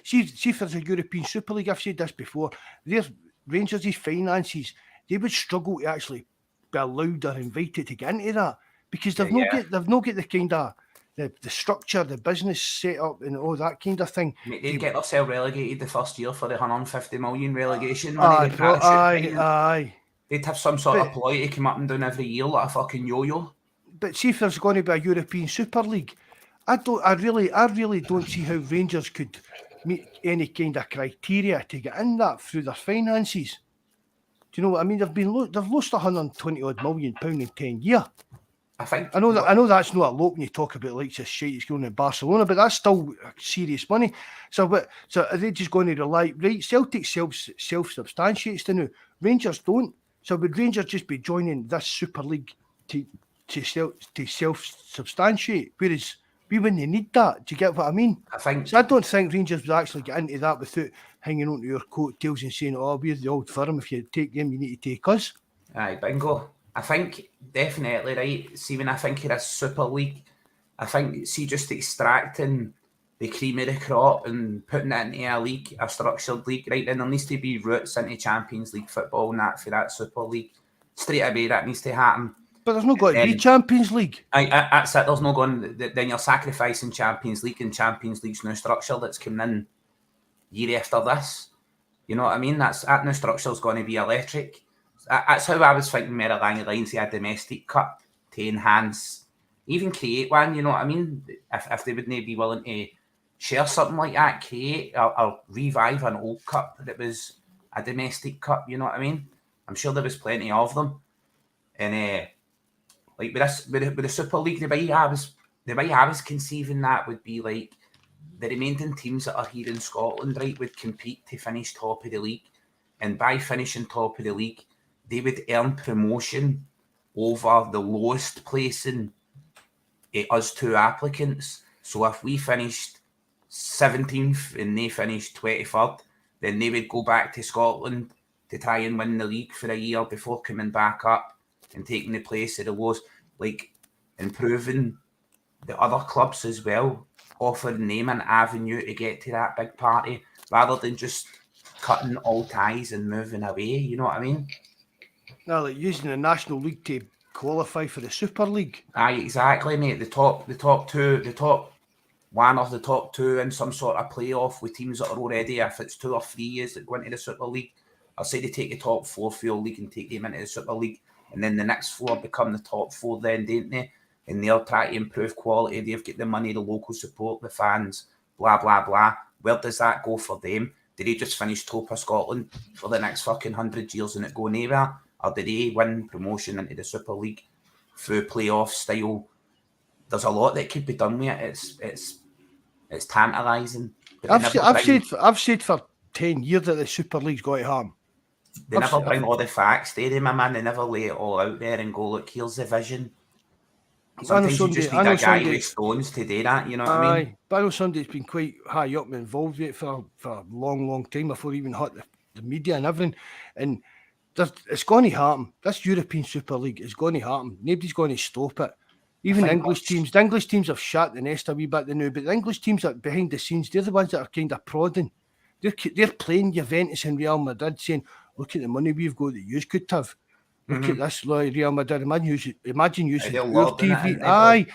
see if there's a European Super League. I've said this before. Their Rangers' finances, they would struggle to actually be allowed or invited to get into that because they've not get the kind of the structure, the business set up, and all that kind of thing. They'd get themselves relegated the first year for the 150 million relegation money. Aye. They'd have some sort of ploy to come up and down every year like a fucking yo-yo. But see if there's going to be a European Super League. I really don't see how Rangers could meet any kind of criteria to get in that through their finances. Do you know what I mean? They've lost £120 million in 10 years. I know that's not a lot when you talk about like this shit it's going to Barcelona, but that's still serious money. So are they just going to rely? Right, Celtic self-substantiates to now. Rangers don't. So would Rangers just be joining this Super League to self-substantiate? Whereas we wouldn't need that. Do you get what I mean? I don't think Rangers would actually get into that without hanging on to your coattails and saying, "Oh, we're the old firm. If you take them, you need to take us." Aye, bingo. I think definitely right. See, when I think of this Super League, I think just extracting the cream of the crop and putting it into a league, a structured league, right? Then there needs to be roots into Champions League football and that for that Super League. Straight away, that needs to happen. But there's not going to be Champions League. That's it. There's no going. Then you're sacrificing Champions League, and Champions League's new structure that's coming in year after this. You know what I mean? That new structure is going to be electric. That's how I was thinking more along the lines of a domestic cup to enhance, even create one. You know what I mean? If they wouldn't be willing to share something like that, create or revive an old cup that was a domestic cup. You know what I mean? I'm sure there was plenty of them, and like with the Super League, the way I was conceiving that would be like the remaining teams that are here in Scotland, right, would compete to finish top of the league, and by finishing top of the league, they would earn promotion over the lowest placing us two applicants. So if we finished 17th and they finished 23rd, then they would go back to Scotland to try and win the league for a year before coming back up and taking the place of the lowest, like improving the other clubs as well, offering them an avenue to get to that big party rather than just cutting all ties and moving away. You know what I mean? Now, like using the National League to qualify for the Super League. Aye, exactly, mate. The top one or the top two in some sort of playoff with teams that are already, if it's 2 or 3 years that go into the Super League, I'll say they take the top 4 for your league and take them into the Super League, and then the next 4 become the top 4 then, don't they? And they'll try to improve quality. They've got the money, the local support, the fans, blah, blah, blah. Where does that go for them? Did they just finish top of Scotland for the next fucking 100 years and it go nowhere? Or did they win promotion into the Super League through playoff style. There's a lot that could be done with it. It's tantalising. I've said for 10 years that the Super League's got to happen. They never bring all the facts, do they, my man? They never lay it all out there and go, look, here's the vision. Sometimes you just need a guy with stones to do that, you know what I mean? But I know Sunday's been quite high up and involved with it for a long, long time before he even hit the media and everything. And it's going to happen. This European Super League is going to happen. Nobody's going to stop it. Even the English teams have shut the nest a wee bit now, but the English teams that are behind the scenes, they're the ones that are kind of prodding. They're playing Juventus and Real Madrid saying, look at the money we've got that you could have. Look at this, Real Madrid. Imagine using your TV. Aye.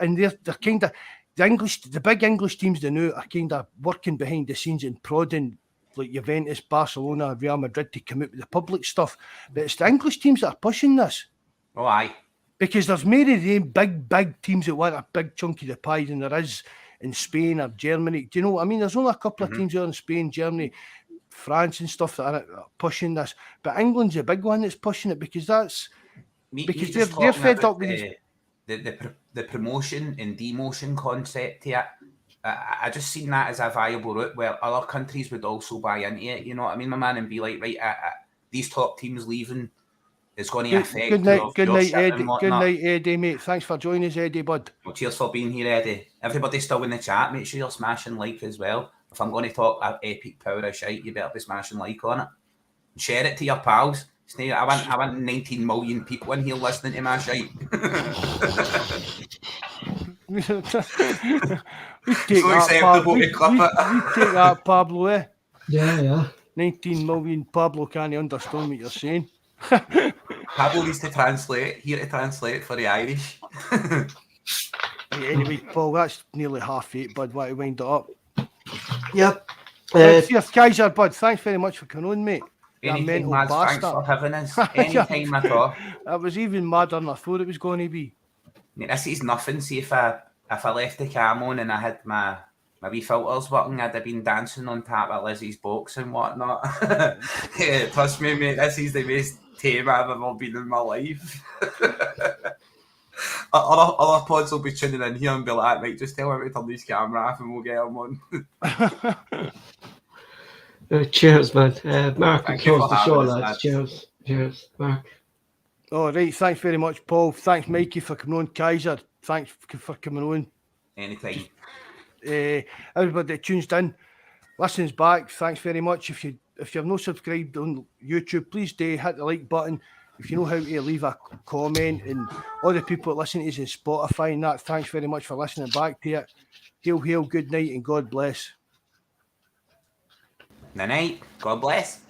And they're kind of, the big English teams they know are kind of working behind the scenes and prodding like Juventus, Barcelona, Real Madrid to come out with the public stuff. But it's the English teams that are pushing this. Oh, aye. Because there's many of them big teams that want a big chunk of the pie than there is in Spain or Germany. Do you know what I mean? There's only a couple of teams there in Spain, Germany, France and stuff that are pushing this. But England's a big one that's pushing it because they're fed up with the promotion and demotion concept here. I just seen that as a viable route where other countries would also buy into it. You know what I mean, my man, and be like, right, these top teams leaving is going to affect. Good night, Eddie. Good night, Eddie, mate. Thanks for joining us, Eddie, bud. Well, cheers for being here, Eddie. Everybody still in the chat. Make sure you're smashing like as well. If I'm going to talk epic power of shite, you better be smashing like on it. Share it to your pals. I want 19 million people in here listening to my shite. we take that, Pablo, eh? Yeah. 19 million. Pablo can't understand what you're saying. Pablo needs to translate for the Irish. Anyway, Paul, that's nearly 8:30, bud. Want to wind it up? Yep. Cheers, Kaiser, bud. Thanks very much for coming on, mate. Anything, lads, thanks for having us. Anytime at all. That was even madder than I thought it was going to be. This is nothing. See, if I left the cam on and I had my wee filters working, I'd have been dancing on top of Lizzie's box and whatnot. Yeah, trust me, mate, this is the most tame I've ever been in my life. Other pods will be tuning in here and be like, mate, just tell him to turn this camera off and we'll get him on. Cheers, man. Mark, we close the show, lads. Cheers, Mark. All right, thanks very much, Paul. Thanks, Mikey, for coming on. Kaiser, thanks for coming on. Anytime. Everybody that tunes in, listens back, thanks very much. If you're not subscribed on YouTube, please do hit the like button. If you know how to leave a comment, and all the people that listen to us on Spotify and that, thanks very much for listening back to it. Hail, good night, and God bless. Night, God bless.